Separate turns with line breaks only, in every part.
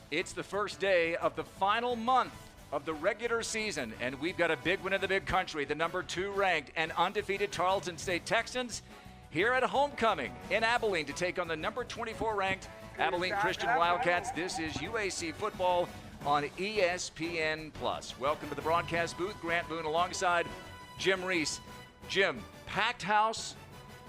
It's the first day of the final month of the regular season, and we've got a big one in the big country. The number 2 ranked and undefeated Tarleton State Texans here at homecoming in Abilene to take on the number 24 ranked Abilene Christian Wildcats. This is UAC football on ESPN+. Welcome to the broadcast booth. Grant Boone alongside Jim Reese. Jim, packed house,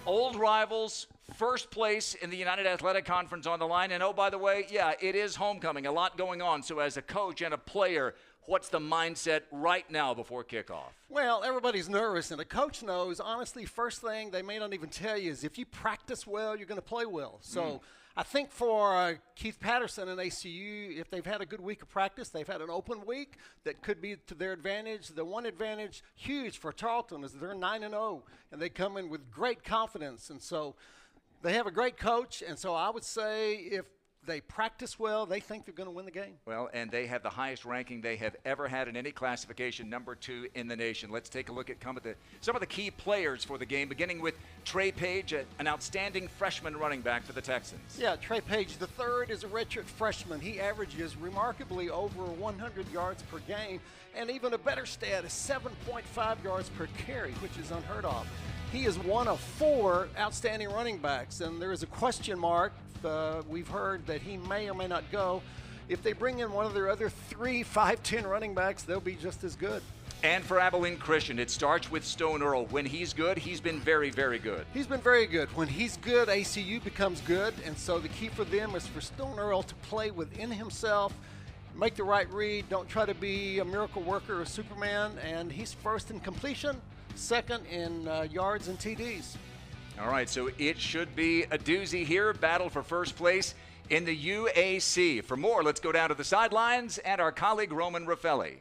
old rivals, first place in the United Athletic Conference on the line. And oh, by the way, yeah, it is homecoming. A lot going on. So as a coach and a player, what's the mindset right now before kickoff?
Well, everybody's nervous, and a coach knows, honestly, first thing they may not even tell you is if you practice well, you're going to play well. So I think for Keith Patterson and ACU, if they've had a good week of practice, they've had an open week that could be to their advantage. The one advantage, huge for Tarleton, is they're 9-0, and they come in with great confidence. And so they have a great coach, and so I would say if they practice well, they think they're going to win the game. Well,
and they have the highest ranking they have ever had in any classification, number 2 in the nation. Let's take a look at some of the key players for the game, beginning with Trey Page, an outstanding freshman running back for the Texans.
Yeah, Trey Page III is a redshirt freshman. He averages remarkably over 100 yards per game, and even a better stat is 7.5 yards per carry, which is unheard of. He is one of 4 outstanding running backs, and there is a question mark. We've heard that he may or may not go. If they bring in one of their other 3 5'10" running backs, they'll be just as good.
And for Abilene Christian, it starts with Stone Earl. When he's good, he's been very, very good.
He's been very good. When he's good, ACU becomes good, and so the key for them is for Stone Earl to play within himself, make the right read, don't try to be a miracle worker or Superman, and he's first in completion, second in yards and TDs.
All right, so it should be a doozy here. Battle for first place in the UAC. For more, let's go down to the sidelines and our colleague Roman Raffelli.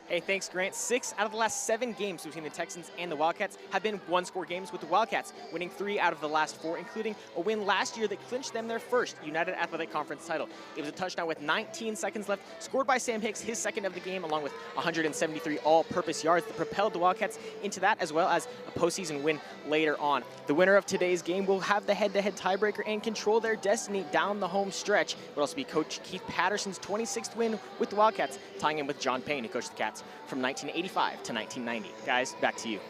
Hey, thanks, Grant. 6 out of the last 7 games between the Texans and the Wildcats have been one-score games, with the Wildcats winning 3 out of the last 4, including a win last year that clinched them their first United Athletic Conference title. It was a touchdown with 19 seconds left, scored by Sam Hicks, his second of the game, along with 173 all-purpose yards that propelled the Wildcats into that, as well as a postseason win later on. The winner of today's game will have the head-to-head tiebreaker and control their destiny down the home stretch. It will also be Coach Keith Patterson's 26th win with the Wildcats, tying in with John Payne, who coached the Cats from 1985 to 1990. Guys, back to you.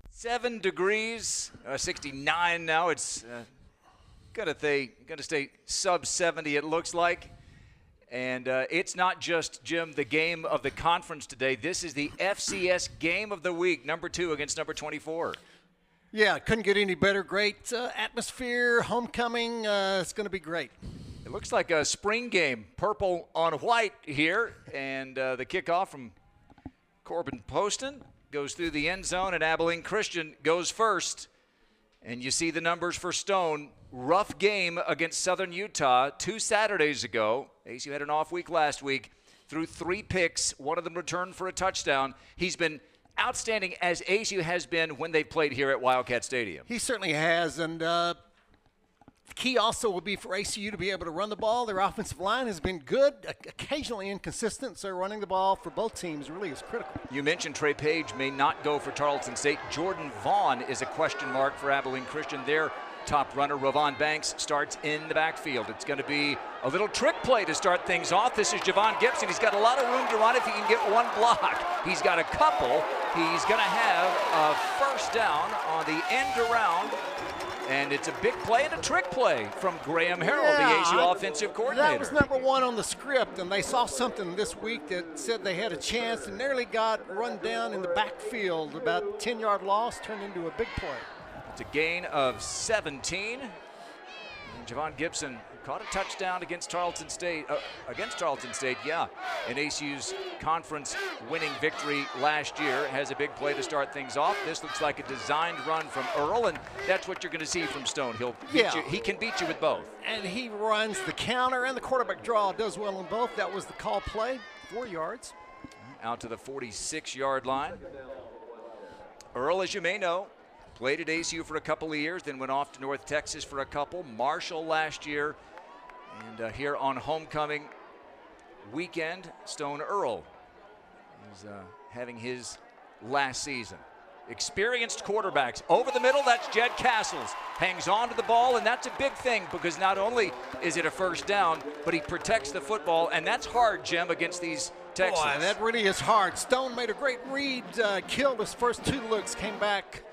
7 degrees, 69 now. It's gonna stay sub 70, it looks like. And it's not just, Jim, the game of the conference today. This is the FCS game of the week, number 2 against number 24.
Yeah, couldn't get any better. Great atmosphere, homecoming. It's going to be great.
It looks like a spring game, purple on white here, and the kickoff from Corbin Poston goes through the end zone, and Abilene Christian goes first. And you see the numbers for Stone. Rough game against Southern Utah 2 Saturdays ago. ACU had an off week last week, threw 3 picks, one of them returned for a touchdown. He's been outstanding, as ACU has been when they've played here at Wildcat Stadium.
He certainly has, and the key also will be for ACU to be able to run the ball. Their offensive line has been good, occasionally inconsistent, so running the ball for both teams really is critical.
You mentioned Trey Page may not go for Tarleton State. Jordan Vaughn is a question mark for Abilene Christian. Their top runner, Ravon Banks, starts in the backfield. It's going to be a little trick play to start things off. This is Javon Gibson. He's got a lot of room to run if he can get one block. He's got a couple. He's going to have a first down on the end around. And it's a big play and a trick play from Graham Harrell, the ACU offensive coordinator.
That was number 1 on the script, and they saw something this week that said they had a chance and nearly got run down in the backfield. About 10-yard loss turned into a big play.
It's a gain of 17. And Javon Gibson caught a touchdown against Tarleton State. Yeah. In ACU's conference winning victory last year. Has a big play to start things off. This looks like a designed run from Earl, and that's what you're going to see from Stone. He'll beat you. He can beat you with both.
And he runs the counter and the quarterback draw. Does well on both. That was the call play. 4 yards.
Out to the 46-yard line. Earl, as you may know, played at ACU for a couple of years, then went off to North Texas for a couple. Marshall last year. And here on homecoming weekend, Stone Earl is having his last season. experienced quarterbacks. Over the middle, that's Jed Castles. Hangs on to the ball, and that's a big thing because not only is it a first down, but he protects the football, and that's hard, Jim, against these Texans.
Boy, that really is hard. Stone made a great read, killed his first 2 looks, came back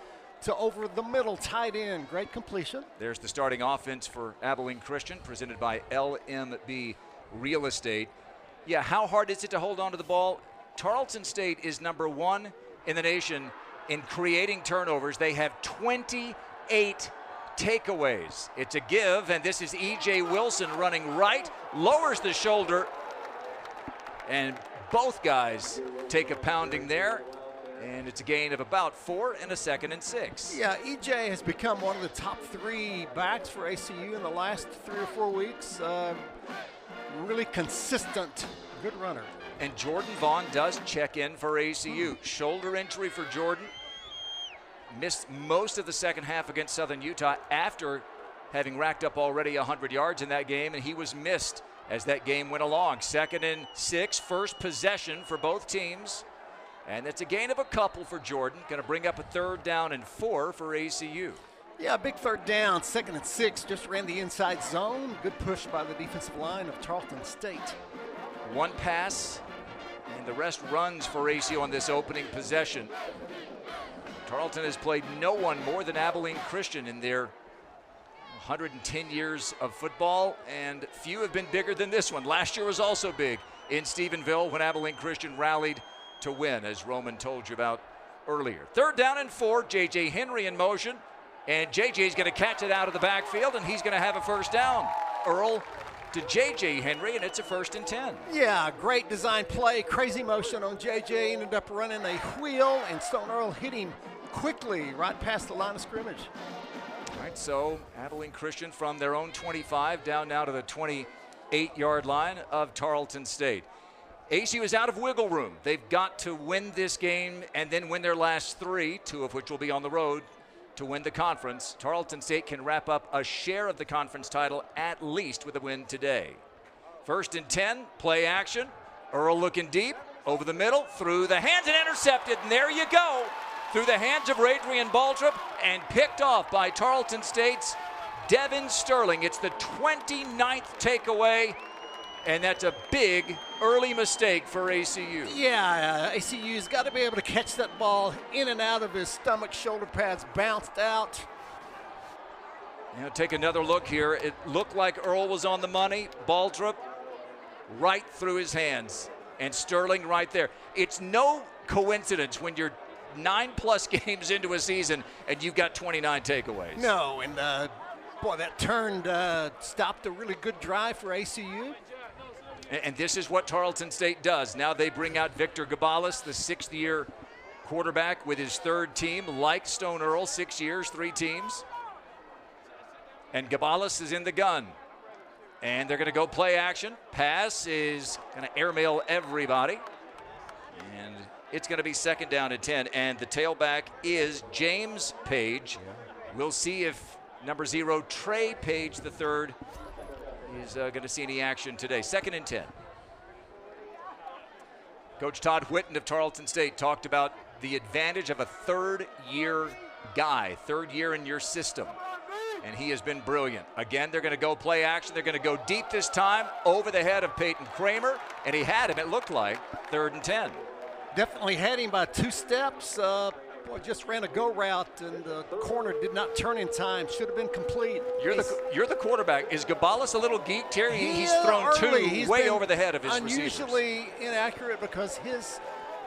to over the middle, tight end. Great completion.
There's the starting offense for Abilene Christian, presented by LMB Real Estate. Yeah, how hard is it to hold on to the ball? Tarleton State is number 1 in the nation in creating turnovers. They have 28 takeaways. It's a give, and this is E.J. Wilson running right, lowers the shoulder, and both guys take a pounding there, and it's a gain of about 4 and a 2nd and 6.
Yeah, E.J. has become one of the top 3 backs for ACU in the last 3 or 4 weeks. Really consistent, good runner.
And Jordan Vaughn does check in for ACU. Shoulder injury for Jordan. Missed most of the second half against Southern Utah after having racked up already 100 yards in that game, and he was missed as that game went along. 2nd and 6, first possession for both teams. And it's a gain of a couple for Jordan. Going to bring up a 3rd down and 4 for ACU.
Yeah, big 3rd down, 2nd and 6, just ran the inside zone. Good push by the defensive line of Tarleton State.
1 pass, and the rest runs for ACU on this opening possession. Tarleton has played no one more than Abilene Christian in their 110 years of football, and few have been bigger than this one. Last year was also big in Stephenville when Abilene Christian rallied to win, as Roman told you about earlier. 3rd down and 4, J.J. Henry in motion, and J.J.'s going to catch it out of the backfield, and he's going to have a first down. Earl to J.J. Henry, and it's a 1st and 10.
Yeah, great design play, crazy motion on J.J. Ended up running a wheel, and Stone Earl hit him quickly right past the line of scrimmage.
All right, so Abilene Christian from their own 25 down now to the 28-yard line of Tarleton State. ACU is out of wiggle room. They've got to win this game and then win their last 3, 2 of which will be on the road to win the conference. Tarleton State can wrap up a share of the conference title at least with a win today. 1st and 10, play action. Earl looking deep, over the middle, through the hands and intercepted, and there you go. Through the hands of Adrian Baltrop and picked off by Tarleton State's Devin Sterling. It's the 29th takeaway, and that's a big early mistake for ACU.
Yeah, ACU's got to be able to catch that ball in and out of his stomach, shoulder pads, bounced out.
Now take another look here. It looked like Earl was on the money. Baltrop right through his hands, and Sterling right there. It's no coincidence when you're 9+ games into a season and you've got 29 takeaways.
No, and boy, that turned, stopped a really good drive for ACU.
And this is what Tarleton State does. Now they bring out Victor Gabalis, the 6th-year quarterback with his 3rd team, like Stone Earl, 6 years, 3 teams. And Gabalis is in the gun. And they're going to go play action. Pass is going to airmail everybody. And it's going to be 2nd down and 10. And the tailback is James Page. We'll see if number 0, Trey Page III, is going to see any action today. 2nd and 10. Coach Todd Whitten of Tarleton State talked about the advantage of a 3rd-year guy, 3rd year in your system. And he has been brilliant. Again, they're going to go play action. They're going to go deep this time over the head of Peyton Kramer. And he had him, it looked like, 3rd and 10.
Definitely had him by 2 steps. Boy, just ran a go route, and the corner did not turn in time. Should have been complete.
You're the quarterback. Is Gabalis a little geeked here? He's thrown
early.
2
He's
way over the head of his
unusually
receivers.
Inaccurate because his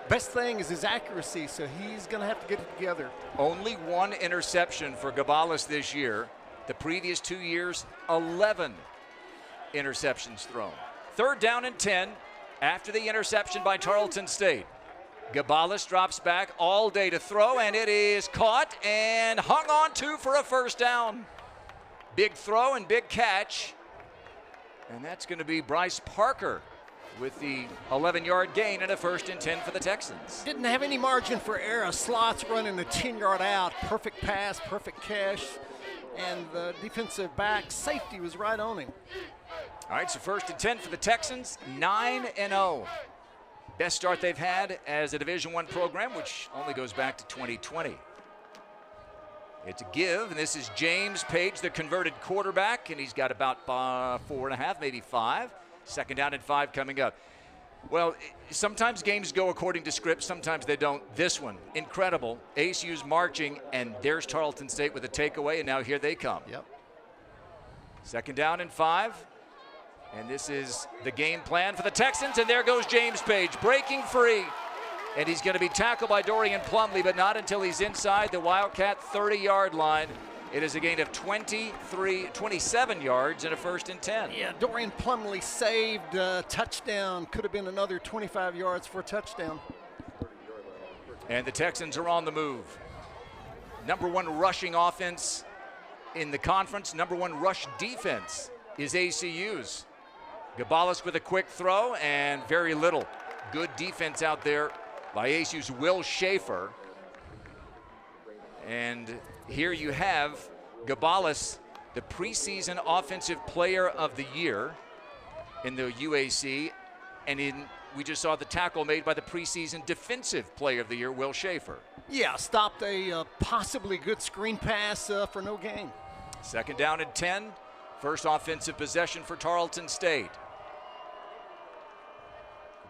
best thing is his accuracy, so he's going to have to get it together.
Only 1 interception for Gabalis this year. The previous 2 years, 11 interceptions thrown. 3rd down and 10 after the interception by Tarleton State. Gabalis drops back all day to throw, and it is caught and hung on to for a 1st down. Big throw and big catch. And that's going to be Bryce Parker with the 11-yard gain and a 1st and 10 for the Texans.
Didn't have any margin for error. Slots running the 10-yard out. Perfect pass, perfect catch. And the defensive back safety was right on him.
All right, so 1st and 10 for the Texans, 9-0. best start they've had as a Division I program, which only goes back to 2020. It's a give, and this is James Page, the converted quarterback, and he's got about 4.5, maybe 5. Second down and 5 coming up. Well, sometimes games go according to script, sometimes they don't. This one, incredible. ASU's marching, and there's Tarleton State with a takeaway, and now here they come.
Yep.
Second down and 5. And this is the game plan for the Texans, and there goes James Page, breaking free. And he's going to be tackled by Dorian Plumlee, but not until he's inside the Wildcat 30-yard line. It is a gain of 27 yards and a 1st and 10.
Yeah, Dorian Plumlee saved a touchdown. Could have been another 25 yards for a touchdown.
And the Texans are on the move. Number 1 rushing offense in the conference. Number 1 rush defense is ACU's. Gabalis with a quick throw and very little. Good defense out there by ASU's Will Schaefer. And here you have Gabalis, the preseason offensive player of the year in the UAC. And we just saw the tackle made by the preseason defensive player of the year, Will Schaefer.
Yeah, stopped a possibly good screen pass for no gain.
Second down and 10. First offensive possession for Tarleton State.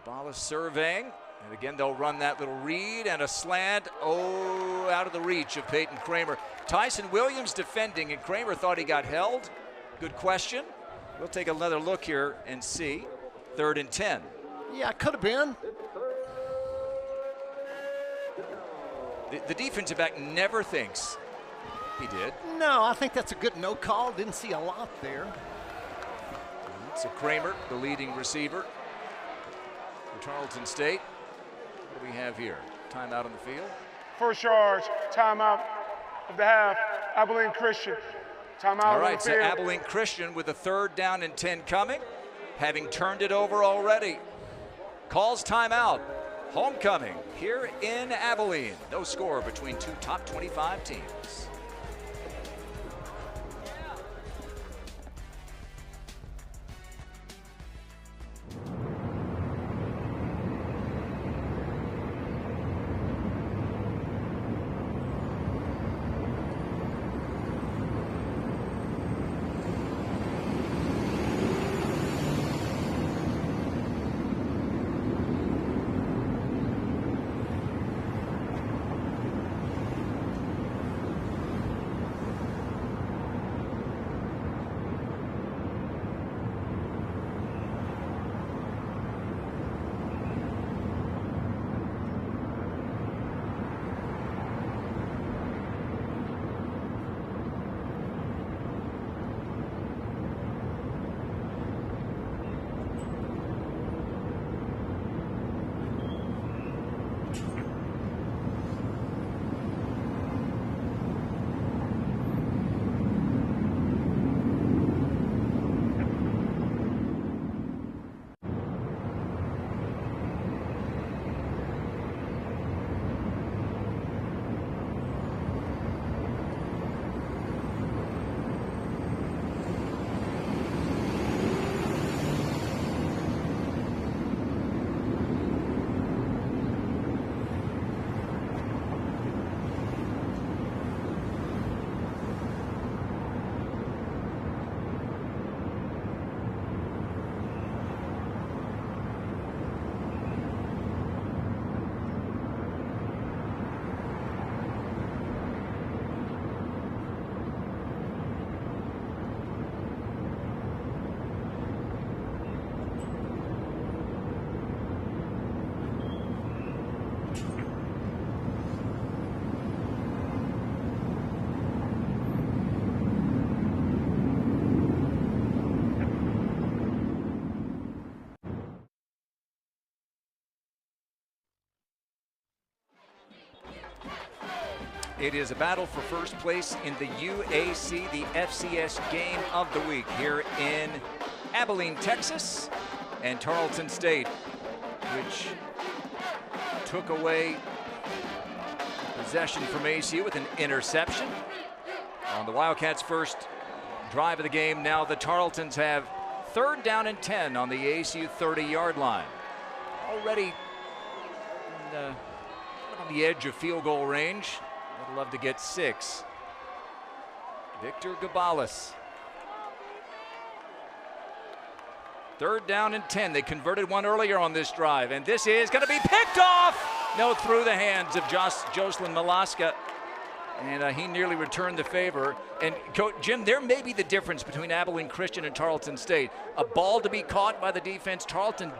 Gabalis surveying. And again, they'll run that little read and a slant. Oh, out of the reach of Peyton Kramer. Tyson Williams defending, and Kramer thought he got held. Good question. We'll take another look here and see. 3rd and 10.
Yeah, could have been.
The defensive back never thinks he did.
No, I think that's a good no call. Didn't see a lot there.
So Kramer, the leading receiver for Tarleton State. What do we have here? Timeout on the field.
First charge, timeout of the half, Abilene Christian. Timeout
All
on
right,
the
so
field.
Abilene Christian with a 3rd down and 10 coming, having turned it over already. Calls timeout. Homecoming here in Abilene. No score between 2 top 25 teams. It is a battle for first place in the UAC, the FCS game of the week here in Abilene, Texas, and Tarleton State, which took away possession from ASU with an interception. On the Wildcats' first drive of the game, now the Tarletons have 3rd down and 10 on the ASU 30-yard line. Already on the edge of field goal range. I'd love to get 6. Victor Gabalis. 3rd down and 10. They converted one earlier on this drive, and this is going to be picked off. No, through the hands of Jocelyn Malaska, and he nearly returned the favor. And Jim, there may be the difference between Abilene Christian and Tarleton State. A ball to be caught by the defense. Tarleton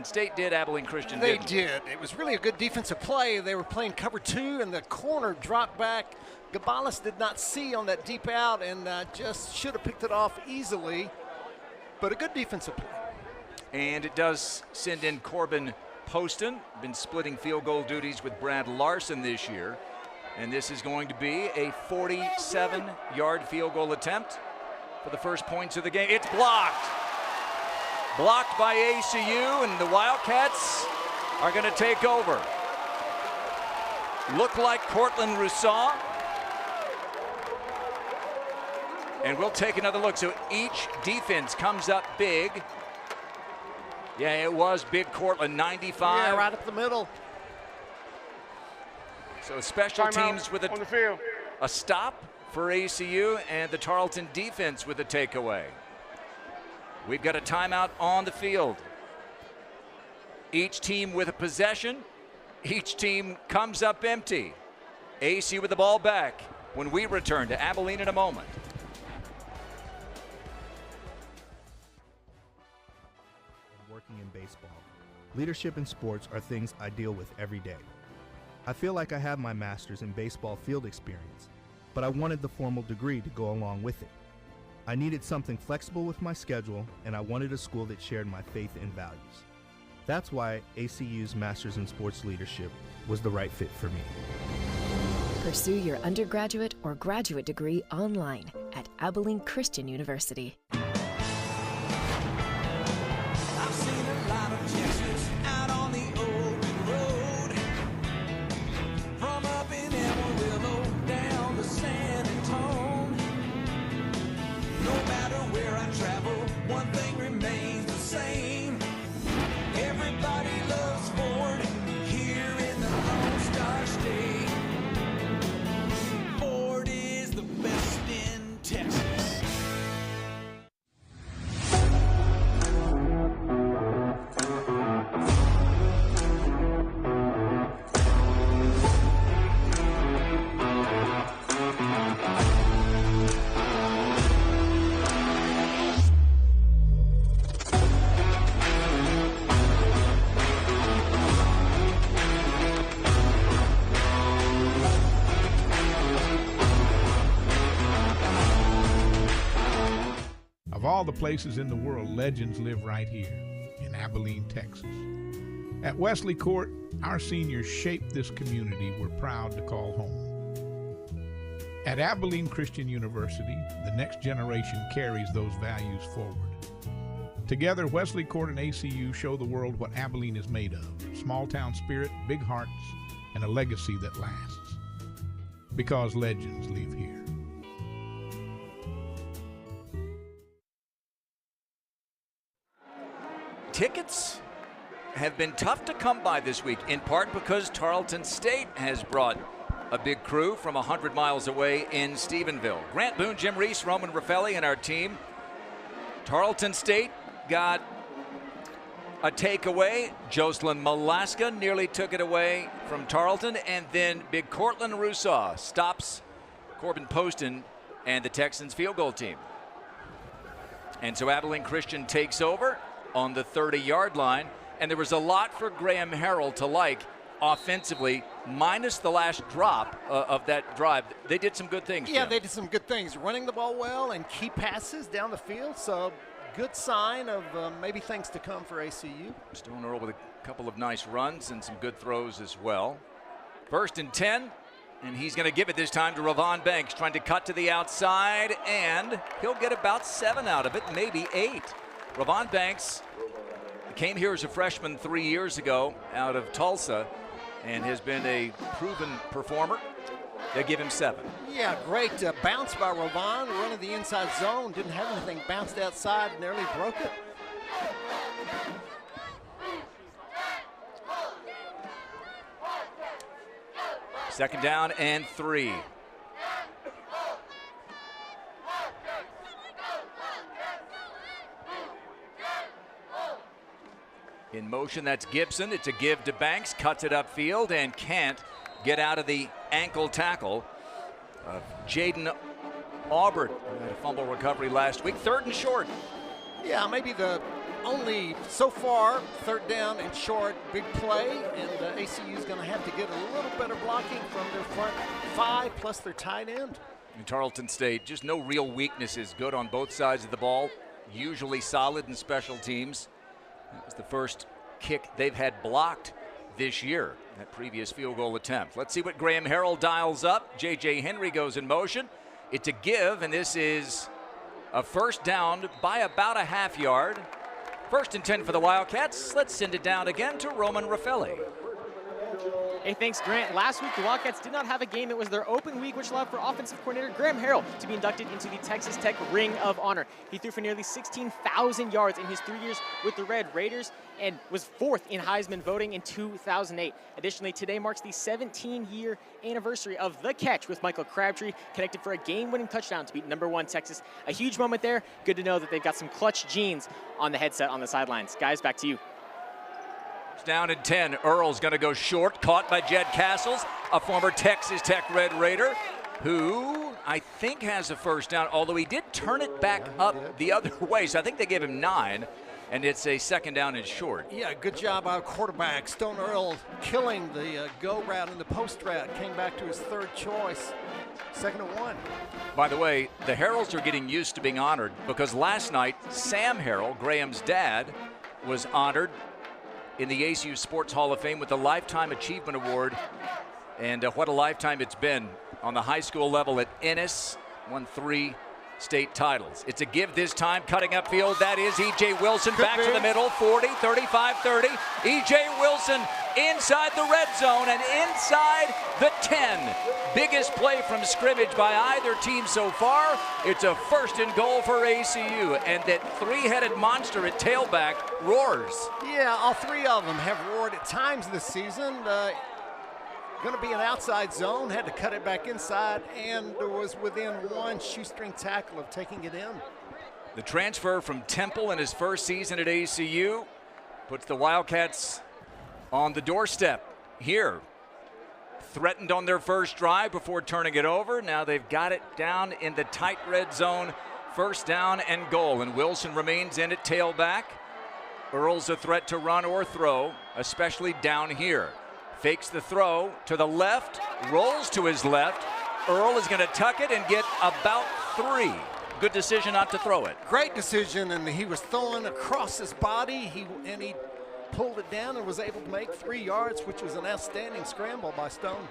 State did, Abilene Christian didn't.
They did. It was really a good defensive play. They were playing cover 2, and the corner dropped back. Gabalis did not see on that deep out, and just should have picked it off easily. But a good defensive play.
And it does send in Corbin Poston, been splitting field goal duties with Brad Larson this year. And this is going to be a 47-yard field goal attempt for the first points of the game. It's blocked. Blocked by ACU, and the Wildcats are going to take over. Look like Cortland Rousseau. And we'll take another look. So each defense comes up big. Yeah, it was big Cortland, 95.
Yeah, right up the middle.
So special teams with
on the field.
A stop for ACU, and the Tarleton defense with a takeaway. We've got a timeout on the field. Each team with a possession. Each team comes up empty. ACU with the ball back when we return to Abilene in a moment.
Working in baseball. Leadership in sports are things I deal with every day. I feel like I have my master's in baseball field experience, but I wanted the formal degree to go along with it. I needed something flexible with my schedule, and I wanted a school that shared my faith and values. That's why ACU's Master's in Sports Leadership was the right fit for me.
Pursue your undergraduate or graduate degree online at Abilene Christian University.
Of all the places in the world, legends live right here in Abilene, Texas. At Wesley Court, our seniors shaped this community we're proud to call home. At Abilene Christian University, the next generation carries those values forward. Together, Wesley Court and ACU show the world what Abilene is made of: small town spirit, big hearts, and a legacy that lasts. Because legends live here.
Tickets have been tough to come by this week, in part because Tarleton State has brought a big crew from 100 miles away in Stephenville. Grant Boone, Jim Reese, Roman Raffelli, and our team. Tarleton State got a takeaway. Jocelyn Malaska nearly took it away from Tarleton, and then big Cortland Rousseau stops Corbin Poston and the Texans field goal team. And so Abilene Christian takes over on the 30-yard line, and there was a lot for Graham Harrell to like offensively, minus the last drop of that drive. They did some good things.
Yeah,
Jim.
they did some good things, running the ball well and key passes down the field, so good sign of maybe things to come for ACU.
Stone Earl with a couple of nice runs and some good throws as well. 1st and 10, and he's going to give it this time to Ravon Banks, trying to cut to the outside, and he'll get about 7 out of it, maybe 8. Ravon Banks came here as a freshman 3 years ago out of Tulsa and has been a proven performer. They give him 7.
Yeah, great bounce by Ravon, running the inside zone, didn't have anything, bounced outside, nearly broke it.
Second down and 3. In motion, that's Gibson. It's a give to Banks, cuts it upfield, and can't get out of the ankle tackle of Jaden Auburn. Had a fumble recovery last week. 3rd and short.
Yeah, maybe the only, so far, 3rd down and short big play, and ACU is going to have to get a little better blocking from their front 5 plus their tight end.
In Tarleton State, just no real weaknesses. Good on both sides of the ball. Usually solid in special teams. That was the first kick they've had blocked this year, that previous field goal attempt. Let's see what Graham Harrell dials up. J.J. Henry goes in motion. It's a give, and this is a first down by about a half yard. 1st and 10 for the Wildcats. Let's send it down again to Roman Raffelli.
Hey, thanks, Grant. Last week, the Wildcats did not have a game. It was their open week, which allowed for offensive coordinator Graham Harrell to be inducted into the Texas Tech Ring of Honor. He threw for nearly 16,000 yards in his 3 years with the Red Raiders and was 4th in Heisman voting in 2008. Additionally, today marks the 17-year anniversary of the catch with Michael Crabtree, connected for a game-winning touchdown to beat #1 Texas. A huge moment there. Good to know that they've got some clutch genes on the headset on the sidelines. Guys, back to you.
Down at 10. Earl's going to go short, caught by Jed Castles, a former Texas Tech Red Raider, who I think has a first down, although he did turn it back up the other way. So I think they gave him 9, and it's a 2nd down and short.
Yeah, good job by our quarterback. Stone Earl killing the go route and the post route. Came back to his 3rd choice. 2nd and 1.
By the way, the Harrells are getting used to being honored because last night, Sam Harrell, Graham's dad, was honored in the ACU Sports Hall of Fame with the Lifetime Achievement Award. And what a lifetime it's been on the high school level at Ennis. Won 3 state titles. It's a give this time, cutting upfield. That is E.J. Wilson. Back to the middle, 40, 35, 30. E.J. Wilson inside the red zone and inside the 10. Biggest play from scrimmage by either team so far. It's a 1st and goal for ACU, and that 3-headed monster at tailback roars.
Yeah, all 3 of them have roared at times this season. Going to be an outside zone, had to cut it back inside, and was within 1 shoestring tackle of taking it in.
The transfer from Temple in his first season at ACU puts the Wildcats on the doorstep here. Threatened on their first drive before turning it over. Now they've got it down in the tight red zone. 1st down and goal, and Wilson remains in at tailback. Earl's a threat to run or throw, especially down here. Fakes the throw to the left, rolls to his left. Earl is going to tuck it and get about 3. Good decision not to throw it.
Great decision, and he was throwing across his body. He pulled it down and was able to make 3 yards, which was an outstanding scramble by Stone.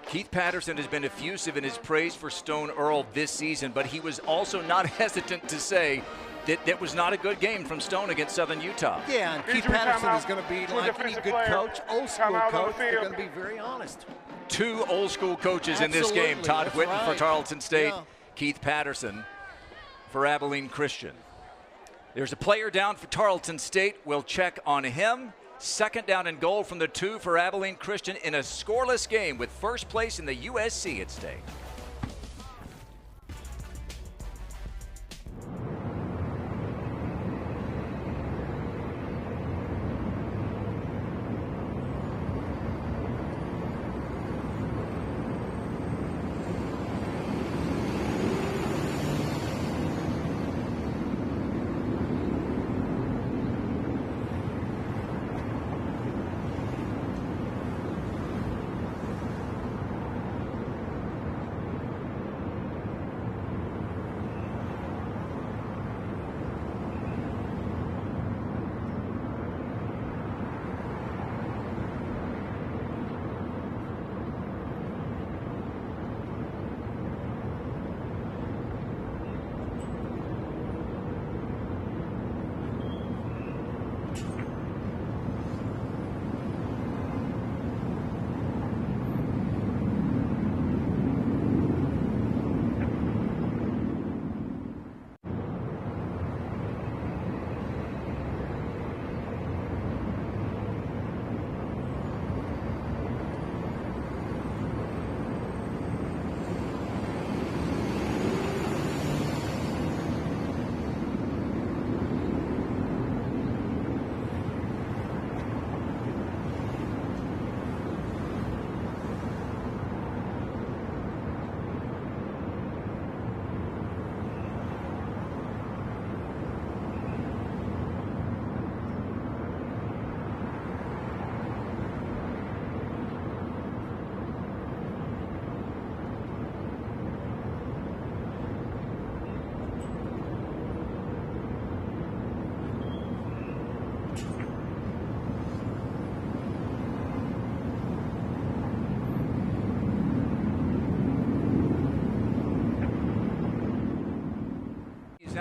Keith Patterson has been effusive in his praise for Stone Earl this season, but he was also not hesitant to say that was not a good game from Stone against Southern Utah.
Yeah, and Keith Patterson is going to be like any good coach, old school coach. They're going to be very honest.
2 old school coaches in this game. Todd Whitten for Tarleton State, Keith Patterson for Abilene Christian. There's a player down for Tarleton State. We'll check on him. 2nd down and goal from the 2 for Abilene Christian in a scoreless game with first place in the USC at stake.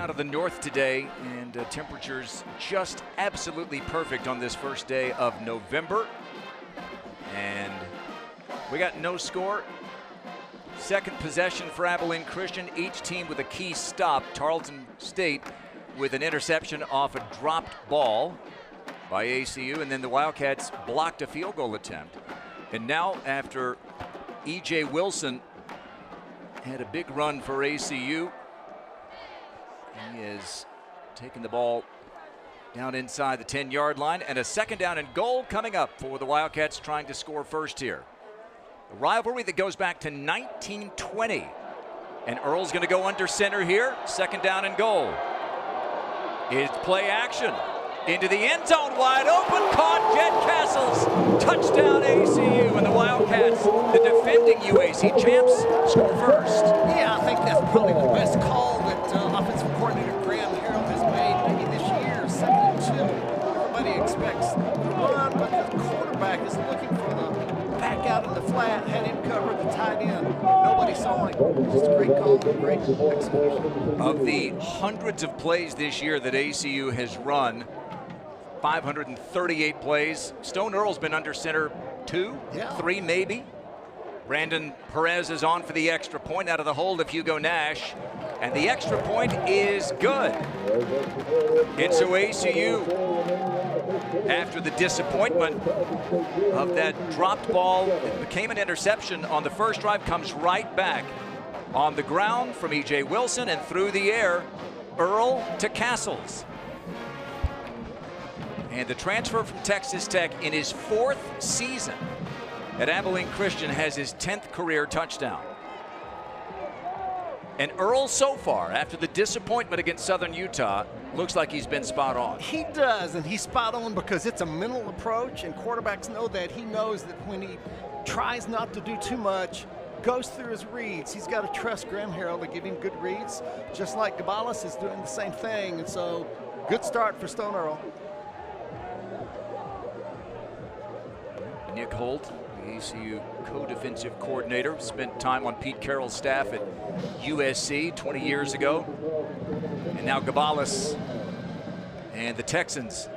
out of the north today, and temperatures just absolutely perfect on this first day of November. And we got no score. Second possession for Abilene Christian, each team with a key stop. Tarleton State with an interception off a dropped ball by ACU, and then the Wildcats blocked a field goal attempt. And now after E.J. Wilson had a big run for ACU, he is taking the ball down inside the 10-yard line, and a second down and goal coming up for the Wildcats trying to score first here. A rivalry that goes back to 1920. And Earl's going to go under center here. Second down and goal. It's play action. Into the end zone, wide open, caught, Jed Castles. Touchdown ACU, and the Wildcats, the defending UAC champs, score first.
Yeah, I think that's probably the best call that offensive coordinator Graham Harrell has made maybe this year. 2nd and 2. Everybody expects the run, but the quarterback is looking for the back out in the flat, had him covered, the tight end. Nobody saw him. Just a great call, great execution.
Of the hundreds of plays this year that ACU has run, 538 plays. Stone Earl's been under center 2, 3 maybe. Brandon Perez is on for the extra point out of the hold of Hugo Nash. And the extra point is good. And so ACU, after the disappointment of that dropped ball, it became an interception on the first drive, comes right back on the ground from E.J. Wilson and through the air, Earl to Castles. And the transfer from Texas Tech in his 4th season at Abilene Christian has his 10th career touchdown. And Earl so far, after the disappointment against Southern Utah, looks like he's been spot on.
He does, and he's spot on because it's a mental approach, and quarterbacks know that. He knows that when he tries not to do too much, goes through his reads, he's got to trust Graham Harrell to give him good reads, just like Gabalis is doing the same thing. And so, good start for Stone Earl.
Nick Holt, the ACU co-defensive coordinator, spent time on Pete Carroll's staff at USC 20 years ago. And now Gabalis and the Texans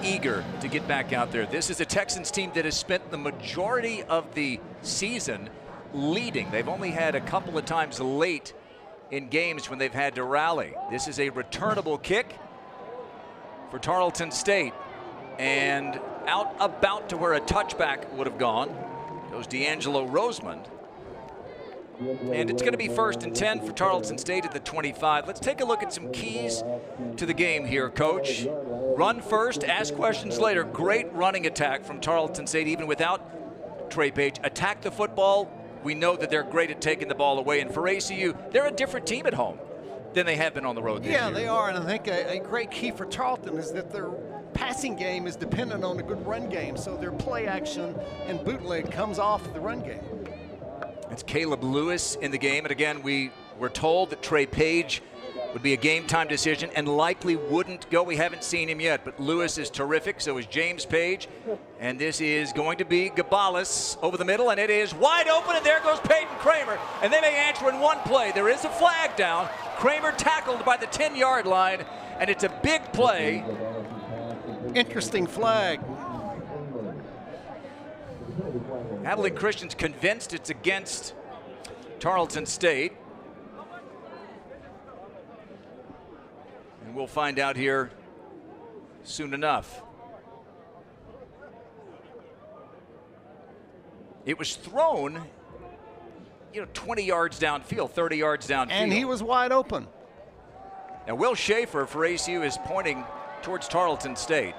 eager to get back out there. This is a Texans team that has spent the majority of the season leading. They've only had a couple of times late in games when they've had to rally. This is a returnable kick for Tarleton State. And out about to where a touchback would have gone goes D'Angelo Rosemond. And it's going to be 1st and 10 for Tarleton State at the 25. Let's take a look at some keys to the game here, Coach. Run first, ask questions later. Great running attack from Tarleton State, even without Trey Page. Attack the football. We know that they're great at taking the ball away. And for ACU, they're a different team at home than they have been on the road this year.
Yeah, they are. And I think a great key for Tarleton is that their passing game is dependent on a good run game. So their play action and bootleg comes off the run game.
It's Caleb Lewis in the game. And again, we were told that Trey Page would be a game-time decision and likely wouldn't go. We haven't seen him yet, but Lewis is terrific. So is James Page. And this is going to be Gabalis over the middle, and it is wide open, and there goes Peyton Kramer. And they may answer in one play. There is a flag down. Kramer tackled by the 10-yard line, and it's a big play.
Interesting flag.
Abilene Christian's convinced it's against Tarleton State. And we'll find out here soon enough. It was thrown, 20 yards downfield, 30 yards downfield.
And he was wide open.
Now, Will Schaefer for ACU is pointing towards Tarleton State.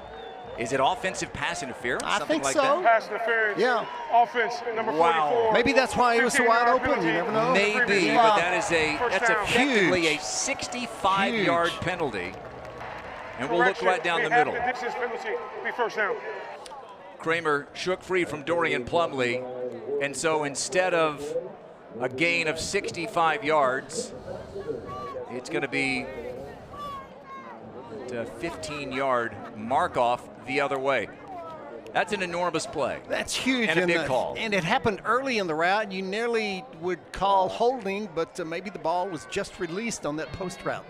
Is it offensive pass interference?
I think
like
so.
That?
Pass interference.
Yeah.
Offense, number 44.
Maybe that's why he was so wide open. You never know.
Maybe, but that's effectively a 65-yard penalty. And we'll look right down the middle.
The distance penalty be first down.
Kramer shook free from Dorian Plumlee. And so instead of a gain of 65 yards, it's going to be a 15-yard mark-off the other way. That's an enormous play.
That's huge.
And a big call.
And it happened early in the route. You nearly would call holding, but maybe the ball was just released on that post route.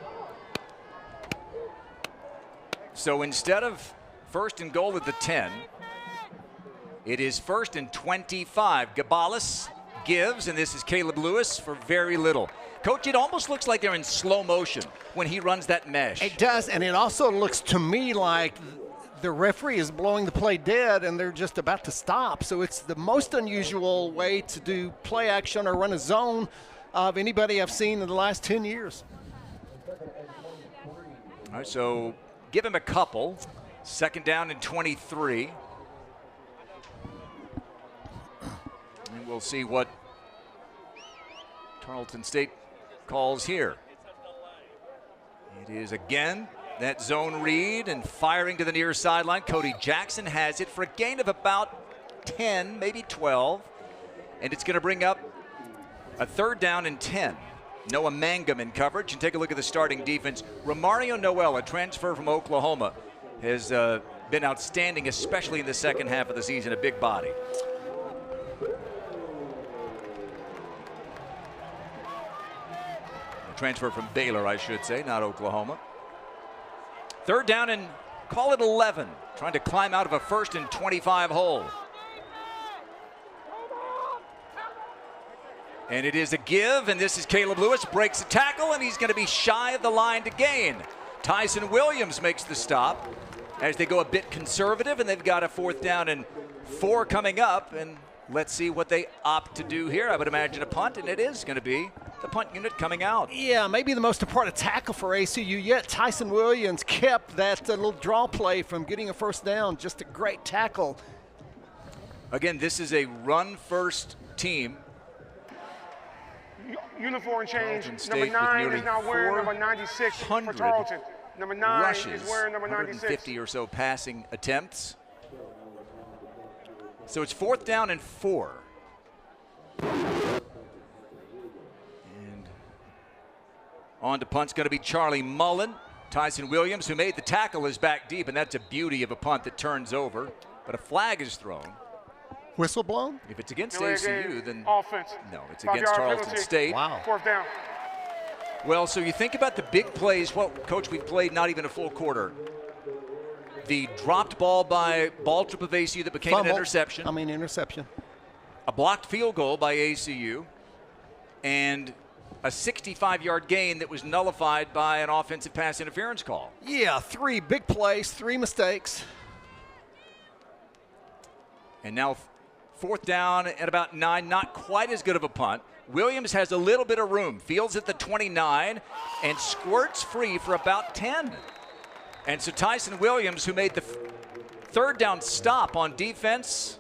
So instead of first and goal at the 10, it is first and 25. Gabalis gives, and this is Caleb Lewis for very little. Coach, it almost looks like they're in slow motion when he runs that mesh.
It does, and it also looks to me like the referee is blowing the play dead and they're just about to stop. So it's the most unusual way to do play action or run a zone of anybody I've seen in the last 10 years.
All right, so give him a couple. Second down and 23. And we'll see what Tarleton State calls here. It is again that zone read and firing to the near sideline. Cody Jackson has it for a gain of about 10, maybe 12. And it's going to bring up a third down and 10. Noah Mangum in coverage. And take a look at the starting defense. Romario Noel, a transfer from Oklahoma, has been outstanding, especially in the second half of the season, a big body. A transfer from Baylor, I should say, not Oklahoma. Third down and call it 11, trying to climb out of a first and 25 hole. And it is a give, and this is Caleb Lewis, breaks a tackle, and he's going to be shy of the line to gain. Tyson Williams makes the stop as they go a bit conservative, and they've got a fourth down and 4 coming up, and let's see what they opt to do here. I would imagine a punt, and it is going to be the punt unit coming out.
Yeah, maybe the most important tackle for ACU yet. Tyson Williams kept that little draw play from getting a first down. Just a great tackle.
Again, this is a run-first team.
Uniform change.
Tarleton
Number
State
9
with
is now wearing number 96 for Tarleton. Number 9
rushes,
is wearing number 96.
150 or so passing attempts. So it's fourth down and 4. And on to punt's going to be Charlie Mullen. Tyson Williams, who made the tackle, is back deep, and that's a beauty of a punt that turns over. But a flag is thrown.
Whistle blown?
If it's against ACU, then
offense.
No, it's against Tarleton State.
Wow.
Fourth down.
Well, so you think about the big plays. Well, Coach, we've played not even a full quarter. The dropped ball by Baltrop of ACU that became an interception.
Interception.
A blocked field goal by ACU. And a 65-yard gain that was nullified by an offensive pass interference call.
Yeah, 3 big plays, 3 mistakes.
And now fourth down at about 9, not quite as good of a punt. Williams has a little bit of room, fields at the 29, and squirts free for about 10. And so Tyson Williams, who made the third down stop on defense,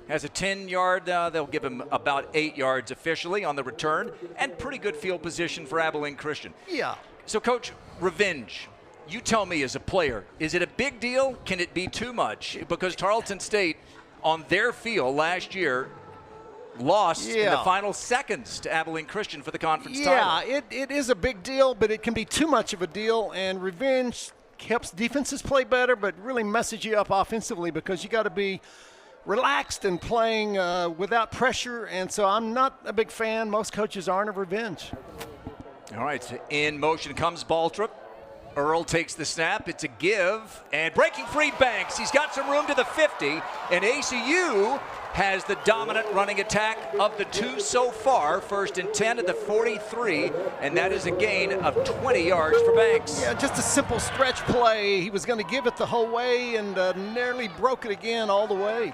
has a 10-yard, they'll give him about 8 yards officially on the return, and pretty good field position for Abilene Christian.
Yeah.
So, Coach, revenge. You tell me as a player, is it a big deal? Can it be too much? Because Tarleton State, on their field last year, lost in the final seconds to Abilene Christian for the conference title.
Yeah, it is a big deal, but it can be too much of a deal, and revenge helps defenses play better, but really messes you up offensively because you got to be relaxed and playing without pressure, and so I'm not a big fan. Most coaches aren't of revenge.
All right, so in motion comes Baltrop. Earl takes the snap. It's a give, and breaking free Banks. He's got some room to the 50, and ACU has the dominant running attack of the 2 so far. First and 10 at the 43, and that is a gain of 20 yards for Banks.
Yeah, just a simple stretch play. He was going to give it the whole way and nearly broke it again all the way.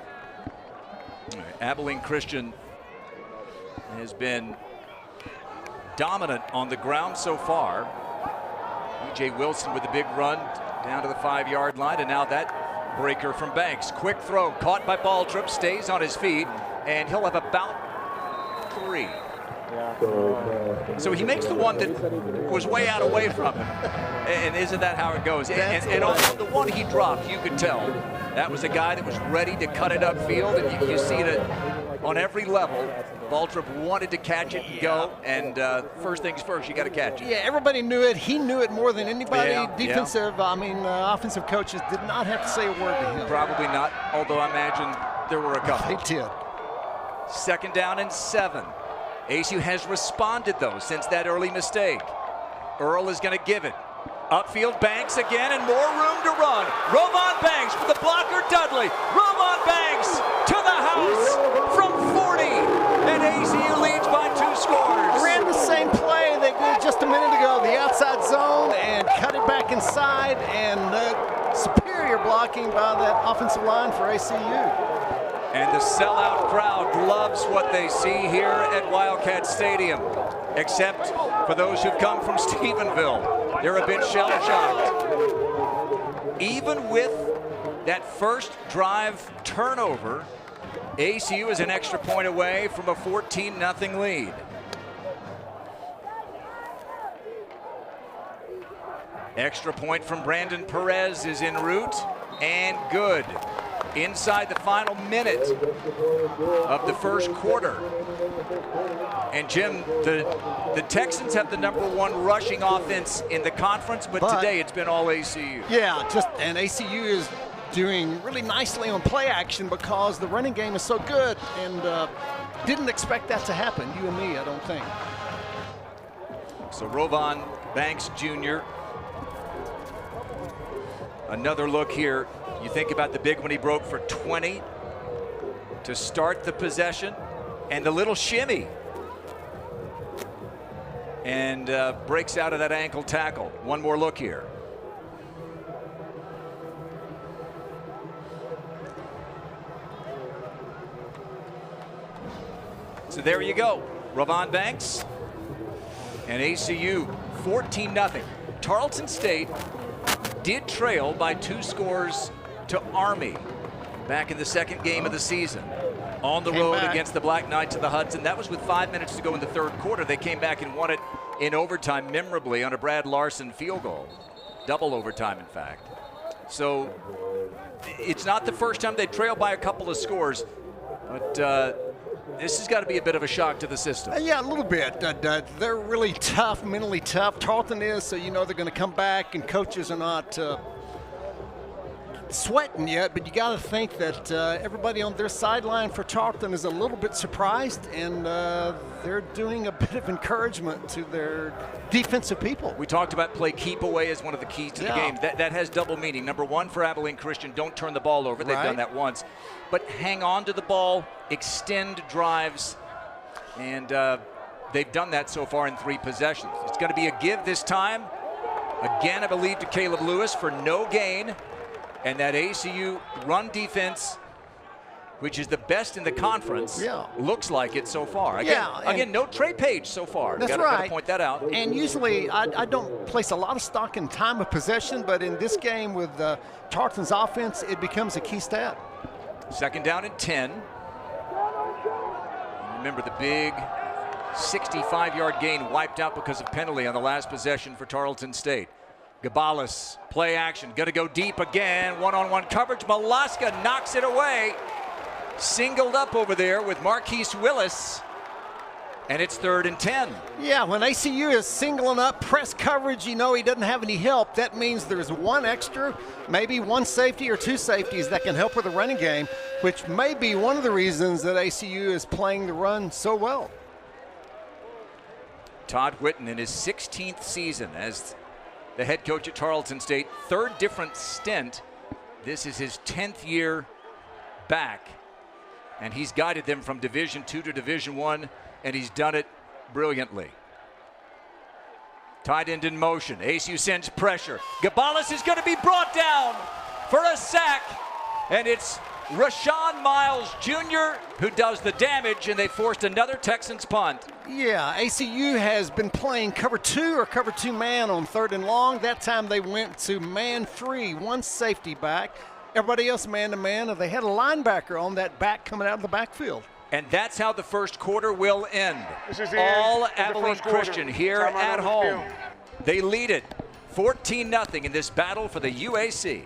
Abilene Christian has been dominant on the ground so far. E.J. Wilson with a big run down to the 5-yard line, and now that breaker from Banks. Quick throw, caught by Baltrop, stays on his feet, and he'll have about 3. So he makes the one that was way out away from him. And isn't that how it goes? And on the one he dropped, you could tell that was a guy that was ready to cut it upfield, and you see it on every level. Baltrop wanted to catch it and go, and first things first, you got to catch it.
Yeah, everybody knew it. He knew it more than anybody.
Yeah,
Offensive coaches did not have to say a word to him.
Probably not, although I imagine there were a couple.
They did.
Second down and 7. ACU has responded, though, since that early mistake. Earl is going to give it. Upfield, Banks again, and more room to run. Rovon Banks for the blocker, Dudley. Rovon Banks to the house from 40. And ACU leads by 2 scores.
Ran the same play they did just a minute ago, the outside zone, and cut it back inside, and superior blocking by that offensive line for ACU.
And the sellout crowd loves what they see here at Wildcat Stadium, except for those who've come from Stephenville. They're a bit shell-shocked. Even with that first drive turnover, ACU is an extra point away from a 14-0 lead. Extra point from Brandon Perez is en route and good. Inside the final minute of the first quarter. And Jim, the Texans have the #1 rushing offense in the conference, but today it's been all ACU.
Yeah, and ACU is doing really nicely on play action because the running game is so good, and didn't expect that to happen, you and me, I don't think.
So Rovon Banks Jr. Another look here. You think about the big one he broke for 20 to start the possession, and the little shimmy, and breaks out of that ankle tackle. One more look here. So there you go. Rovon Banks and ACU 14-0. Tarleton State did trail by 2 scores to Army back in the second game of the season. On the road against the Black Knights of the Hudson. That was with 5 minutes to go in the third quarter. They came back and won it in overtime memorably on a Brad Larson field goal. Double overtime, in fact. So it's not the first time they trailed by a couple of scores, but this has got to be a bit of a shock to the system.
Yeah, a little bit. They're really tough, mentally tough. Tarleton is, so you know they're going to come back, and coaches are not sweating yet, but you got to think that everybody on their sideline for Tarleton is a little bit surprised, and they're doing a bit of encouragement to their defensive people.
We talked about play keep away as one of the keys to the game. That has double meaning. #1 for Abilene Christian, don't turn the ball over. They've done that once. But hang on to the ball, extend drives, and they've done that so far in 3 possessions. It's going to be a give this time. Again, I believe, to Caleb Lewis for no gain. And that ACU run defense, which is the best in the conference, looks like it so far. Again, no Trey Page so far.
That's
right. Got to point that out.
And usually I don't place a lot of stock in time of possession, but in this game with Tarleton's offense, it becomes a key stat.
2nd down and 10. Remember the big 65-yard gain wiped out because of penalty on the last possession for Tarleton State. Gabalis, play action, gonna go deep again, one-on-one coverage. Malaska knocks it away. Singled up over there with Marquise Willis, and it's 3rd and 10.
Yeah, when ACU is singling up press coverage, you know he doesn't have any help. That means there's one extra, maybe 1 safety or 2 safeties that can help with the running game, which may be one of the reasons that ACU is playing the run so well.
Todd Whitten in his 16th season as the head coach at Tarleton State, 3rd different stint. This is his 10th year back, and he's guided them from Division II to Division I, and he's done it brilliantly. Tight end in motion. ACU sends pressure. Gabalis is going to be brought down for a sack, and it's Rashawn Miles Jr. who does the damage, and they forced another Texans punt.
Yeah, ACU has been playing cover 2 or cover 2 man on 3rd and long. That time they went to man 3, 1 safety back. Everybody else man to man, and they had a linebacker on that back coming out of the backfield.
And that's how the first quarter will end. All Abilene Christian here at home. They lead it 14-0 in this battle for the UAC.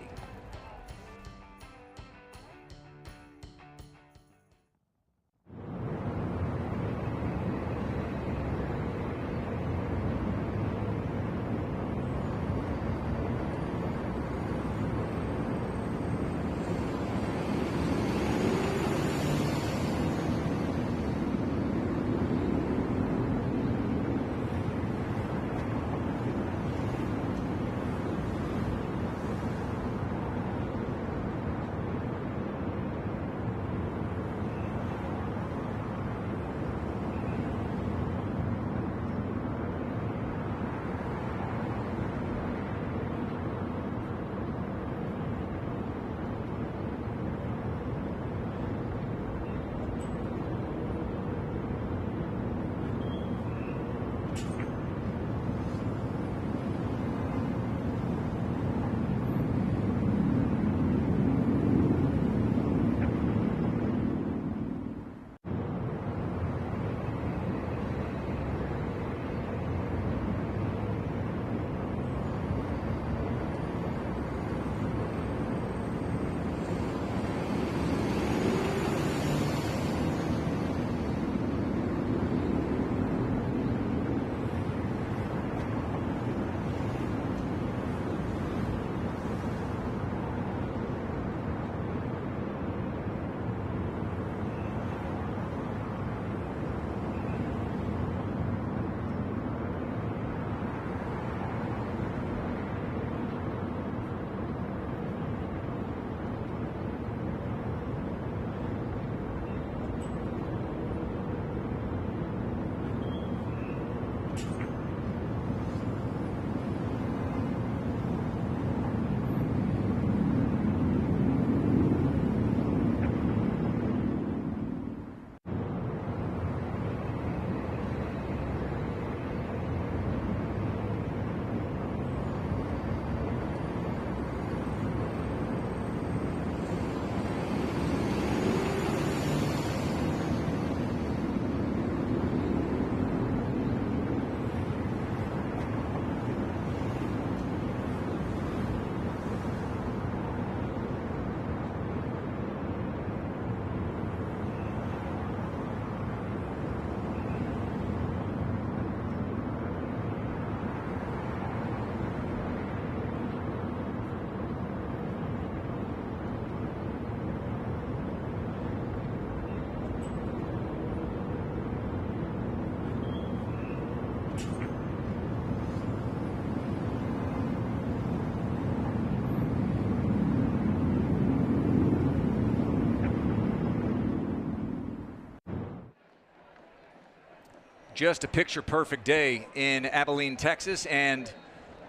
Just a picture-perfect day in Abilene, Texas, and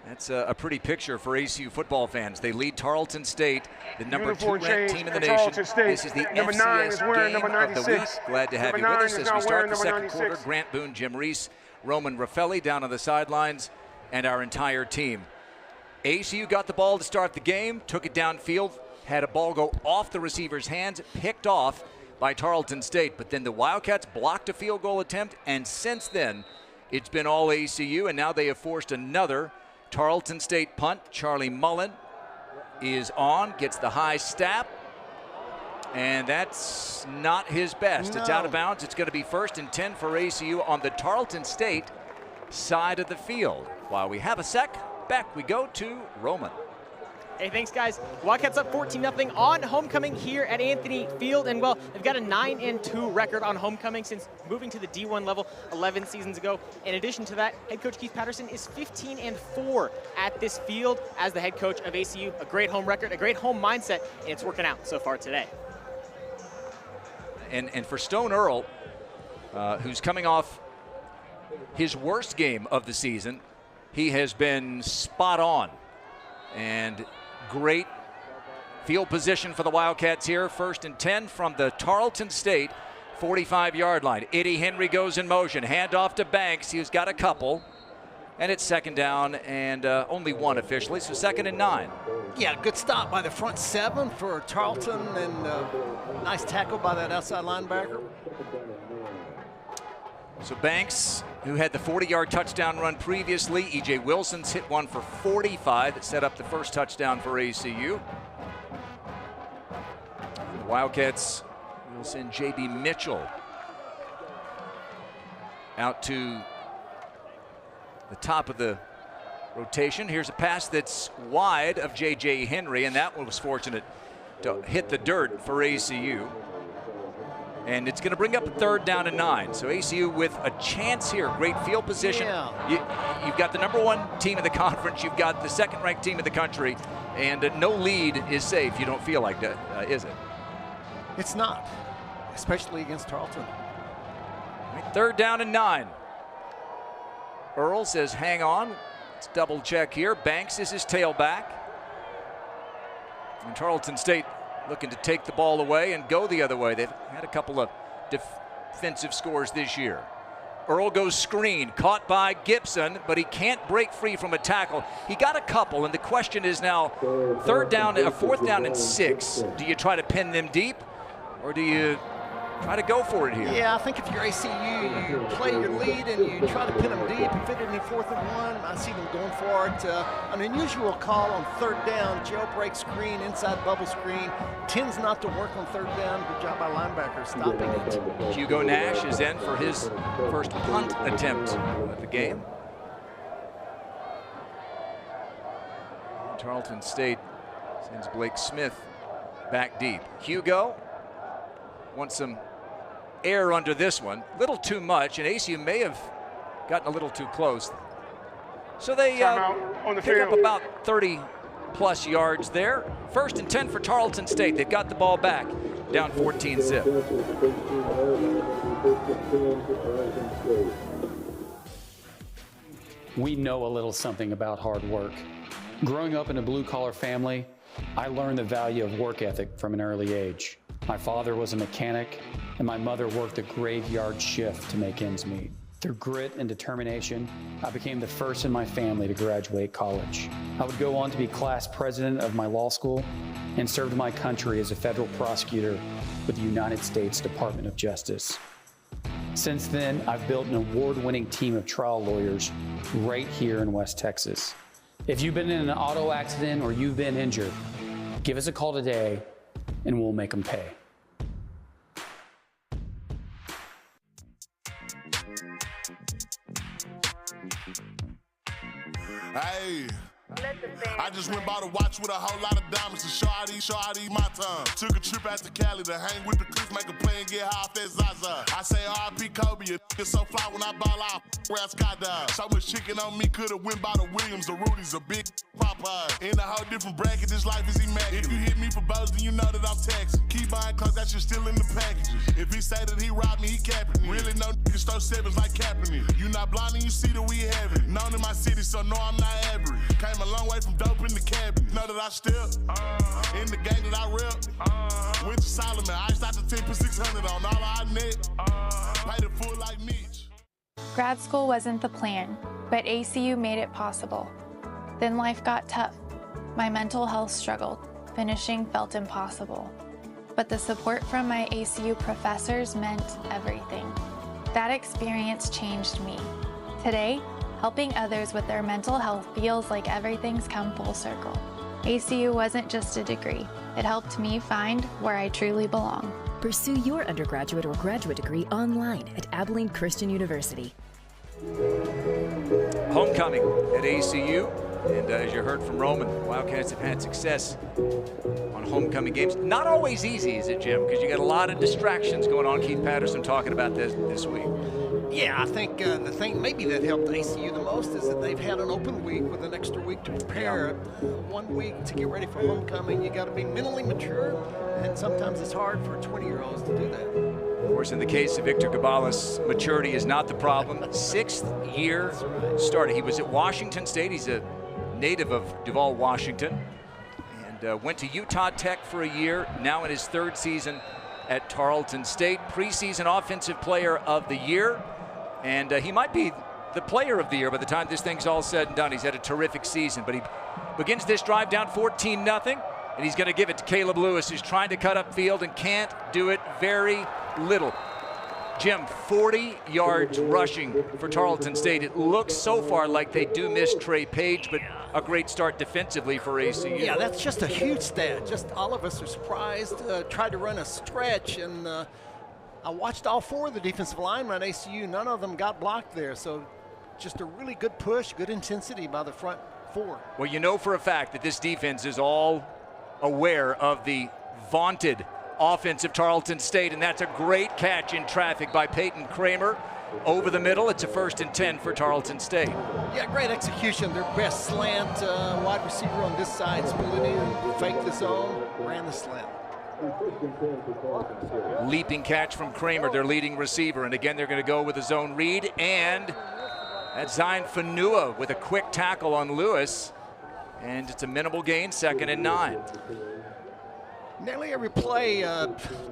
that's a pretty picture for ACU football fans. They lead Tarleton State, the number 2 ranked team in the nation. This is the FCS game of the week. Glad to have you with us as we start the second quarter. Grant Boone, Jim Reese, Roman Raffelli down on the sidelines, and our entire team. ACU got the ball to start the game, took it downfield, had a ball go off the receiver's hands, picked off by Tarleton State, but then the Wildcats blocked a field goal attempt, and since then, it's been all ACU, and now they have forced another Tarleton State punt. Charlie Mullen is on, gets the high snap, and that's not his best. No. It's out of bounds. It's going to be 1st and 10 for ACU on the Tarleton State side of the field. While we have a sec, back we go to Roman.
Hey, thanks, guys. Wildcats up 14-0 on homecoming here at Anthony Field. And, well, they've got a 9-2 record on homecoming since moving to the D1 level 11 seasons ago. In addition to that, head coach Keith Patterson is 15-4 at this field as the head coach of ACU. A great home record, a great home mindset, and it's working out so far today.
And for Stone Earl, who's coming off his worst game of the season, he has been spot on. And great field position for the Wildcats here. 1st and 10 from the Tarleton State 45-yard line. Eddie Henry goes in motion. Handoff to Banks. He's got a couple. And it's 2nd down and only 1 officially, so 2nd and 9.
Yeah, good stop by the front 7 for Tarleton, and nice tackle by that outside linebacker.
So Banks, who had the 40-yard touchdown run previously. E.J. Wilson's hit one for 45 that set up the first touchdown for ACU. The Wildcats will send J.B. Mitchell out to the top of the rotation. Here's a pass that's wide of J.J. Henry, and that one was fortunate to hit the dirt for ACU. And it's going to bring up a 3rd down and 9. So ACU with a chance here. Great field position.
Yeah.
You've got the number 1 team in the conference. You've got the 2nd-ranked team in the country. And no lead is safe. You don't feel like that, is it?
It's not, especially against Tarleton.
Right, 3rd down and 9. Earl says, hang on. Let's double check here. Banks is his tailback. And Tarleton State looking to take the ball away and go the other way. They've had a couple of defensive scores this year. Earl goes screen, caught by Gibson, but he can't break free from a tackle. He got a couple, and the question is now 4th down and 6. Do you try to pin them deep, or do you try to go for it here?
Yeah, I think if you're ACU, you play your lead and you try to pin them deep. If it is in 4th and 1, I see them going for it. An unusual call on 3rd down, jailbreak screen, inside bubble screen. Tends not to work on 3rd down. Good job by linebacker stopping it.
Hugo Nash is in for his first punt attempt of the game. Tarleton State sends Blake Smith back deep. Hugo wants some air under this one. Little too much, and ACU may have gotten a little too close. So they pick up about 30-plus yards there. 1st and 10 for Tarleton State. They've got the ball back, down 14-zip.
We know a little something about hard work. Growing up in a blue-collar family, I learned the value of work ethic from an early age. My father was a mechanic, and my mother worked a graveyard shift to make ends meet. Through grit and determination, I became the first in my family to graduate college. I would go on to be class president of my law school and served my country as a federal prosecutor with the United States Department of Justice. Since then, I've built an award-winning team of trial lawyers right here in West Texas. If you've been in an auto accident or you've been injured, give us a call today and we'll make them pay.
Hey, I just went by the watch with a whole lot of diamonds to show I need my time. Took a trip out to Cali to hang with the crews, make a play and get high off that Zaza. I say R.I.P. Kobe, it's so fly when I ball out, where I skydive. So much chicken on me, could've went by the Williams, the Rudy's a big problem. iPod. In a whole different bracket, this life is immaculate. If you hit me for bows, then you know that I'm taxing. Keep buying clothes, that shit still in the packages. If he say that he robbed me, he capping me. Really no niggas throw sevens like Kaepernick. You not blind and you see that we have it. Known in my city, so no, I'm not average. Came a long way from dope in the cabin. Know that I step in the game that I rep. Went to Solomon, iced out the 10 for 600 on all I net. Paid it full like Mitch.
Grad school wasn't the plan, but ACU made it possible. Then life got tough. My mental health struggled. Finishing felt impossible. But the support from my ACU professors meant everything. That experience changed me. Today, helping others with their mental health feels like everything's come full circle. ACU wasn't just a degree. It helped me find where I truly belong.
Pursue your undergraduate or graduate degree online at Abilene Christian University.
Homecoming at ACU. And as you heard from Roman, the Wildcats have had success on homecoming games. Not always easy, is it, Jim? Because you got a lot of distractions going on. Keith Patterson talking about this week.
Yeah, I think the thing maybe that helped ACU the most is that they've had an open week with an extra week to prepare. 1 week to get ready for homecoming. You got to be mentally mature, and sometimes it's hard for 20-year-olds to do that.
Of course, in the case of Victor Gabales, maturity is not the problem. 6th year started. He was at Washington State. He's a native of Duvall, Washington, and went to Utah Tech for a year. Now in his 3rd season at Tarleton State. Preseason Offensive Player of the Year, and he might be the Player of the Year by the time this thing's all said and done. He's had a terrific season, but he begins this drive down 14-0, and he's going to give it to Caleb Lewis, who's trying to cut up field and can't do it very little. Jim, 40 yards rushing for Tarleton State. It looks so far like they do miss Trey Page, but a great start defensively for ACU.
Yeah, that's just a huge stat. Just all of us are surprised. Tried to run a stretch, and I watched all 4 of the defensive linemen at ACU. None of them got blocked there. So just a really good push, good intensity by the front 4.
Well, you know for a fact that this defense is all aware of the vaunted offense of Tarleton State, and that's a great catch in traffic by Peyton Kramer over the middle. It's a 1st and 10 for Tarleton State.
Yeah, great execution. Their best slant wide receiver on this side split in, faked the zone, ran the slant.
Leaping catch from Kramer, their leading receiver, and again they're going to go with a zone read, and that's Zion Fanua with a quick tackle on Lewis, and it's a minimal gain, 2nd and 9.
Nearly every play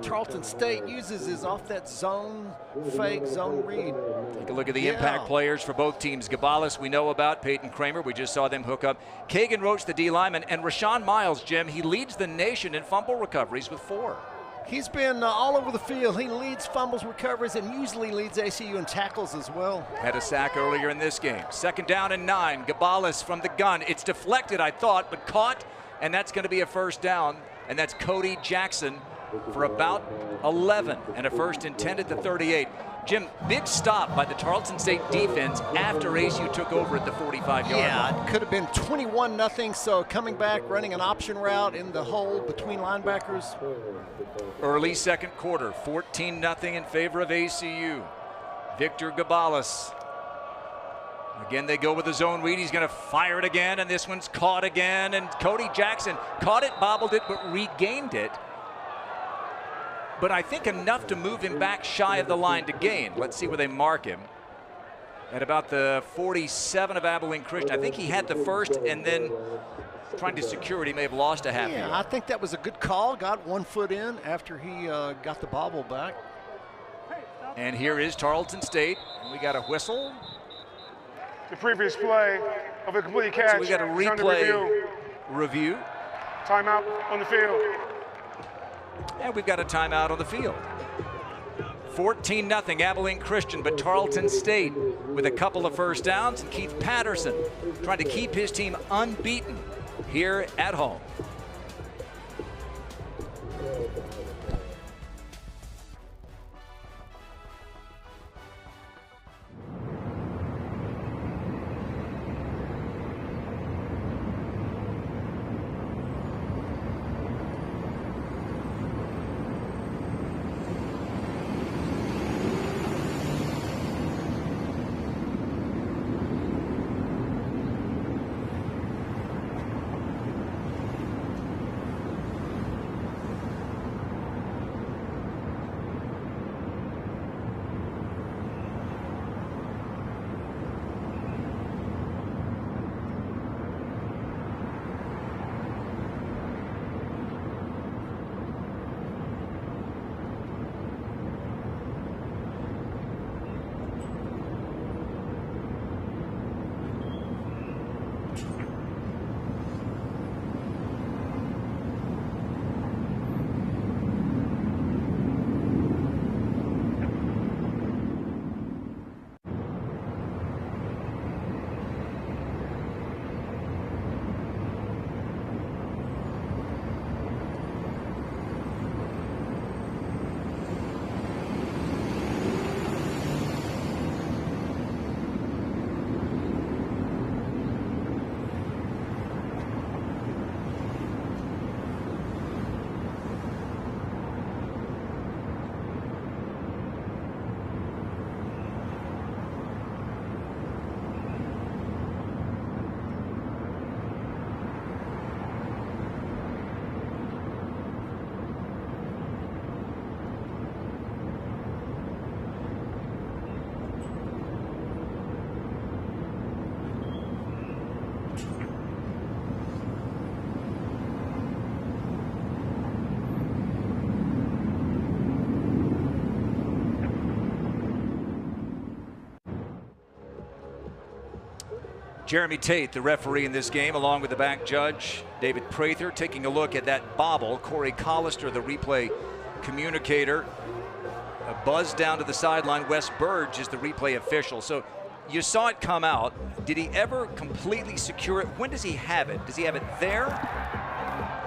Tarleton State uses is off that zone fake, zone read.
Take a look at the impact players for both teams. Gabales we know about, Peyton Kramer, we just saw them hook up. Kagan Roach, the D lineman, and Rashawn Miles, Jim, he leads the nation in fumble recoveries with 4.
He's been all over the field. He leads fumbles, recoveries, and usually leads ACU in tackles as well.
Had a sack earlier in this game. 2nd down and 9. Gabales from the gun. It's deflected, I thought, but caught, and that's going to be a 1st down. And that's Cody Jackson for about 11 and a 1st and 10 at the 38. Jim, big stop by the Tarleton State defense after ACU took over at the 45-yard line.
Yeah, it could have been 21-0, so coming back, running an option route in the hole between linebackers.
Early 2nd quarter, 14-0 in favor of ACU. Victor Gabales. Again, they go with the zone read. He's going to fire it again, and this one's caught again. And Cody Jackson caught it, bobbled it, but regained it. But I think enough to move him back shy of the line to gain. Let's see where they mark him. At about the 47 of Abilene Christian. I think he had the 1st, and then trying to secure it, he may have lost a half.
Yeah, I think that was a good call. Got 1 foot in after he got the bobble back.
And here is Tarleton State. We got a whistle.
The previous play of a complete catch.
So we got a replay review.
Timeout on the field.
And we've got a timeout on the field. 14-0 Abilene Christian, but Tarleton State with a couple of 1st downs, and Keith Patterson trying to keep his team unbeaten here at home. Jeremy Tate, the referee in this game, along with the back judge, David Prather, taking a look at that bobble. Corey Collister, the replay communicator. A buzz down to the sideline. Wes Burge is the replay official. So you saw it come out. Did he ever completely secure it? When does he have it? Does he have it there?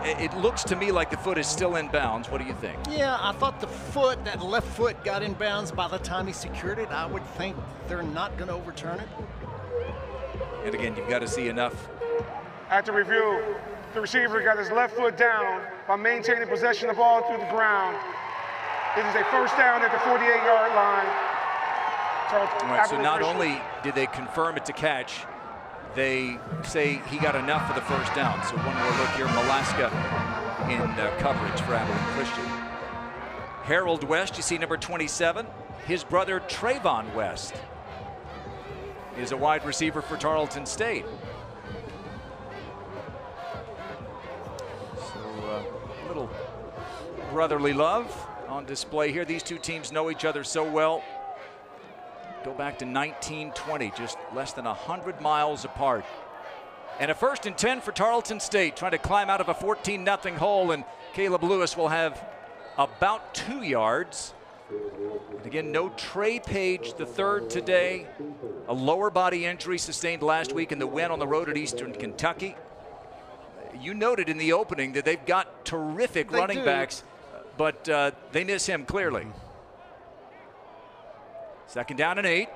It looks to me like the foot is still in bounds. What do you think?
Yeah, I thought the foot, that left foot, got in bounds by the time he secured it. I would think they're not going to overturn it.
And again, you've got to see enough.
After review, the receiver got his left foot down by maintaining possession of the ball through the ground. It is a first down at the 48-yard line.
All right, so not only did they confirm it's a catch, they say he got enough for the first down. So one more look here, Malaska in coverage for Abilene Christian. Harold West, you see number 27. His brother Trayvon West is a wide receiver for Tarleton State. So a little brotherly love on display here. These two teams know each other so well. Go back to 1920, just less than 100 miles apart. And a 1st and 10 for Tarleton State, trying to climb out of a 14-0 hole, and Caleb Lewis will have about 2 yards. And again, no Trey Page the third today. A lower body injury sustained last week in the win on the road at Eastern Kentucky. You noted in the opening that they've got terrific running backs, but they miss him clearly. 2nd down and 8.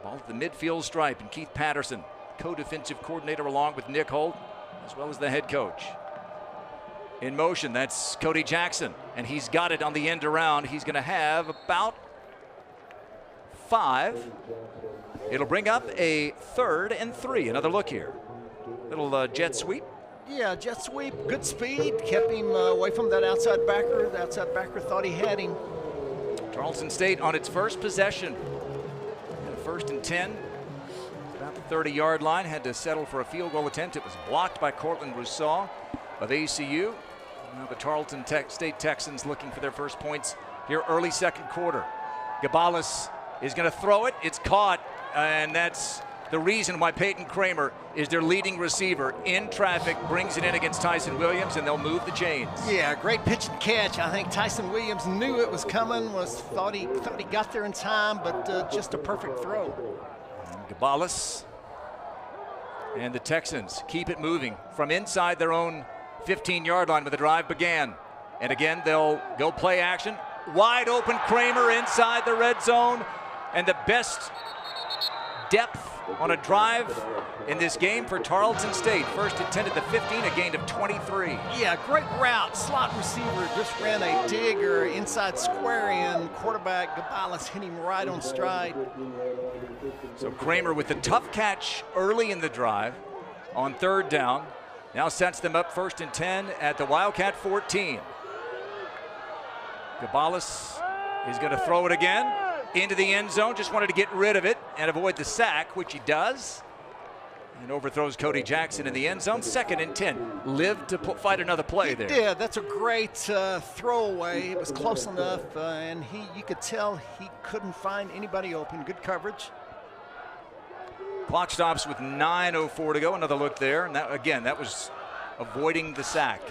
Ball at the midfield stripe, and Keith Patterson, co-defensive coordinator, along with Nick Holt, as well as the head coach. In motion, that's Cody Jackson, and he's got it on the end around. He's going to have about 5. It'll bring up a 3rd and 3. Another look here. Little jet sweep.
Yeah, jet sweep, good speed, kept him away from that outside backer. The outside backer thought he had him.
Tarleton State on its first possession. 1st and 10. About the 30-yard line. Had to settle for a field goal attempt. It was blocked by Cortland Rousseau of ACU. Now the Tarleton State Texans looking for their first points here early 2nd quarter. Gabalis is going to throw it. It's caught, and that's the reason why Peyton Kramer is their leading receiver in traffic, brings it in against Tyson Williams, and they'll move the chains.
Yeah, great pitch and catch. I think Tyson Williams knew it was coming, thought he got there in time, but just a perfect throw.
And Gabalis and the Texans keep it moving from inside their own 15-yard line where the drive began. And again, they'll go play action. Wide open Kramer inside the red zone, and the best depth on a drive in this game for Tarleton State. 1st and 10 at the 15, a gain of 23.
Yeah, great route. Slot receiver just ran a digger inside square in. Quarterback Gabalis hit him right on stride.
So Kramer with the tough catch early in the drive on 3rd down. Now sets them up 1st and 10 at the Wildcat 14. Gabalis is going to throw it again into the end zone. Just wanted to get rid of it and avoid the sack, which he does. And overthrows Cody Jackson in the end zone. 2nd and 10. Lived to fight another play there.
He did. That's a great throwaway. It was close enough, and you could tell he couldn't find anybody open. Good coverage.
Clock stops with 9:04 to go. Another look there, and that was avoiding the sack.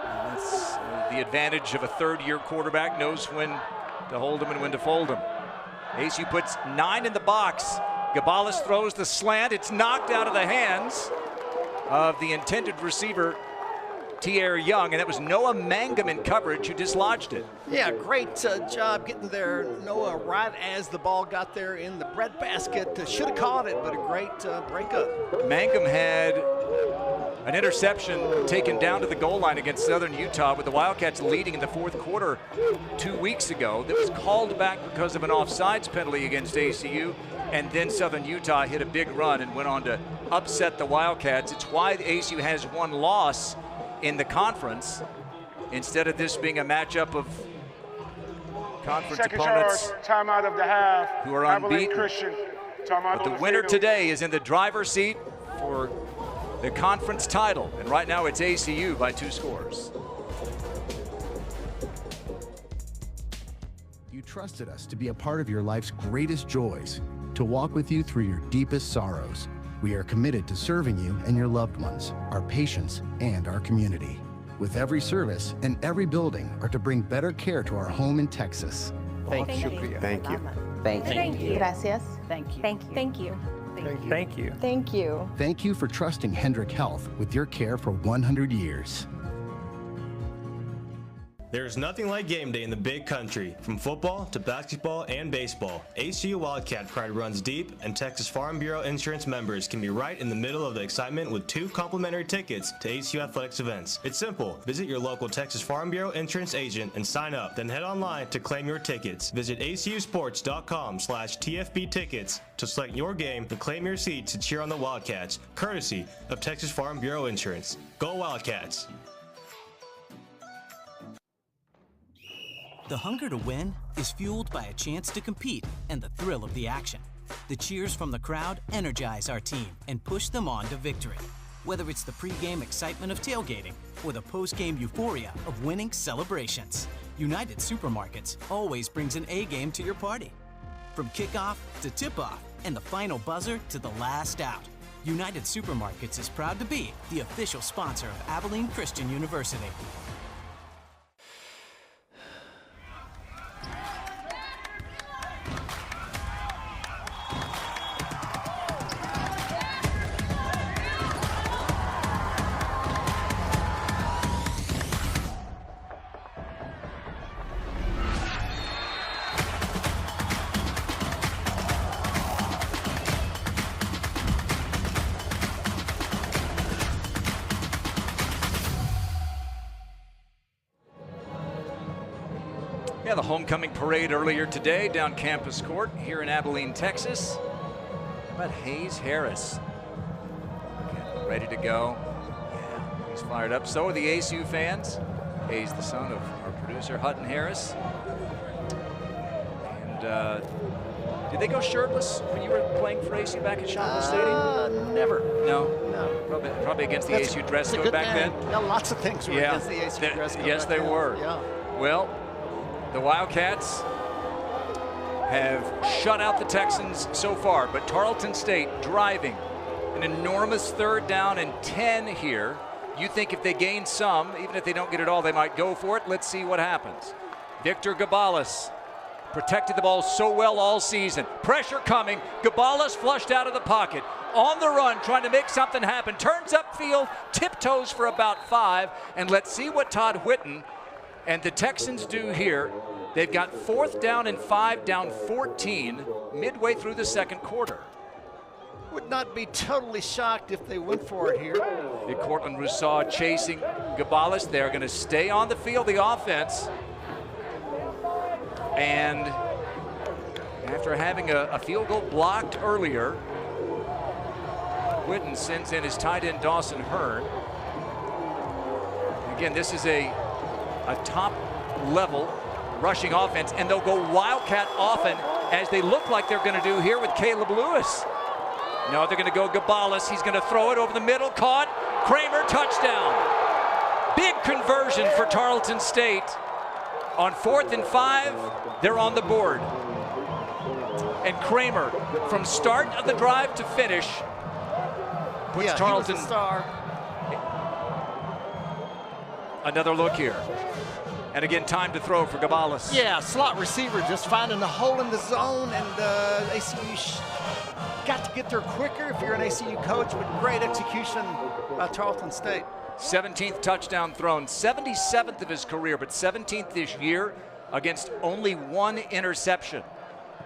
And that's the advantage of a 3rd-year quarterback. Knows when to hold him and when to fold him. ASU puts 9 in the box. Gabalis throws the slant. It's knocked out of the hands of the intended receiver, Tierre Young, and that was Noah Mangum in coverage who dislodged it.
Yeah, great job getting there, Noah, right as the ball got there in the breadbasket. Should have caught it, but a great breakup.
Mangum had an interception taken down to the goal line against Southern Utah, with the Wildcats leading in the 4th quarter 2 weeks ago. That was called back because of an offsides penalty against ACU, and then Southern Utah hit a big run and went on to upset the Wildcats. It's why the ACU has one loss in the conference, instead of this being a matchup of conference opponents
timeout of the half,
who are unbeaten.
Christian.
But the winner today is in the driver's seat for the conference title, and right now it's ACU by 2 scores.
You trusted us to be a part of your life's greatest joys. to walk with you through your deepest sorrows. We are committed to serving you and your loved ones, our patients, and our community. With every service and every building are to bring better care to our home in Texas.
Thank you.
Thank you.
Thank you.
Gracias.
Thank you.
Thank you.
Thank you.
Thank you.
Thank you.
Thank you for trusting Hendrick Health with your care for 100 years.
There's nothing like game day in the big country. From football to basketball and baseball, ACU Wildcat pride runs deep, and Texas Farm Bureau Insurance members can be right in the middle of the excitement with 2 complimentary tickets to ACU Athletics events. It's simple. Visit your local Texas Farm Bureau Insurance agent and sign up. Then head online to claim your tickets. Visit acusports.com/TFB tickets to select your game and claim your seat to cheer on the Wildcats, courtesy of Texas Farm Bureau Insurance. Go Wildcats!
The hunger to win is fueled by a chance to compete and the thrill of the action. The cheers from the crowd energize our team and push them on to victory. Whether it's the pre-game excitement of tailgating or the post-game euphoria of winning celebrations, United Supermarkets always brings an A game to your party. From kickoff to tip-off and the final buzzer to the last out, United Supermarkets is proud to be the official sponsor of Abilene Christian University.
Yeah, the homecoming parade earlier today down Campus Court here in Abilene, Texas. How about Hayes Harris? Again, ready to go. Yeah, he's fired up. So are the ASU fans. Hayes, the son of our producer, Hutton Harris. And did they go shirtless when you were playing for ASU back at Shopwell Stadium?
Never.
No?
No.
Probably against the ASU dress code back then?
Yeah, lots of things were against the ASU dress code.
Yes, they were.
Yeah.
Well, the Wildcats have shut out the Texans so far, but Tarleton State driving an enormous 3rd down and 10 here. You think if they gain some, even if they don't get it all, they might go for it. Let's see what happens. Victor Gabalis protected the ball so well all season. Pressure coming. Gabalis flushed out of the pocket. On the run, trying to make something happen. Turns upfield, tiptoes for about 5. And let's see what Todd Whitten and the Texans do here. They've got 4th down and 5, down 14, midway through the 2nd quarter.
Would not be totally shocked if they went for it here.
Big Cortland Rousseau chasing Gabalis. They're going to stay on the field, the offense. And after having a field goal blocked earlier, Whitten sends in his tight end Dawson Hearn. Again, this is a top level rushing offense, and they'll go Wildcat often, as they look like they're going to do here with Caleb Lewis. No, they're going to go Gabalis. He's going to throw it over the middle. Caught. Kramer, touchdown. Big conversion for Tarleton State. On 4th and 5, they're on the board. And Kramer, from start of the drive to finish, puts Tarleton.
He was the star.
Another look here. And again, time to throw for Gabalis.
Yeah, slot receiver just finding the hole in the zone, and ACU got to get there quicker if you're an ACU coach, but great execution by Tarleton State.
17th touchdown thrown, 77th of his career, but 17th this year against only 1 interception.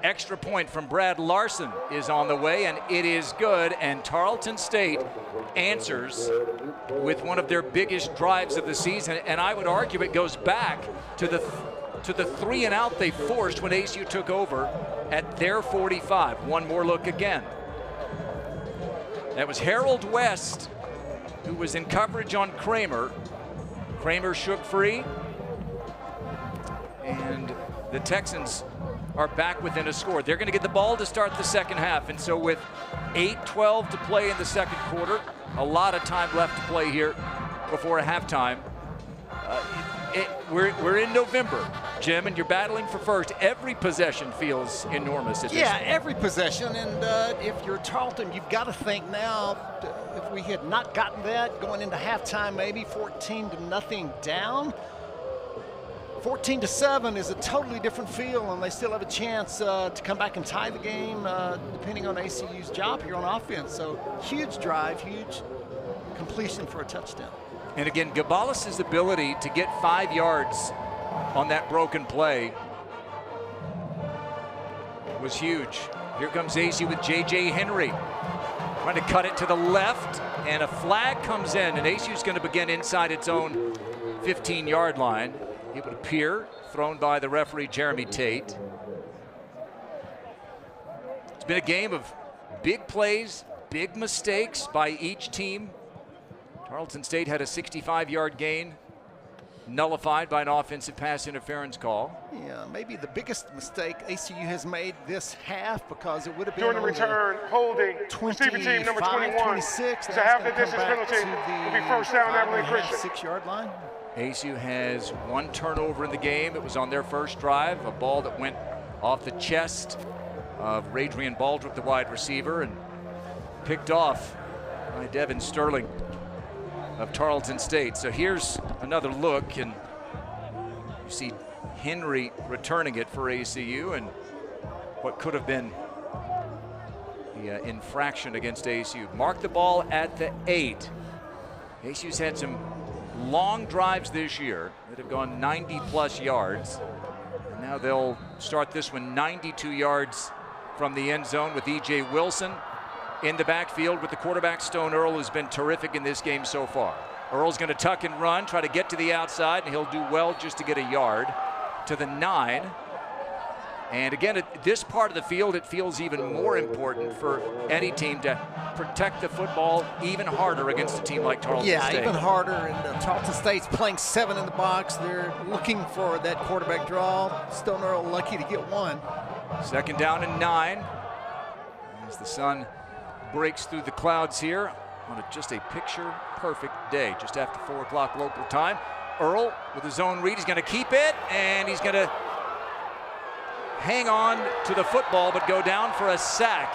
Extra point from Brad Larson is on the way, and it is good, and Tarleton State answers with one of their biggest drives of the season, and I would argue it goes back to the 3 and out they forced when ASU took over at their 45. One more look again. That was Harold West, who was in coverage on Kramer. Kramer shook free, and the Texans are back within a score. They're going to get the ball to start the 2nd half, and so with 8:12 to play in the 2nd quarter, a lot of time left to play here before halftime. We're in November. Jim, and you're battling for first. Every possession feels enormous at this point.
Every possession. And if you're Tarleton, you've got to think now, if we had not gotten that going into halftime, maybe 14-0 down, 14-7 is a totally different feel, and they still have a chance to come back and tie the game, depending on ACU's job here on offense. So huge drive, huge completion for a touchdown.
And again, Gabales' ability to get 5 yards on that broken play was huge. Here comes ACU with J.J. Henry trying to cut it to the left, and a flag comes in, and ACU's going to begin inside its own 15-yard line. It would appear, thrown by the referee Jeremy Tate. It's been a game of big plays, big mistakes by each team. Tarleton State had a 65-yard gain, nullified by an offensive pass interference call.
Yeah, maybe the biggest mistake ACU has made this half, because it would have been
during the return, holding receiving team number 21.
26.
It's a half the distance penalty. It'll be first down, Abilene Christian.
6-yard line.
ACU has 1 turnover in the game. It was on their first drive, a ball that went off the chest of Radrian Baldrip, the wide receiver, and picked off by Devin Sterling of Tarleton State. So here's another look, and you see Henry returning it for ACU, and what could have been the infraction against ACU. Mark the ball at the 8. ACU's had some long drives this year that have gone 90-plus yards. And now they'll start this one 92 yards from the end zone with E.J. Wilson in the backfield with the quarterback. Stone Earl has been terrific in this game so far. Earl's going to tuck and run, try to get to the outside, and he'll do well just to get a yard to the 9. And again, at this part of the field, it feels even more important for any team to protect the football even harder against a team like Tarleton State.
Yeah, even harder. And Tarleton State's playing 7 in the box. They're looking for that quarterback draw. Stone Earl lucky to get 1.
2nd down and 9. As the sun breaks through the clouds here on just a picture-perfect day, just after 4 o'clock local time. Earl with his own read. He's going to keep it, and he's going to hang on to the football but go down for a sack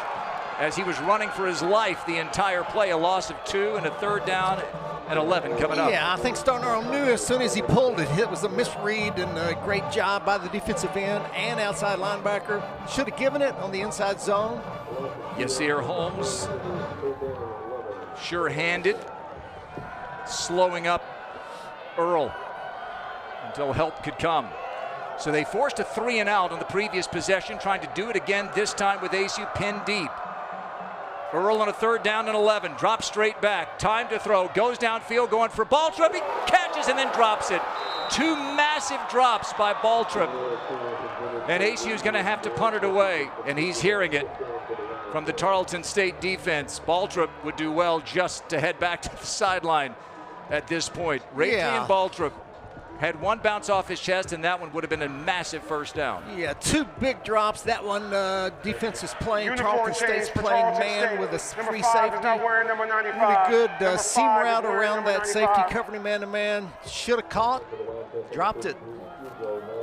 as he was running for his life the entire play. A loss of 2 and a 3rd down and 11 coming up.
Yeah, I think Stone Earl knew as soon as he pulled it, it was a misread, and a great job by the defensive end and outside linebacker. Should have given it on the inside zone.
Yasir Holmes, sure-handed, slowing up Earl until help could come. So they forced a 3 and out on the previous possession, trying to do it again, this time with ACU pinned deep. Earl on a 3rd down and 11, drops straight back, time to throw, goes downfield, going for Baldrip, he catches and then drops it. 2 massive drops by Baldrip. And ACU's gonna have to punt it away, and he's hearing it from the Tarleton State defense. Baldrip would do well just to head back to the sideline at this point. Radrian Baldrip had 1 bounce off his chest, and that one would have been a massive 1st down.
Yeah, 2 big drops. That one defense is playing. Tarleton State's playing man with a free safety. Really good seam route around that safety, covering man-to-man. Should have caught, dropped it.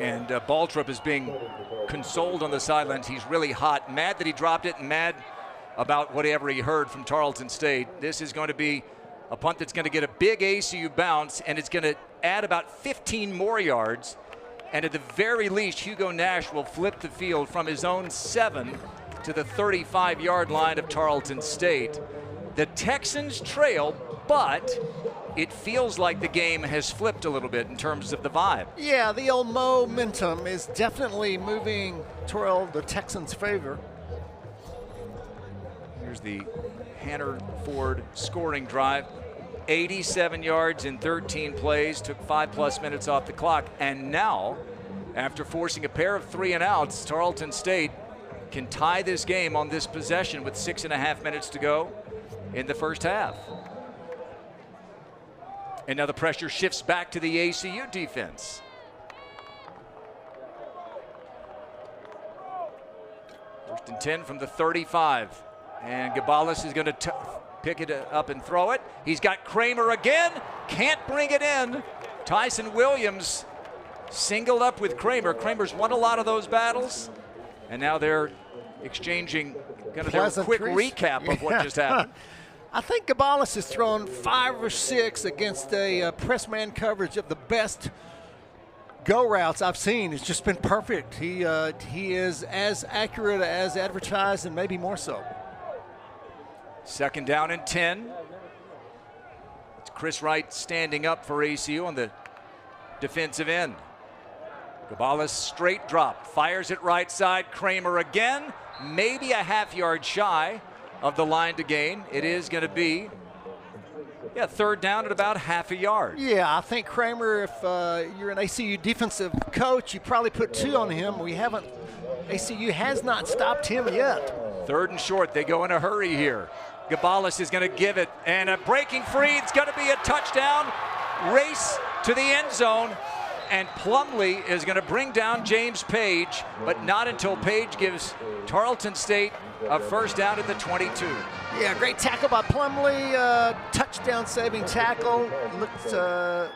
And Baldrip is being consoled on the sidelines. He's really hot, mad that he dropped it, and mad about whatever he heard from Tarleton State. This is going to be a punt that's going to get a big ACU bounce, and it's going to add about 15 more yards. And at the very least, Hugo Nash will flip the field from his own 7 to the 35-yard line of Tarleton State. The Texans trail, but it feels like the game has flipped a little bit in terms of the vibe.
Yeah, the old momentum is definitely moving toward the Texans' favor.
Here's the Hannah Ford scoring drive. 87 yards in 13 plays, took 5+ minutes off the clock. And now, after forcing a pair of 3 and outs, Tarleton State can tie this game on this possession with 6.5 minutes to go in the first half. And now the pressure shifts back to the ACU defense. 1st and 10 from the 35. And Gabales is going to pick it up and throw it. He's got Kramer again. Can't bring it in. Tyson Williams singled up with Kramer. Kramer's won a lot of those battles, and now they're exchanging kind of their quick recap of what just happened.
I think Gabalis has thrown 5 or 6 against a press man coverage of the best go routes I've seen. It's just been perfect. He is as accurate as advertised and maybe more so.
2nd down and 10. It's Chris Wright standing up for ACU on the defensive end. Gabalis straight drop, fires it right side. Kramer again, maybe a half-yard shy of the line to gain. It is going to be, 3rd down at about half a yard.
Yeah, I think Kramer, if you're an ACU defensive coach, you probably put 2 on him. ACU has not stopped him yet.
3rd and short, they go in a hurry here. Gabalis is going to give it, and a breaking free. It's going to be a touchdown. Race to the end zone, and Plumlee is going to bring down James Page, but not until Page gives Tarleton State a 1st down at the 22.
Yeah, great tackle by Plumlee. Touchdown saving tackle. Looked to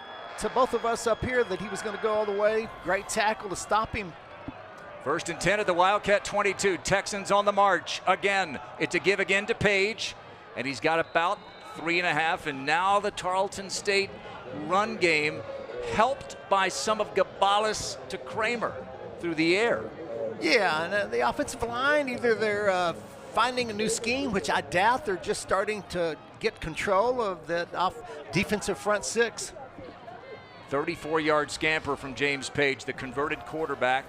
both of us up here that he was going to go all the way. Great tackle to stop him.
1st and 10 at the Wildcat 22. Texans on the march again. It's a give again to Page, and he's got about 3.5. And now the Tarleton State run game, helped by some of Gabalis to Kramer through the air.
Yeah, and the offensive line, either they're finding a new scheme, which I doubt. They're just starting to get control of that defensive front 6.
34-yard scamper from James Page, the converted quarterback.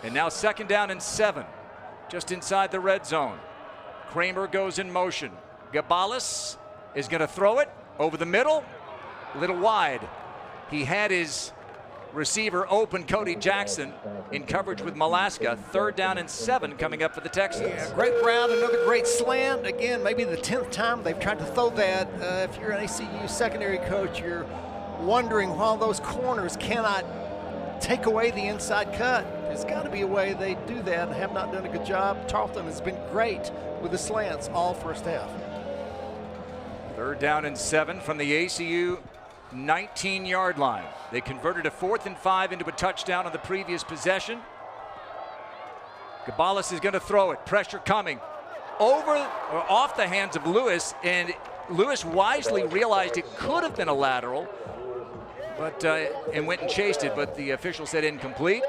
And now 2nd down and 7, just inside the red zone. Kramer goes in motion. Gabalis is going to throw it over the middle, a little wide. He had his receiver open, Cody Jackson, in coverage with Malaska. 3rd down and 7 coming up for the Texans.
Yeah, great route, another great slant. Again, maybe the 10th time they've tried to throw that. If you're an ACU secondary coach, you're wondering why those corners cannot take away the inside cut. There's got to be a way they do that and have not done a good job. Tarleton has been great with the slants all 1st half.
3rd down and 7 from the ACU 19-yard line. They converted a 4th and 5 into a touchdown on the previous possession. Gabalis is going to throw it. Pressure coming over or off the hands of Lewis, and Lewis wisely realized it could have been a lateral, but and went and chased it, but the official said incomplete,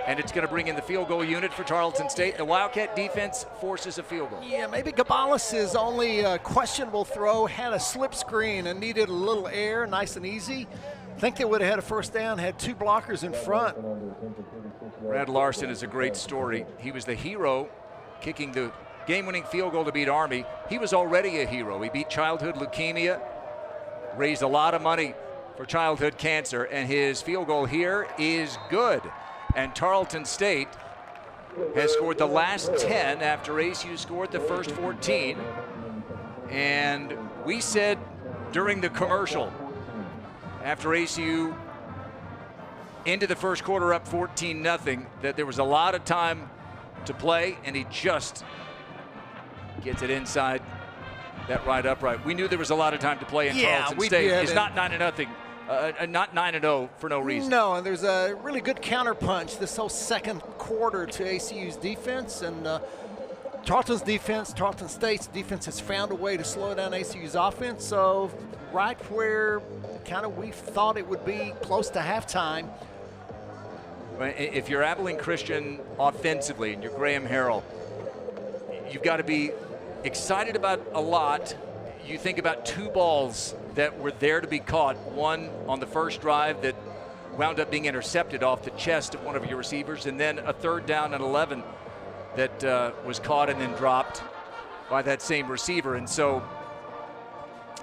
and it's going to bring in the field goal unit for Tarleton State. The Wildcat defense forces a field goal.
Yeah, maybe Gabalis' only questionable throw had a slip screen and needed a little air, nice and easy. I think they would have had a 1st down, had 2 blockers in front.
Brad Larson is a great story. He was the hero kicking the game-winning field goal to beat Army. He was already a hero. He beat childhood leukemia, raised a lot of money for childhood cancer, and his field goal here is good. And Tarleton State has scored the last 10 after ACU scored the first 14. And we said during the commercial, after ACU into the first quarter up 14-0, that there was a lot of time to play, and he just gets it inside that right upright. We knew there was a lot of time to play in Tarleton State. It's not 9-0. Not 9-0 for no reason.
No, and there's a really good counterpunch this whole 2nd quarter to ACU's defense, and Tarleton State's defense has found a way to slow down ACU's offense. So right where kind of we thought it would be, close to halftime.
If you're Abilene Christian offensively and you're Graham Harrell, you've got to be excited about a lot. You think about 2 balls that were there to be caught. One on the first drive that wound up being intercepted off the chest of one of your receivers, and then a 3rd down and 11 that was caught and then dropped by that same receiver. And so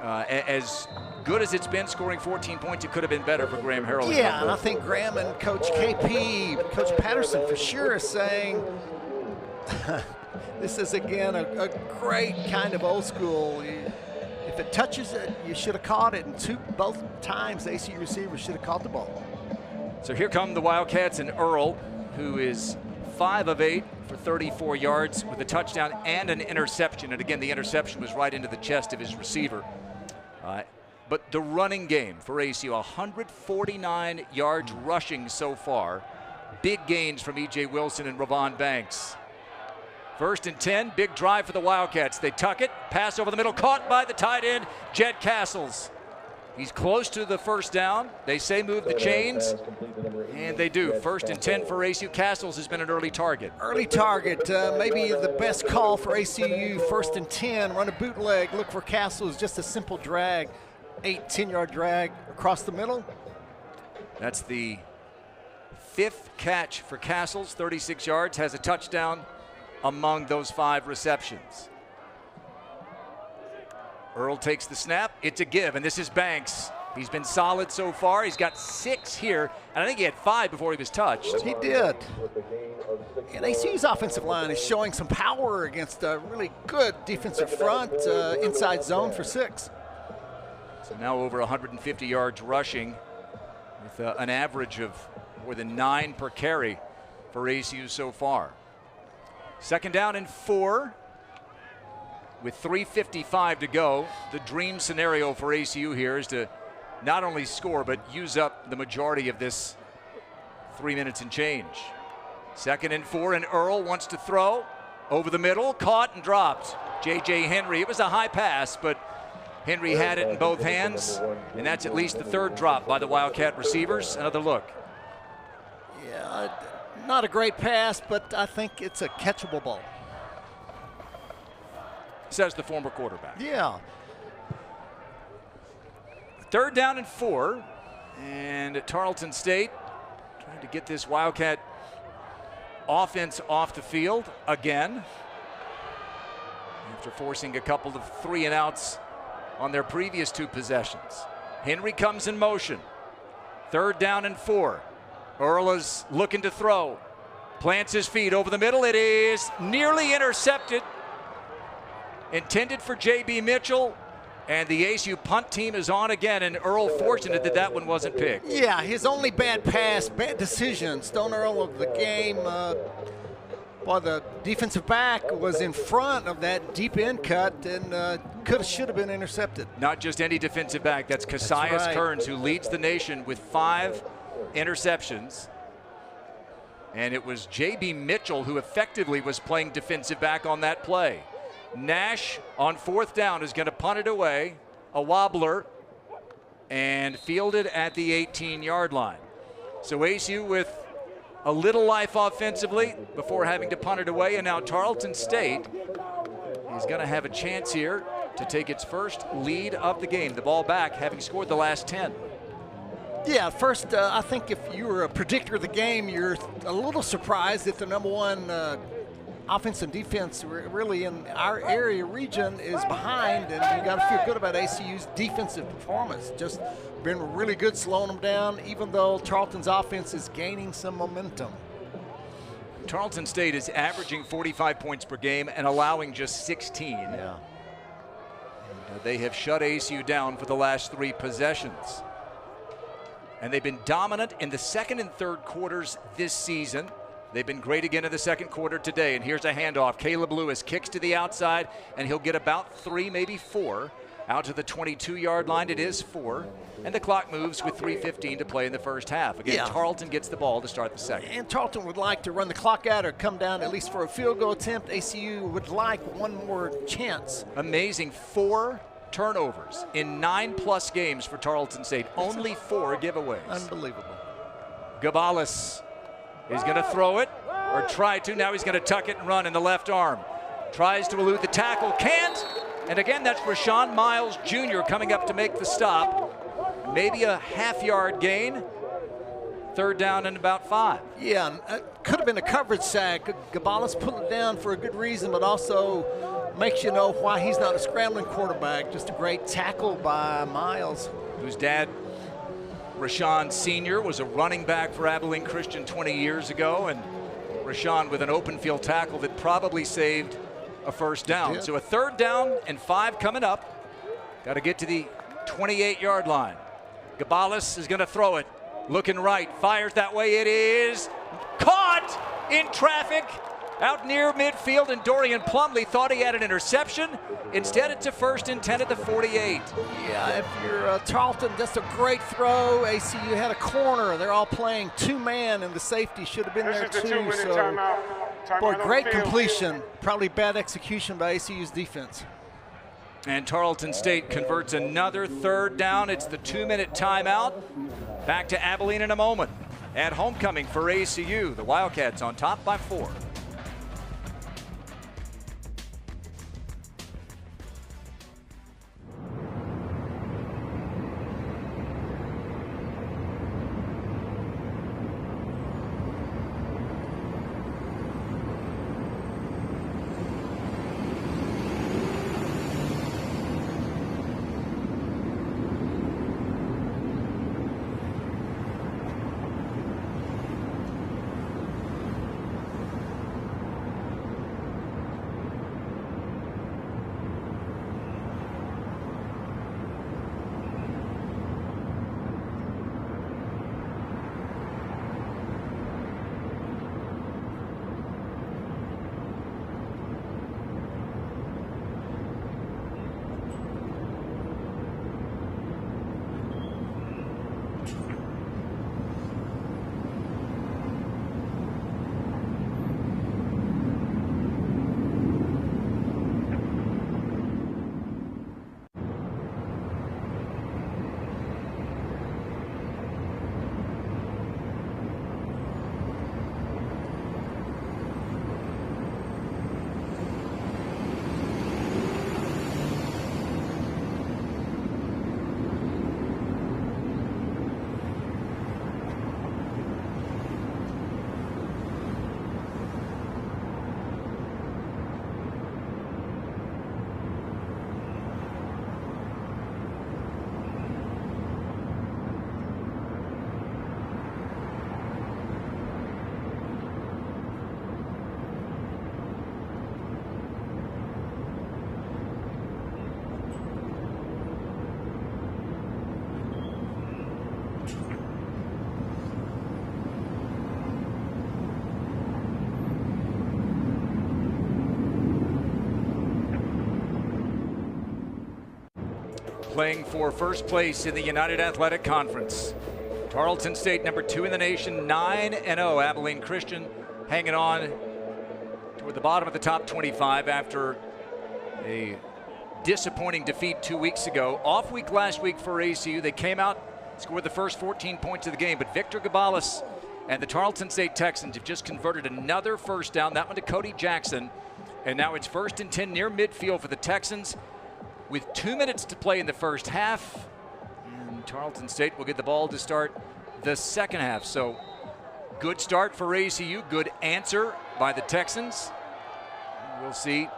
as good as it's been scoring 14 points, it could have been better for Graham Harrell.
Yeah, and I think Graham and Coach KP, Coach Patterson for sure, is saying this is, again, a great kind of old school. If it touches it, you should have caught it, and both times ACU receivers should have caught the ball.
So here come the Wildcats, and Earl, who is 5 of 8 for 34 yards with a touchdown and an interception. And again, the interception was right into the chest of his receiver. but the running game for ACU, 149 yards rushing so far. Big gains from E.J. Wilson and Ravon Banks. 1st and 10, big drive for the Wildcats. They tuck it, pass over the middle, caught by the tight end, Jed Castles. He's close to the first down. They say move the chains, and they do. 1st and 10 for ACU. Castles has been an early target.
Early target, maybe the best call for ACU. 1st and 10, run a bootleg, look for Castles, just a simple drag, 8-10-yard drag across the middle.
That's the 5th catch for Castles, 36 yards, has a touchdown among those 5 receptions. Earl takes the snap. It's a give, and this is Banks. He's been solid so far. He's got 6 here, and I think he had 5 before he was touched.
He did. And ACU's offensive line is showing some power against a really good defensive front, inside zone for 6.
So now over 150 yards rushing with an average of more than 9 per carry for ACU so far. 2nd down and 4. With 3:55 to go, the dream scenario for ACU here is to not only score, but use up the majority of this 3 minutes and change. 2nd and 4, and Earl wants to throw over the middle, caught and dropped. J.J. Henry, it was a high pass, but Henry had it in both hands, and that's at least the 3rd drop by the Wildcat receivers. Another look.
Yeah, not a great pass, but I think it's a catchable ball.
Says the former quarterback.
Yeah.
3rd down and 4, and Tarleton State trying to get this Wildcat offense off the field again after forcing a couple of 3-and-outs on their previous 2 possessions. Henry comes in motion. 3rd down and 4. Earl is looking to throw. Plants his feet over the middle. It is nearly intercepted. Intended for J.B. Mitchell, and the ACU punt team is on again, and Earl fortunate that that one wasn't picked.
Yeah, his only bad pass, bad decision. Stone Earl of the game. Well, the defensive back was in front of that deep end cut and should have been intercepted.
Not just any defensive back. That's Cassius Kearns, who leads the nation with 5 interceptions. And it was J.B. Mitchell who effectively was playing defensive back on that play. Nash on 4th down is going to punt it away, a wobbler, and field it at the 18-yard line. So ACU with a little life offensively before having to punt it away, and now Tarleton State is going to have a chance here to take its first lead of the game. The ball back, having scored the last 10.
Yeah, first, I think if you were a predictor of the game, you're a little surprised that the number 1 offense and defense really in our area region is behind, and you got to feel good about ACU's defensive performance. Just been really good slowing them down, even though Tarleton's offense is gaining some momentum.
Tarleton State is averaging 45 points per game and allowing just 16.
Yeah.
And they have shut ACU down for the last 3 possessions. And they've been dominant in the 2nd and 3rd quarters this season. They've been great again in the 2nd quarter today. And here's a handoff. Caleb Lewis kicks to the outside, and he'll get about 3, maybe 4, out to the 22-yard line. It is 4. And the clock moves with 3:15 to play in the first half. Again, Tarleton gets the ball to start the 2nd.
And Tarleton would like to run the clock out or come down at least for a field goal attempt. ACU would like one more chance.
Amazing 4 turnovers in 9+ games for Tarleton State. Only 4 giveaways.
Unbelievable.
Gabalis is going to throw it, or try to. Now he's going to tuck it and run in the left arm. Tries to elude the tackle, can't. And again, that's Rashawn Miles Jr. coming up to make the stop. Maybe a half-yard gain. 3rd down and about 5.
Yeah, could have been a coverage sack. Gabalis put it down for a good reason, but also makes you know why he's not a scrambling quarterback. Just a great tackle by Miles.
Whose dad, Rashawn Sr., was a running back for Abilene Christian 20 years ago, and Rashawn with an open field tackle that probably saved a first down. So a 3rd down and 5 coming up. Got to get to the 28-yard line. Gabalis is going to throw it. Looking right, fires that way. It is caught in traffic out near midfield, and Dorian Plumlee thought he had an interception. Instead, it's a 1st and 10 at the 48.
Yeah, if you're Tarleton, that's a great throw. ACU had a corner. They're all playing two-man, and the safety should have been there too. So, boy, great completion. Probably bad execution by ACU's defense.
And Tarleton State converts another 3rd down. It's the 2-minute timeout. Back to Abilene in a moment. At homecoming for ACU, the Wildcats on top by 4. Playing for first place in the United Athletic Conference. Tarleton State, number 2 in the nation, 9-0. Abilene Christian hanging on toward the bottom of the top 25 after a disappointing defeat 2 weeks ago. Off week last week for ACU. They came out, scored the first 14 points of the game, but Victor Gabalis and the Tarleton State Texans have just converted another 1st down, that one to Cody Jackson. And now it's 1st and 10 near midfield for the Texans with 2 minutes to play in the first half. And Tarleton State will get the ball to start the second half. So good start for ACU, good answer by the Texans. We'll see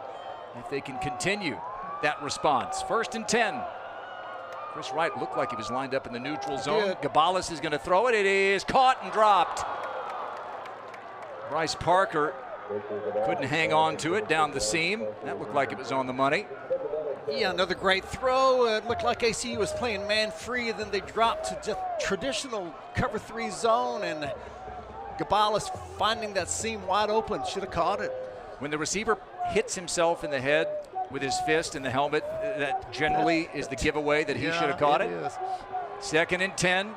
if they can continue that response. 1st and 10. Chris Wright looked like he was lined up in the neutral zone. Gabalis is going to throw it. It is caught and dropped. Bryce Parker couldn't hang on to it down the seam. That looked like it was on the money.
Yeah, another great throw. It looked like ACU was playing man-free, then they dropped to just traditional cover 3 zone, and Gabalis finding that seam wide open, should have caught it.
When the receiver hits himself in the head with his fist in the helmet, that generally is the giveaway that he should have caught it. 2nd and 10.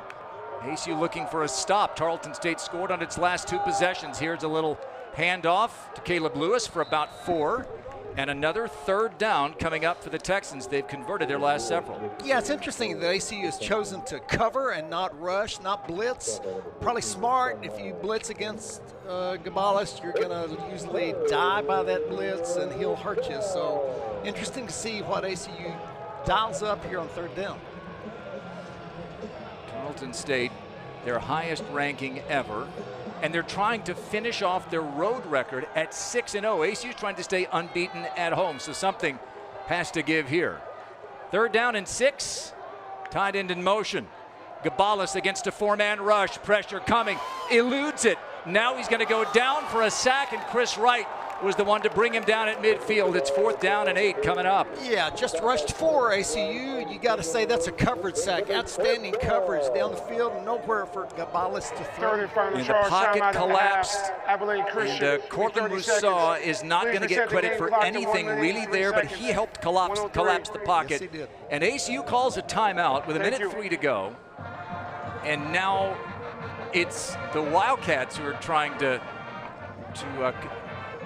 ACU looking for a stop. Tarleton State scored on its last 2 possessions. Here's a little handoff to Caleb Lewis for about 4. And another 3rd down coming up for the Texans. They've converted their last several.
Yeah, it's interesting that ACU has chosen to cover and not rush, not blitz. Probably smart. If you blitz against Gabalis, you're going to usually die by that blitz and he'll hurt you. So interesting to see what ACU dials up here on 3rd down.
Tarleton State, their highest ranking ever. And they're trying to finish off their road record at 6-0. ACU's trying to stay unbeaten at home, so something has to give here. 3rd down and 6. Tight end in motion. Gabalis against a 4-man rush. Pressure coming. Eludes it. Now he's going to go down for a sack, and Chris Wright was the one to bring him down at midfield. It's 4th down and 8 coming up.
Yeah, just rushed 4 ACU. You got to say that's a coverage sack. Outstanding coverage down the field, and nowhere for Gabales to throw.
And the pocket collapsed. And Cortland Rousseau is not going to get credit for anything really there, but he helped collapse the pocket.
Yes, he did.
And ACU calls a timeout with 1:03 to go. And now it's the Wildcats who are trying to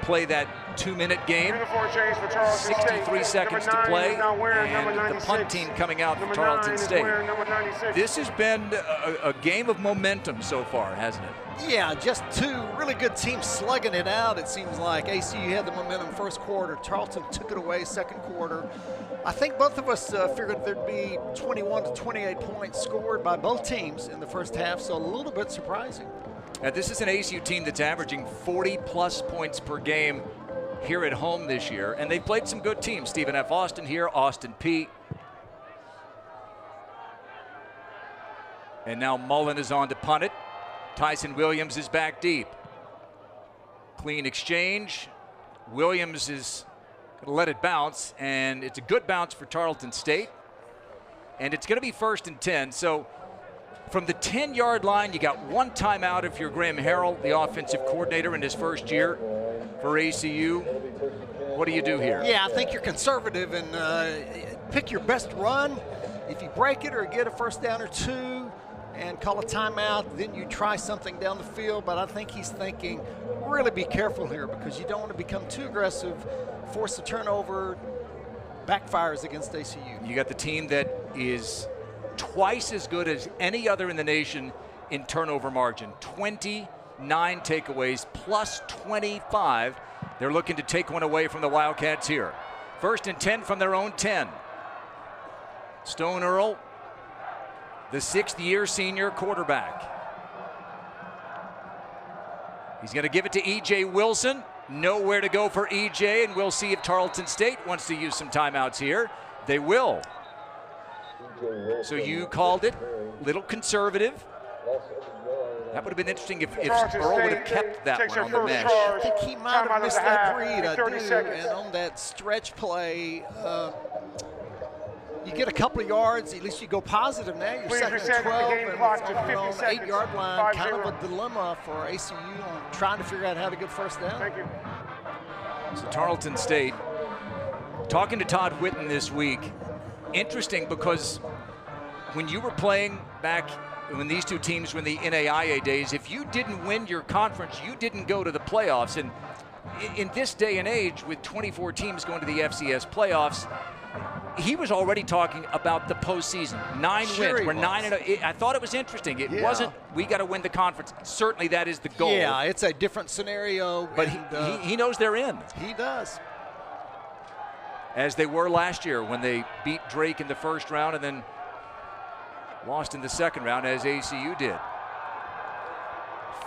play that 2-minute game. 63 seconds to play, and the punt team coming out for Tarleton State. This has been a game of momentum so far, hasn't it?
Yeah, just 2 really good teams slugging it out. It seems like ACU had the momentum first quarter. Tarleton took it away second quarter. I think both of us figured there'd be 21 to 28 points scored by both teams in the first half, so a little bit surprising.
Now, this is an ACU team that's averaging 40-plus points per game here at home this year, and they've played some good teams. Stephen F. Austin here, Austin Peay. And now Mullen is on to punt it. Tyson Williams is back deep. Clean exchange. Williams is going to let it bounce, and it's a good bounce for Tarleton State. And it's going to be 1st and 10, so from the 10-yard line, you got 1 timeout if you're Graham Harrell, the offensive coordinator in his first year for ACU. What do you do here?
Yeah, I think you're conservative and pick your best run. If you break it or get a 1st down or 2 and call a timeout, then you try something down the field. But I think he's thinking, really be careful here because you don't want to become too aggressive, force a turnover, backfires against ACU.
You got the team that is twice as good as any other in the nation in turnover margin. 29 takeaways plus 25. They're looking to take one away from the Wildcats here. 1st and 10 from their own 10. Stone Earl, the 6th-year senior quarterback. He's going to give it to E.J. Wilson. Nowhere to go for E.J., and we'll see if Tarleton State wants to use some timeouts here. They will. So you called it little conservative. That would have been interesting if Earl would have kept that one on the mesh.
I think he might have missed that read. I do. And on that stretch play, you get a couple of yards. At least you go positive now. You're second and 12, and it's on the 8-yard line. Kind of a dilemma for ACU on trying to figure out how to get 1st down.
Thank you.
So Tarleton State, talking to Todd Whitten this week, interesting because when you were playing back when these two teams were in the NAIA days, if you didn't win your conference, you didn't go to the playoffs. And in this day and age, with 24 teams going to the FCS playoffs, he was already talking about the postseason. 9 wins. We're 9-0. I thought it was interesting. It wasn't, we got to win the conference. Certainly that is the goal.
Yeah, it's a different scenario.
But he knows they're in.
He does.
As they were last year when they beat Drake in the first round and then lost in the second round, as ACU did.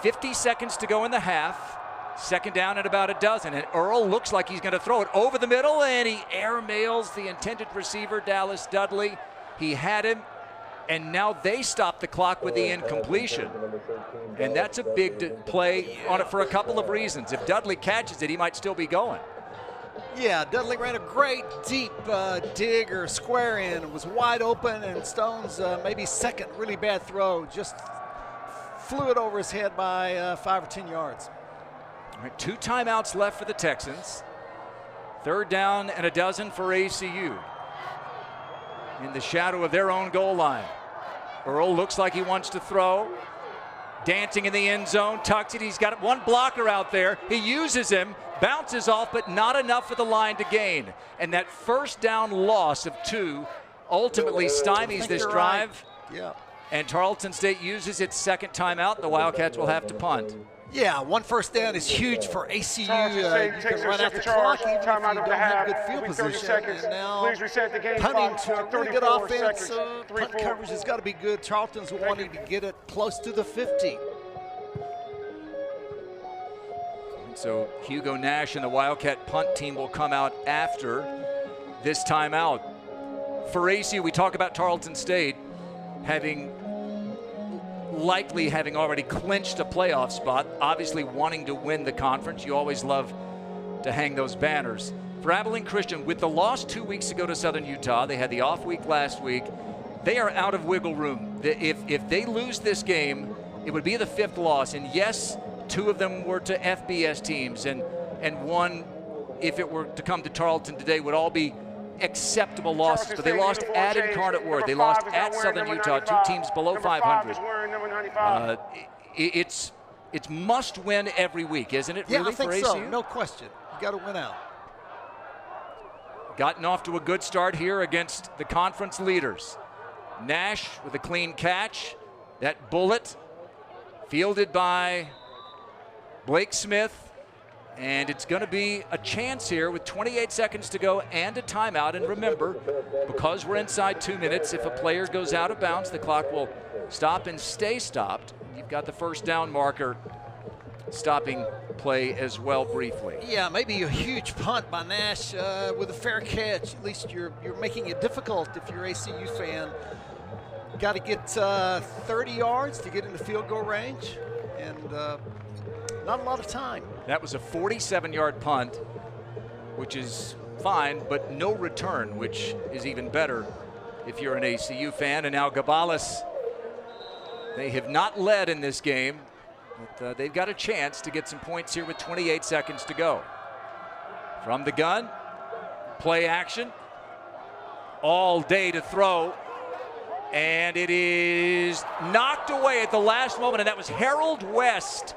50 seconds to go in the half. 2nd down at about a dozen. And Earl looks like he's going to throw it over the middle, and he airmails the intended receiver, Dallas Dudley. He had him, and now they stop the clock with the incompletion. And that's a big play on it for a couple of reasons. If Dudley catches it, he might still be going.
Yeah, Dudley ran a great deep dig or square in. It was wide open, and Stone's maybe second really bad throw just flew it over his head by 5 or 10 yards.
All right, 2 timeouts left for the Texans. 3rd down and a dozen for ACU. In the shadow of their own goal line. Earl looks like he wants to throw. Dancing in the end zone, tucks it. He's got one blocker out there. He uses him. Bounces off, but not enough for the line to gain. And that 1st down loss of 2 ultimately stymies this drive.
Right. Yeah.
And Tarleton State uses its 2nd timeout. The Wildcats will have to punt.
Yeah, 1 1st down is huge for ACU. You can run out the clock even if you don't have good field position. And now punting to a really good offense. Punt coverage has got to be good. Tarleton's wanting to get it close to the 50.
So Hugo Nash and the Wildcat punt team will come out after this timeout. For ACU, we talk about Tarleton State likely having already clinched a playoff spot, obviously wanting to win the conference. You always love to hang those banners. For Abilene Christian, with the loss 2 weeks ago to Southern Utah, they had the off week last week. They are out of wiggle room. If they lose this game, it would be the 5th loss. And yes, 2 of them were to FBS teams, and one, if it were to come to Tarleton today, would all be acceptable losses. But they lost at Incarnate Word. They lost at Southern Utah, 2 teams below 500. It's must win every week, isn't it?
Yeah,
really,
I think
for ACU?
so. No question. You got to win out.
Gotten off to a good start here against the conference leaders. Nash with a clean catch. That bullet fielded by Blake Smith. And it's going to be a chance here with 28 seconds to go and a timeout. And remember, because we're inside 2 minutes, if a player goes out of bounds, the clock will stop and stay stopped. You've got the first down marker stopping play as well briefly.
Yeah, maybe a huge punt by Nash with a fair catch. At least you're making it difficult if you're ACU fan. Got to get 30 yards to get into field goal range, and not a lot of time.
That was a 47-yard punt, which is fine, but no return, which is even better if you're an ACU fan. And now Gabalis, they have not led in this game, but they've got a chance to get some points here with 28 seconds to go. From the gun, play action, all day to throw, and it is knocked away at the last moment, and that was Harold West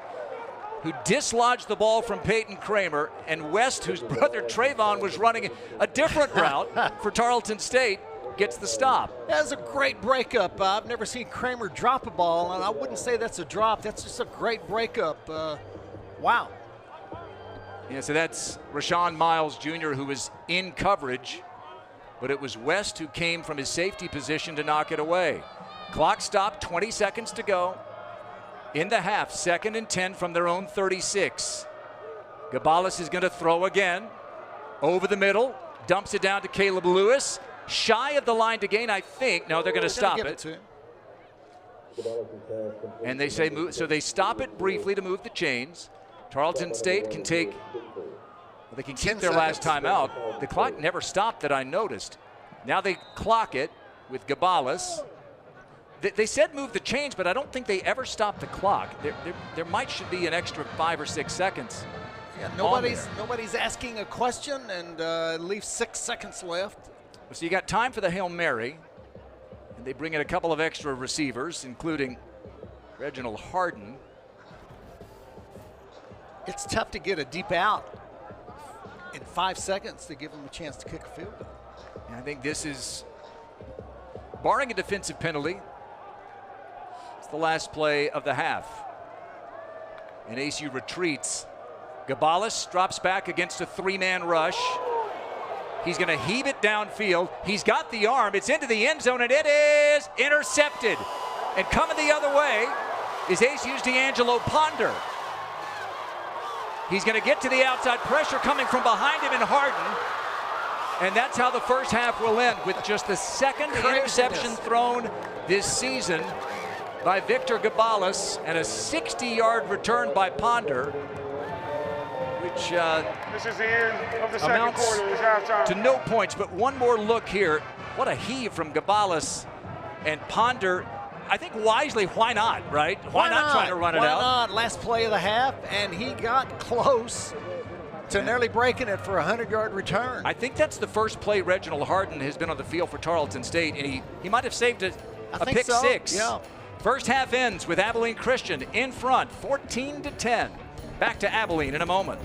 who dislodged the ball from Peyton Kramer, and West, whose brother Trayvon was running a different route for Tarleton State, gets the stop.
That was a great breakup. I've never seen Kramer drop a ball, and I wouldn't say that's a drop. That's just a great breakup. Wow.
Yeah, so that's Rashawn Miles Jr., who was in coverage, but it was West who came from his safety position to knock it away. Clock stopped, 20 seconds to go. In the half, 2nd and 10 from their own 36. Gabalis is going to throw again. Over the middle, dumps it down to Caleb Lewis. Shy of the line to gain, I think. No, they're going to stop it. And they say move, so they stop it briefly to move the chains. Tarleton State can take, well, they can keep their last time out. The clock never stopped that I noticed. Now they clock it with Gabalis. They said move the chains, but I don't think they ever stopped the clock. There should be an extra 5 or 6 seconds.
Yeah, nobody's asking a question, and leaves 6 seconds left.
So you got time for the Hail Mary, and they bring in a couple of extra receivers, including Reginald Harden.
It's tough to get a deep out in 5 seconds to give them a chance to kick a field goal.
And I think this is, barring a defensive penalty, it's the last play of the half. And ACU retreats. Gabalis drops back against a 3-man rush. He's going to heave it downfield. He's got the arm. It's into the end zone, and it is intercepted. And coming the other way is ACU's D'Angelo Ponder. He's going to get to the outside, pressure coming from behind him in Harden. And that's how the first half will end, with just the 2nd interception thrown this season by Victor Gabalis and a 60-yard return by Ponder, which
this is the end of the second quarter. It's halftime.
To no points. But one more look here. What a heave from Gabalis and Ponder. I think wisely, why not, right? Why not try to run it out?
Why not? Last play of the half, and he got close to nearly breaking it for a 100-yard return.
I think that's the first play Reginald Harden has been on the field for Tarleton State, and he might have saved a pick six.
Yeah.
First half ends with Abilene Christian in front, 14-10. Back to Abilene in a moment.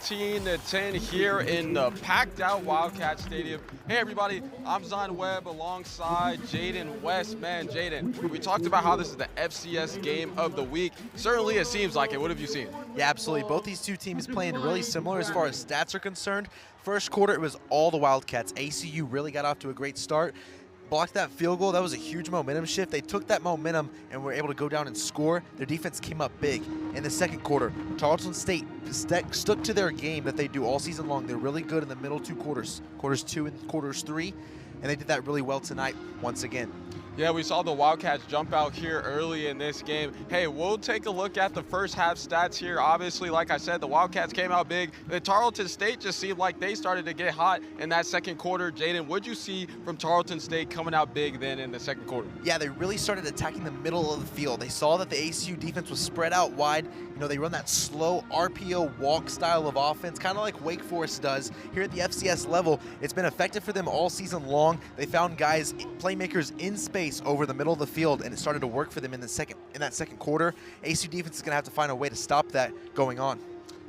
14-10 here in the packed-out Wildcat Stadium. Hey, everybody, I'm Zion Webb alongside Jaden West. Man, Jaden, we talked about how this is the FCS game of the week. Certainly it seems like it. What have you seen?
Yeah, absolutely. Both these two teams playing really similar as far as stats are concerned. First quarter, it was all the Wildcats. ACU really got off to a great start. Blocked that field goal. That was a huge momentum shift. They took that momentum and were able to go down and score. Their defense came up big. In the second quarter, Tarleton State stuck to their game that they do all season long. They're really good in the middle two quarters, quarters 2 and quarters 3, and they did that really well tonight once again.
Yeah, we saw the Wildcats jump out here early in this game. Hey, we'll take a look at the first half stats here. Obviously, like I said, the Wildcats came out big. The Tarleton State just seemed like they started to get hot in that second quarter. Jaden, what'd you see from Tarleton State coming out big then in the second quarter?
Yeah, they really started attacking the middle of the field. They saw that the ACU defense was spread out wide. You know, they run that slow RPO walk style of offense, kind of like Wake Forest does here at the FCS level. It's been effective for them all season long. They found guys, playmakers in space over the middle of the field, and it started to work for them in that second quarter. ACU defense is going to have to find a way to stop that going on.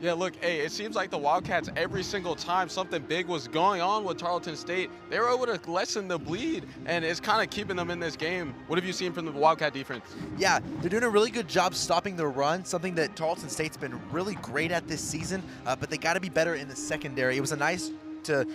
Yeah, look, hey, it seems like the Wildcats, every single time something big was going on with Tarleton State, they were able to lessen the bleed, and it's kind of keeping them in this game. What have you seen from the Wildcat defense?
Yeah, they're doing a really good job stopping the run, something that Tarleton State's been really great at this season, but they got to be better in the secondary. It was a nice to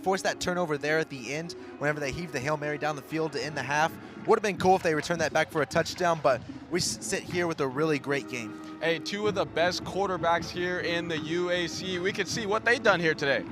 force that turnover there at the end whenever they heaved the Hail Mary down the field to end the half. Would have been cool if they returned that back for a touchdown, but we sit here with a really great game.
Hey, two of the best quarterbacks here in the UAC. We can see what they've done here today.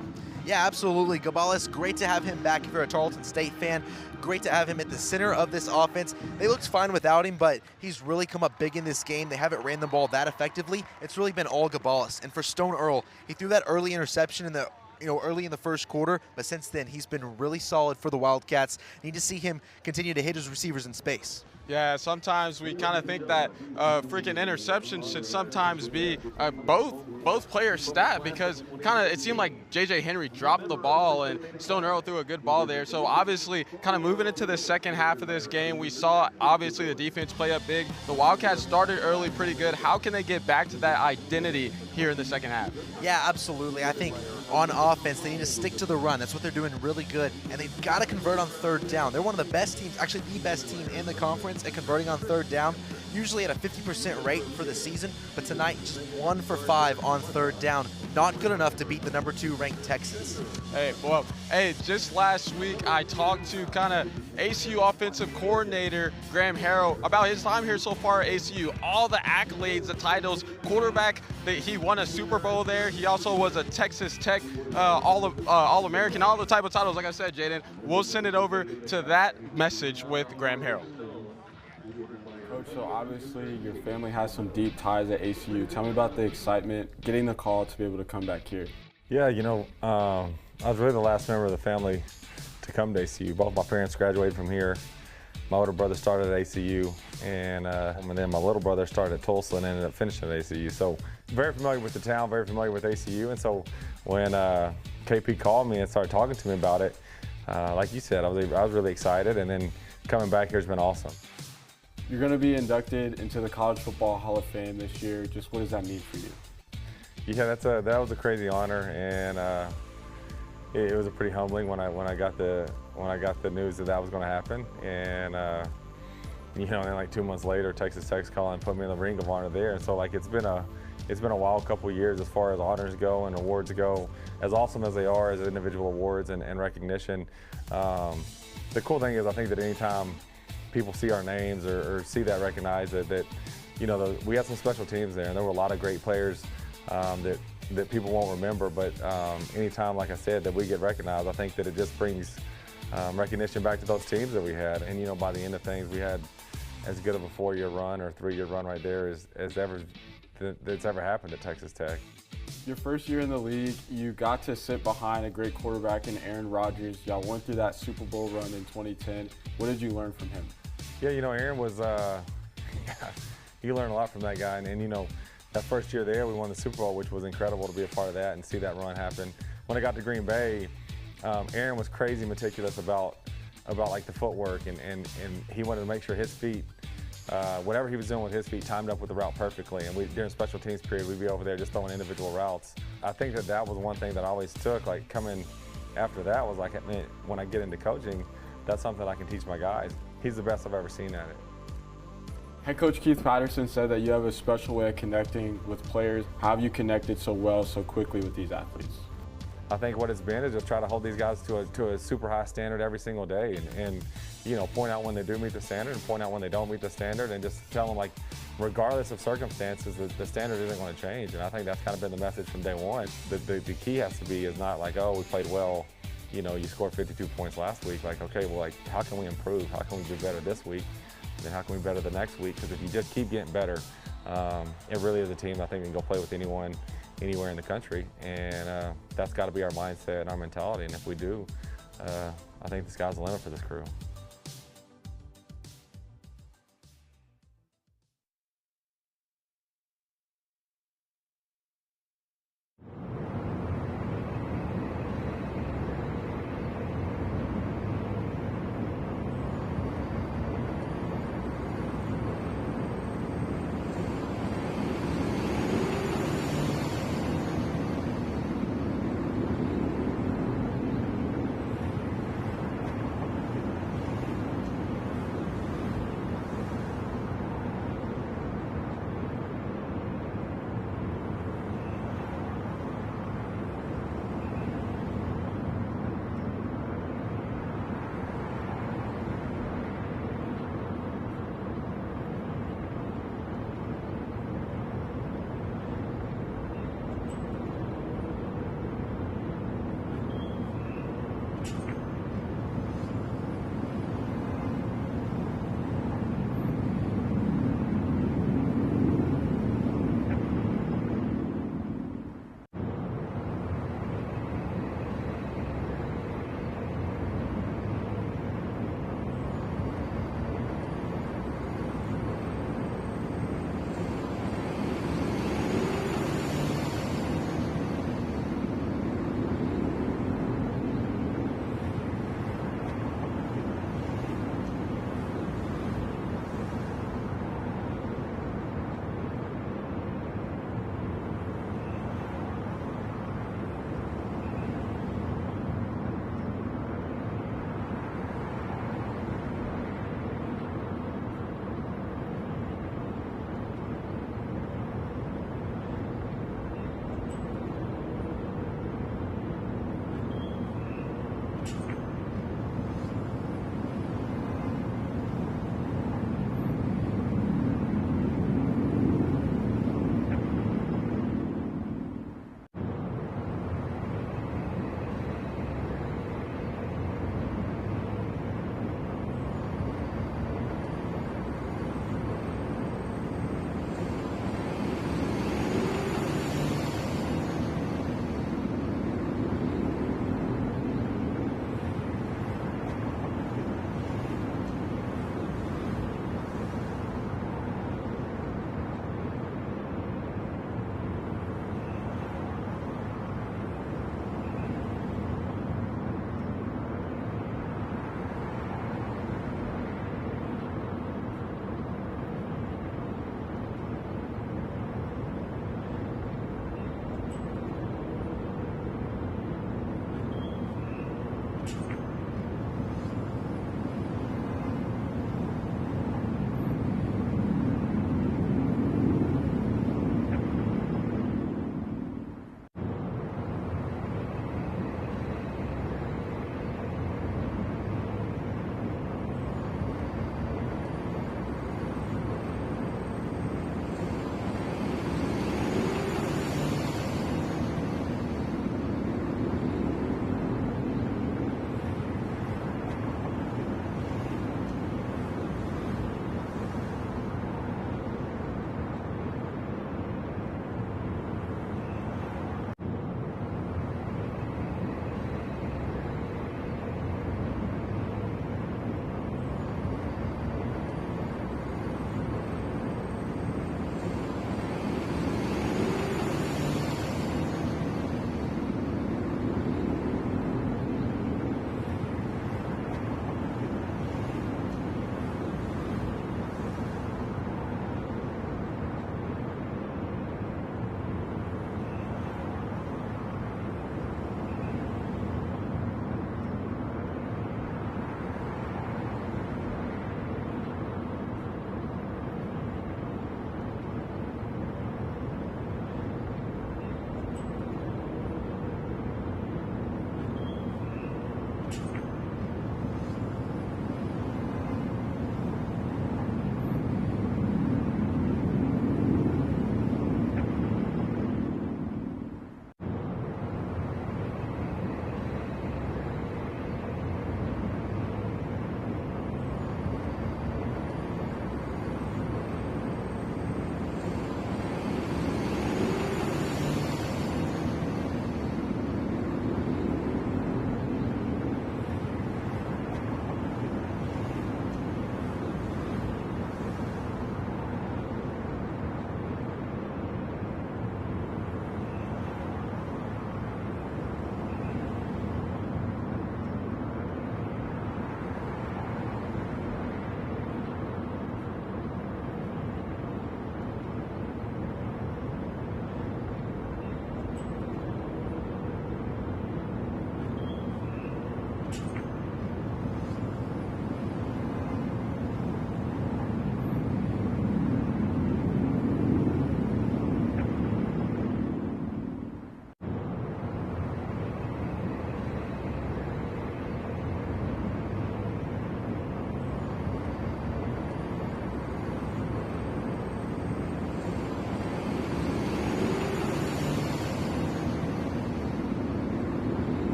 Yeah, absolutely. Gabales, great to have him back if you're a Tarleton State fan. Great to have him at the center of this offense. They looked fine without him, but he's really come up big in this game. They haven't ran the ball that effectively. It's really been all Gabales. And for Stone Earl, he threw that early interception in the early in the first quarter, but since then he's been really solid for the Wildcats. Need to see him continue to hit his receivers in space.
Yeah, sometimes we kind of think that freaking interceptions should sometimes be both players' stat, because it seemed like J.J. Henry dropped the ball and Stone Earl threw a good ball there. So obviously, kind of moving into the second half of this game, we saw obviously the defense play up big. The Wildcats started early pretty good. How can they get back to that identity here in the second half?
Yeah, absolutely. I think on offense, they need to stick to the run. That's what they're doing really good. And they've got to convert on third down. They're one of the best teams, actually the best team in the conference at converting on third down, usually at a 50% rate for the season. But tonight, just 1 for 5 on third down. Not good enough to beat the number 2 ranked Texans.
Hey, just last week I talked to kind of ACU offensive coordinator Graham Harrell about his time here so far at ACU. All the accolades, the titles, quarterback, he won a Super Bowl there. He also was a Texas Tech All-American, all the type of titles. Like I said, Jaden, we'll send it over to that message with Graham Harrell.
Coach, so obviously your family has some deep ties at ACU. Tell me about the excitement, getting the call to be able to come back here.
Yeah, I was really the last member of the family to come to ACU. Both my parents graduated from here. My older brother started at ACU, and then my little brother started at Tulsa and ended up finishing at ACU. So very familiar with the town, very familiar with ACU. And so when KP called me and started talking to me about it, like you said, I was really excited, and then coming back here has been awesome.
You're going to be inducted into the College Football Hall of Fame this year. Just what does that mean for you?
Yeah, that was a crazy honor, and it was a pretty humbling when I got the news that was going to happen. And then like 2 months later, Texas Tech's calling and put me in the Ring of Honor there. And so it's been a wild couple of years as far as honors go and awards go. As awesome as they are as individual awards and recognition, the cool thing is I think that anytime people see our names or see that recognized, that we had some special teams there, and there were a lot of great players that people won't remember. But anytime, like I said, that we get recognized, I think that it just brings recognition back to those teams that we had. And by the end of things, we had as good of a 4-year run or 3-year run right there that's ever happened at Texas Tech.
Your first year in the league, you got to sit behind a great quarterback in Aaron Rodgers. Y'all went through that Super Bowl run in 2010. What did you learn from him?
Yeah, Aaron was, you learn a lot from that guy. And that first year there, we won the Super Bowl, which was incredible to be a part of that and see that run happen. When I got to Green Bay, Aaron was crazy meticulous about like the footwork, and he wanted to make sure his feet, whatever he was doing with his feet, timed up with the route perfectly. And during special teams period, we'd be over there just throwing individual routes I think that was one thing that I always took, like coming after that was like, man, when I get into coaching, that's something I can teach my guys. He's the best I've ever seen at it.
Head coach Keith Patterson said that you have a special way of connecting with players. How have you connected so well, so quickly with these athletes?
I think what it's been is just try to hold these guys to a super high standard every single day, and you know, point out when they do meet the standard and point out when they don't meet the standard, and just tell them, like, regardless of circumstances, the standard isn't going to change. And I think that's kind of been the message from day one. The key has to be is not like, oh, we played well, you know, you scored 52 points last week. Like, okay, well, like, how can we improve? How can we do better this week? And then how can we better the next week? Because if you just keep getting better, it really is a team I think can go play with anyone, anywhere in the country. And that's got to be our mindset and our mentality. And if we do, I think the sky's the limit for this crew.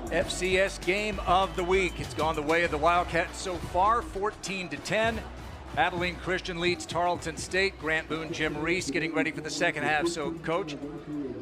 FCS game of the week. It's gone the way of the Wildcats so far, 14-10. Abilene Christian leads Tarleton State. Grant Boone, Jim Reese getting ready for the second half. So, Coach,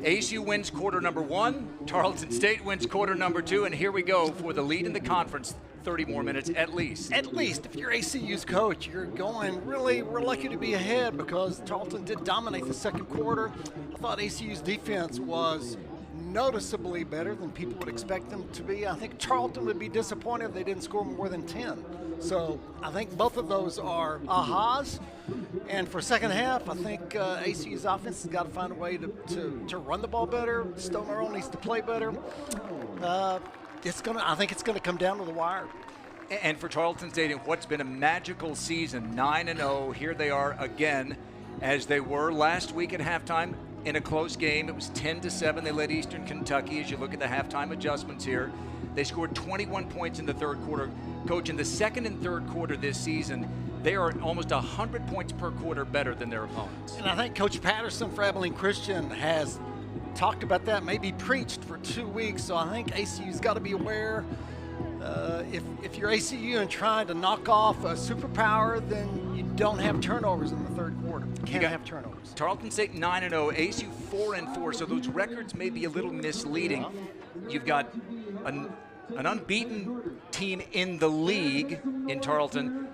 ASU wins quarter number 1. Tarleton State wins quarter number 2. And here we go for the lead in the conference. 30 more minutes at least.
At least. If you're ACU's coach, you're going, really, we're lucky to be ahead because Tarleton did dominate the second quarter. I thought ACU's defense was noticeably better than people would expect them to be. I think Tarleton would be disappointed if they didn't score more than 10. So I think both of those are ahas. And for second half, I think ACU's offense has got to find a way to run the ball better. Stone Earl needs to play better. I think it's gonna come down to the wire.
And for Tarleton State, in what's been a magical season, 9-0, here they are again, as they were last week at halftime in a close game. It was 10-7. They led Eastern Kentucky. As you look at the halftime adjustments here, they scored 21 points in the third quarter. Coach, in the second and third quarter this season, they are almost 100 points per quarter better than their opponents.
And I think Coach Patterson for Abilene Christian has talked about that, maybe preached for 2 weeks. So I think ACU's got to be aware. If you're ACU and trying to knock off a superpower, then you don't have turnovers in the third quarter. You can't have turnovers.
Tarleton State 9-0, ASU 4-4. So those records may be a little misleading. You've got an unbeaten team in the league in Tarleton,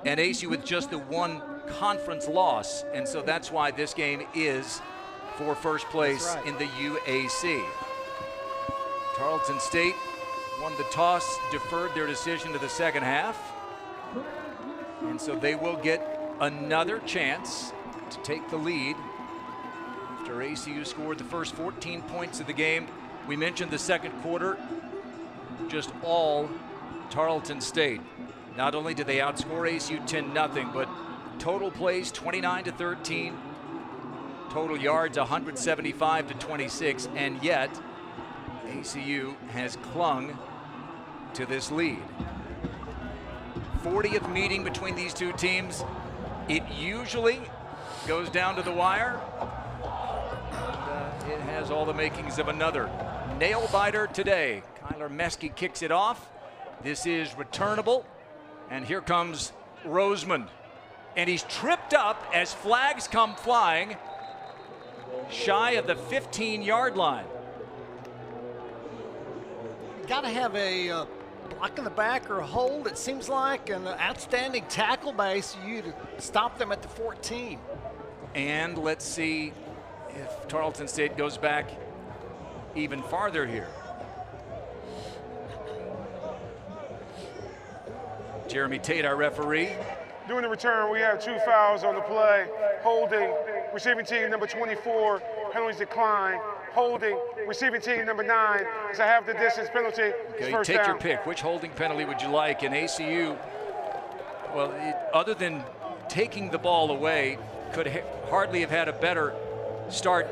and ASU with just the one conference loss. And so that's why this game is for first place in the UAC. Tarleton State won the toss, deferred their decision to the second half. And so they will get another chance to take the lead after ACU scored the first 14 points of the game. We mentioned the second quarter, just all Tarleton State. Not only did they outscore ASU 10-0, but total plays 29-13, total yards 175-26, and yet ACU has clung to this lead. 40th meeting between these two teams. It usually goes down to the wire. And, it has all the makings of another nail biter today. Kyler Meskey kicks it off. This is returnable. And here comes Rosemond. And he's tripped up as flags come flying shy of the 15-yard line.
Got to have a block in the back or a hold, it seems like, and an outstanding tackle by ACU to stop them at the 14.
And let's see if Tarleton State goes back even farther here. Jeremy Tate, our referee.
During the return, we have 2 fouls on the play. Holding, receiving team number 24, penalties decline. Holding, receiving team number 9 is a half the distance penalty.
Okay,
First
take
down.
your pick. Which holding penalty would you like? And ACU, well, other than taking the ball away, could hardly have had a better start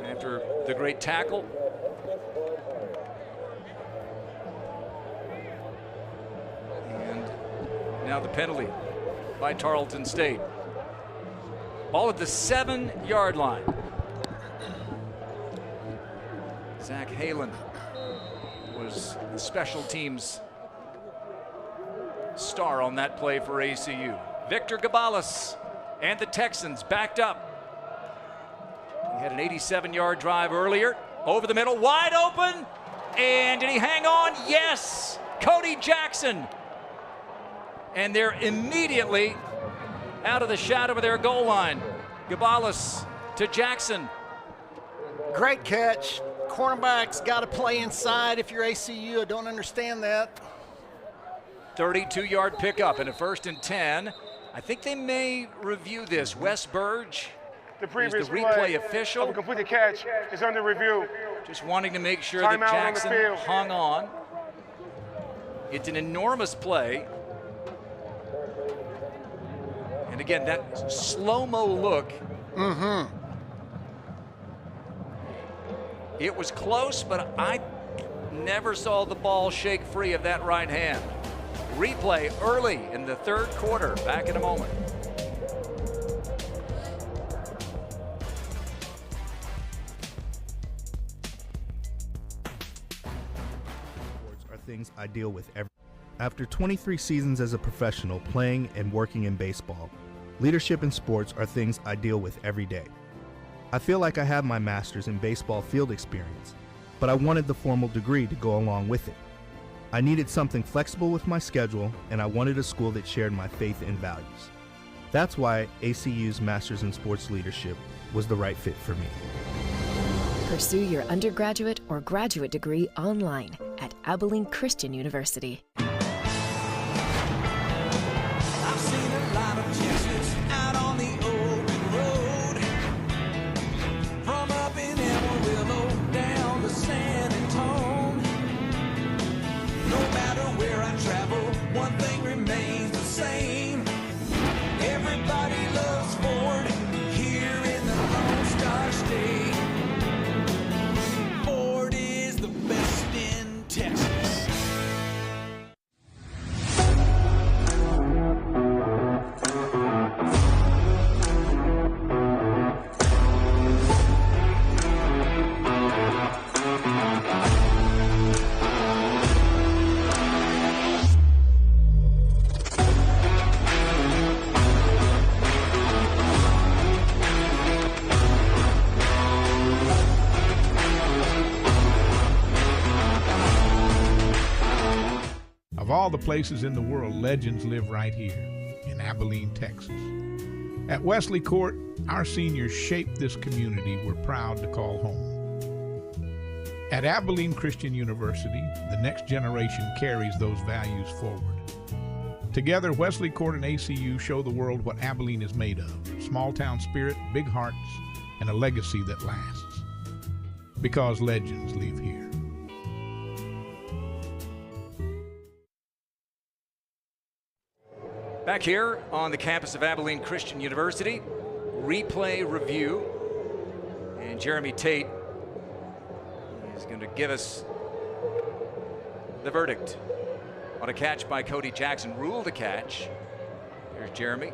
after the great tackle. And now the penalty by Tarleton State. Ball at the 7-yard line. Zach Halen was the special teams star on that play for ACU. Victor Gabalis and the Texans backed up. He had an 87-yard drive earlier. Over the middle, wide open. And did he hang on? Yes! Cody Jackson. And they're immediately out of the shadow of their goal line. Gabalis to Jackson.
Great catch. Cornerbacks got to play inside if you're ACU. I don't understand that.
32-yard pickup and a 1st and 10. I think they may review this. Wes Burge
The previous
is the replay official.
of a completed catch is under review.
Just wanting to make sure
Timeout
that
on the
Jackson
field.
hung on. It's an enormous play. And again, that slow-mo look. It was close, but I never saw the ball shake free of that right hand. Replay early in the third quarter. Back in a moment.
things I deal with every day. After 23 seasons as a professional playing and working in baseball, leadership in sports are things I deal with every day. I feel like I have my master's in baseball field experience, but I wanted the formal degree to go along with it. I needed something flexible with my schedule, and I wanted a school that shared my faith and values. That's why ACU's Master's in Sports Leadership was the right fit for me.
Pursue your undergraduate or graduate degree online at Abilene Christian University.
I've seen a lot of Jesus out on the open road, from up in Amarillo down to San Antone. No matter where I travel, one thing remains the same. Everybody loves Ford here in the Lone Star State. Ford is the best in Texas.
Of all the places in the world, legends live right here in Abilene, Texas. At Wesley Court, our seniors shaped this community we're proud to call home. At Abilene Christian University, the next generation carries those values forward. Together, Wesley Court and ACU show the world what Abilene is made of: small town spirit, big hearts, and a legacy that lasts. Because legends live here.
Back here on the campus of Abilene Christian University, replay review. And Jeremy Tate is going to give us the verdict on a catch by Cody Jackson. Ruled a catch. Here's Jeremy.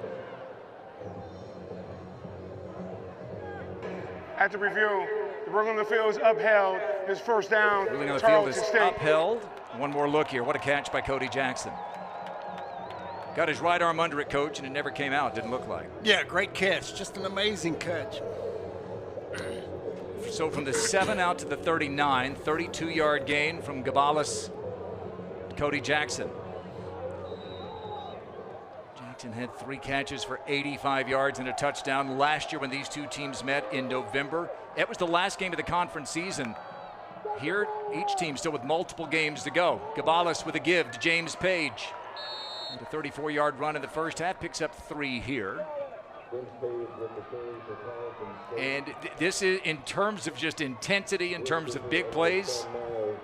After review, the ruling on the field is upheld. His first down.
Ruling on the field is upheld. One more look here. What a catch by Cody Jackson. Got his right arm under it, Coach, and it never came out, didn't look like.
Yeah, great catch. Just an amazing catch.
So from the 7 out to the 39, 32-yard gain from Gabalis to Cody Jackson. Jackson had 3 catches for 85 yards and a touchdown last year when these two teams met in November. It was the last game of the conference season. Here, each team still with multiple games to go. Gabalis with a give to James Page. And a 34-yard run in the first half, picks up 3 here. And this is, in terms of just intensity, in terms of big plays,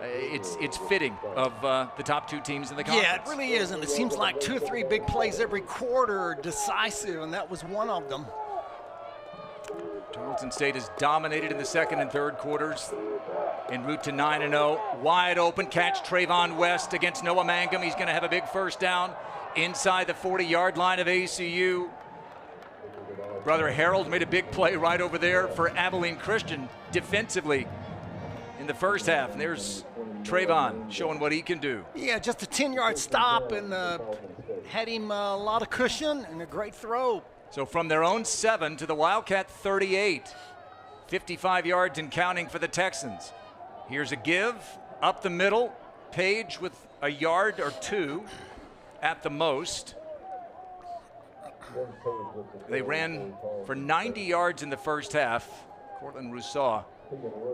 it's fitting of the top 2 teams in the conference.
Yeah, it really is, and it seems like 2 or 3 big plays every quarter are decisive, and that was one of them.
Tarleton State has dominated in the second and third quarters en route to 9-0. Wide open catch, Trayvon West against Noah Mangum. He's going to have a big first down inside the 40-yard line of ACU. Brother Harold made a big play right over there for Abilene Christian defensively in the first half. And there's Trayvon showing what he can do.
Yeah, just a 10-yard stop and had him a lot of cushion and a great throw.
So from their own 7 to the Wildcat 38, 55 yards and counting for the Texans. Here's a give up the middle. Page with a yard or 2 at the most. They ran for 90 yards in the first half. Cortland Rousseau,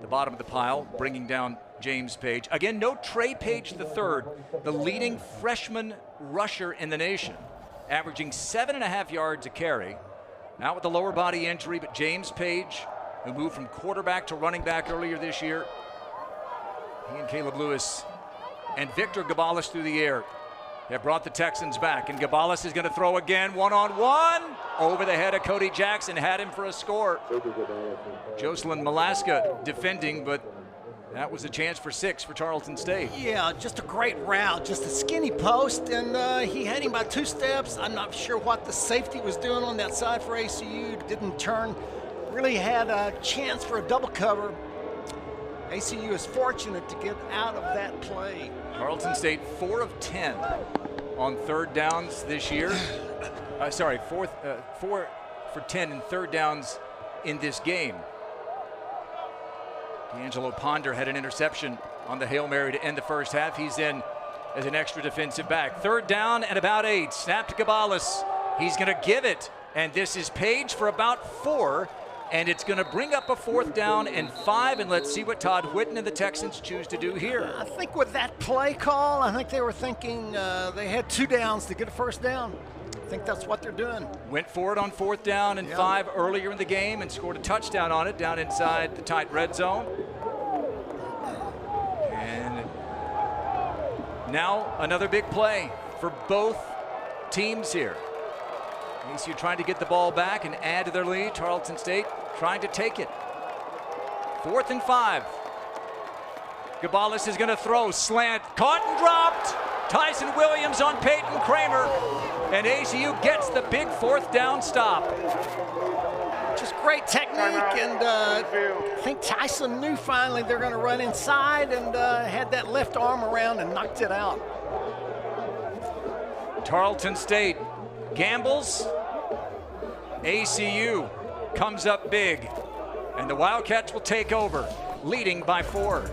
the bottom of the pile, bringing down James Page. Again, no Trey Page III, the leading freshman rusher in the nation, averaging 7.5 yards a carry. Now with the lower body injury, but James Page, who moved from quarterback to running back earlier this year, he and Caleb Lewis and Victor Gabalis through the air have brought the Texans back, and Gabalis is going to throw again, one-on-one, over the head of Cody Jackson, had him for a score. Jocelyn Malaska defending, but that was a chance for 6 for Tarleton State.
Yeah, just a great route, just a skinny post, and he had him by 2 steps. I'm not sure what the safety was doing on that side for ACU. Didn't turn, really had a chance for a double cover. ACU is fortunate to get out of that play.
Tarleton State 4 of 10 on third downs this year. 4 for 10 in third downs in this game. D'Angelo Ponder had an interception on the Hail Mary to end the first half. He's in as an extra defensive back. Third down and about 8. Snap to Gabalis. He's going to give it. And this is Page for about 4. And it's going to bring up a 4th down and 5. And let's see what Todd Whitten and the Texans choose to do here.
I think with that play call, I think they were thinking they had 2 downs to get a first down. I think that's what they're doing.
Went for it on 4th down and 5 earlier in the game and scored a touchdown on it down inside the tight red zone. And now another big play for both teams here. ACU trying to get the ball back and add to their lead. Tarleton State trying to take it. 4th and 5. Gabalis is going to throw. Slant. Caught and dropped. Tyson Williams on Peyton Kramer. And ACU gets the big 4th down stop.
Just great technique, and I think Tyson knew finally they're going to run inside and had that left arm around and knocked it out.
Tarleton State gambles. ACU comes up big, and the Wildcats will take over, leading by 4.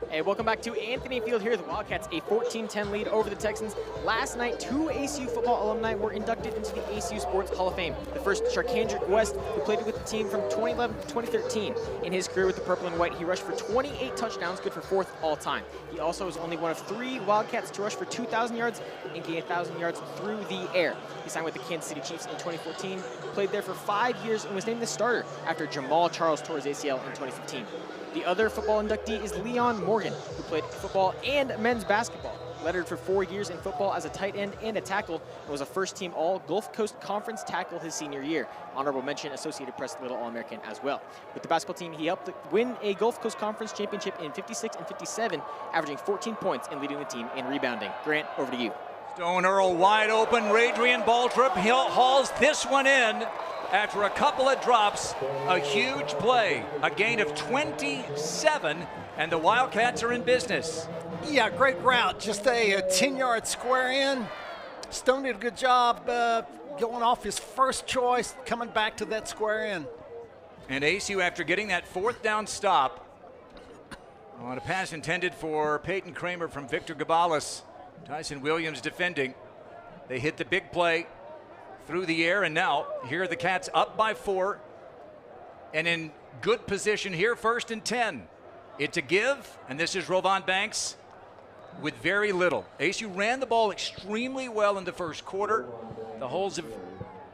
Hey, welcome back to Anthony Field here. The Wildcats, a 14-10 lead over the Texans. Last night, 2 ACU football alumni were inducted into the ACU Sports Hall of Fame. The first, Sharkandrick West, who played with the team from 2011 to 2013. In his career with the Purple and White, he rushed for 28 touchdowns, good for 4th all-time. He also was only one of 3 Wildcats to rush for 2,000 yards and gain 1,000 yards through the air. He signed with the Kansas City Chiefs in 2014, played there for 5 years, and was named the starter after Jamal Charles tore his ACL in 2015. The other football inductee is Leon Morgan, who played football and men's basketball. Lettered for 4 years in football as a tight end and a tackle, and was a first-team All-Gulf Coast Conference tackle his senior year. Honorable mention, Associated Press Little All-American as well. With the basketball team, he helped win a Gulf Coast Conference championship in 56 and 57, averaging 14 points and leading the team in rebounding. Grant, over to you.
Stone Earl wide open. Radrian Baltrop hauls this one in. After a couple of drops, a huge play, a gain of 27, and the Wildcats are in business.
Yeah, great route, just a 10-yard square in. Stone did a good job going off his first choice, coming back to that square in.
And ACU, after getting that 4th down stop on a pass intended for Peyton Kramer from Victor Gabalis, Tyson Williams defending, they hit the big play through the air, and now here are the Cats up by 4. and in good position here, 1st and 10. It's a give, and this is Rovan Banks with very little. ASU ran the ball extremely well in the first quarter. The holes have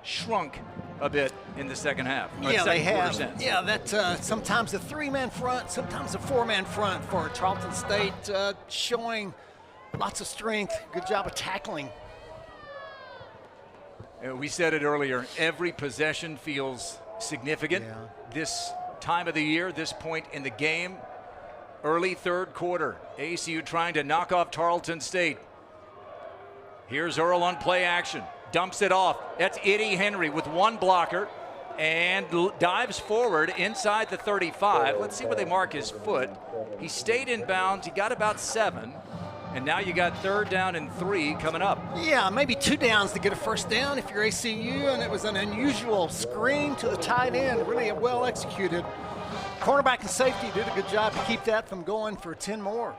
shrunk a bit in the second half.
Yeah, they have.
Sense.
Yeah, that's sometimes a 3-man front, sometimes a 4-man front for Tarleton State, showing lots of strength. Good job of tackling.
We said it earlier, every possession feels significant.
Yeah.
This time of the year, this point in the game, early third quarter, ASU trying to knock off Tarleton State. Here's Earl on play action, dumps it off. That's Eddie Henry with one blocker and dives forward inside the 35. Let's see where they mark his foot. He stayed in bounds, he got about 7. And now you got 3rd down and 3 coming up.
Yeah, maybe 2 downs to get a 1st down if you're ACU, and it was an unusual screen to the tight end, really well executed. Cornerback and safety did a good job to keep that from going for 10 more.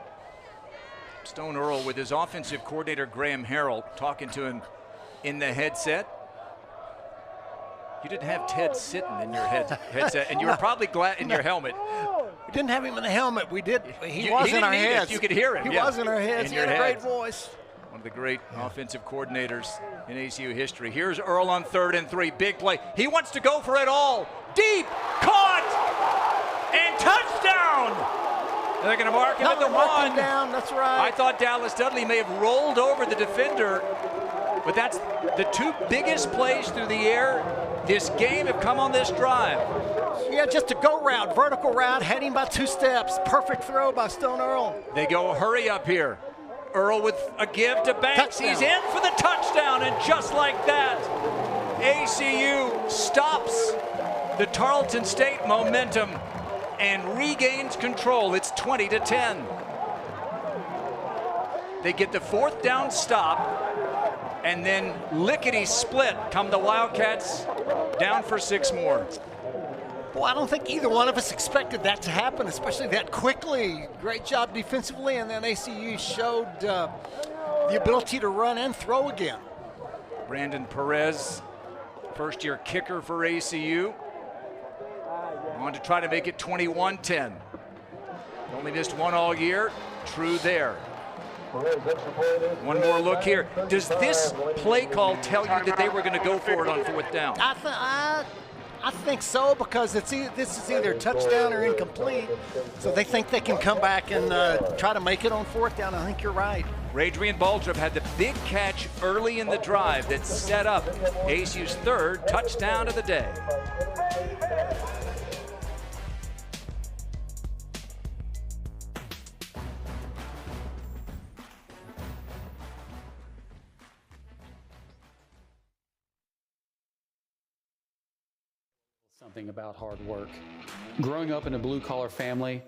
Stone Earl with his offensive coordinator, Graham Harrell, talking to him in the headset. You didn't have Ted sitting in your headset, and you were probably glad in your helmet.
We didn't have him in the helmet. We did. He was in our heads.
You could hear him.
He was in our heads.
In
He had
your
a great
head.
voice.
One of the great offensive coordinators in ACU history. Here's Earl on 3rd and 3. Big play. He wants to go for it all. Deep. Caught. And touchdown. They're going to mark him at the 1.
Down. That's right.
I thought Dallas Dudley may have rolled over the defender, but that's the 2 biggest plays through the air this game have come on this drive.
Yeah, just a go route, vertical route, had him by 2 steps. Perfect throw by Stone Earl.
They go hurry up here. Earl with a give to Banks.
Touchdown.
He's in for the touchdown, and just like that, ACU stops the Tarleton State momentum and regains control. It's 20-10. They get the 4th down stop, and then lickety-split come the Wildcats down for 6 more.
Well, I don't think either one of us expected that to happen, especially that quickly. Great job defensively, and then ACU showed the ability to run and throw again.
Brandon Perez, first-year kicker for ACU. On to try to make it 21-10. Only missed 1 all year. True there. One more look here. Does this play call tell you that they were going to go for it on 4th down?
I think so, because this is either touchdown or incomplete. So they think they can come back and try to make it on 4th down. I think you're right.
Radrian Baldrup had the big catch early in the drive that set up ASU's 3rd touchdown of the day.
Something about hard work. Growing up in a blue-collar family,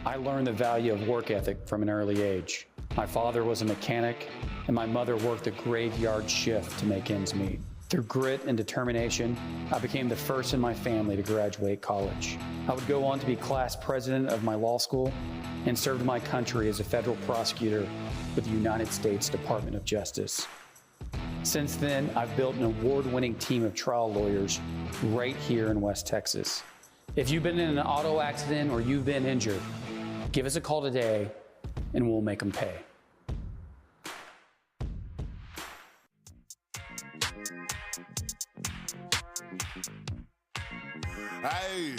I learned the value of work ethic from an early age. My father was a mechanic, and my mother worked a graveyard shift to make ends meet. Through grit and determination, I became the first in my family to graduate college. I would go on to be class president of my law school and served my country as a federal prosecutor with the United States Department of Justice. Since then, I've built an award-winning team of trial lawyers right here in West Texas. If you've been in an auto accident or you've been injured, give us a call today and we'll make them pay.
Hey,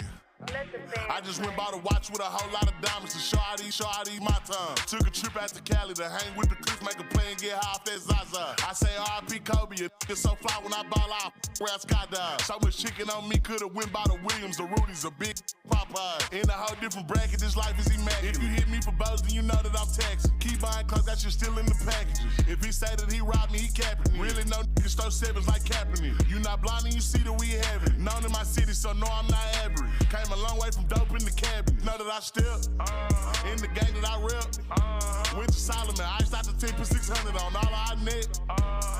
I just went by the watch with a whole lot of diamonds to show out these my time. Took a trip out to Cali to hang with the crews, make a play and get high off that Zaza. I say R.I.P. Kobe, a nigga so fly when I ball out, where I skydive. So much chicken on me, could've went by the Williams, the Rudy's, a big Popeye. In a whole different bracket, this life is immaculate. If you hit me for bows, then you know that I'm taxing. Keep buying clothes, that shit still in the packages. If he say that he robbed me, he capping me. Really no niggas throw sevens like Kaepernick. You not blind and you see that we have it. Known in my city, so no, I'm not average. Came a long way from dope in the cabinet. Know that I step in the game that I rep. Went to Solomon, iced out the 10 for 600 on all I net.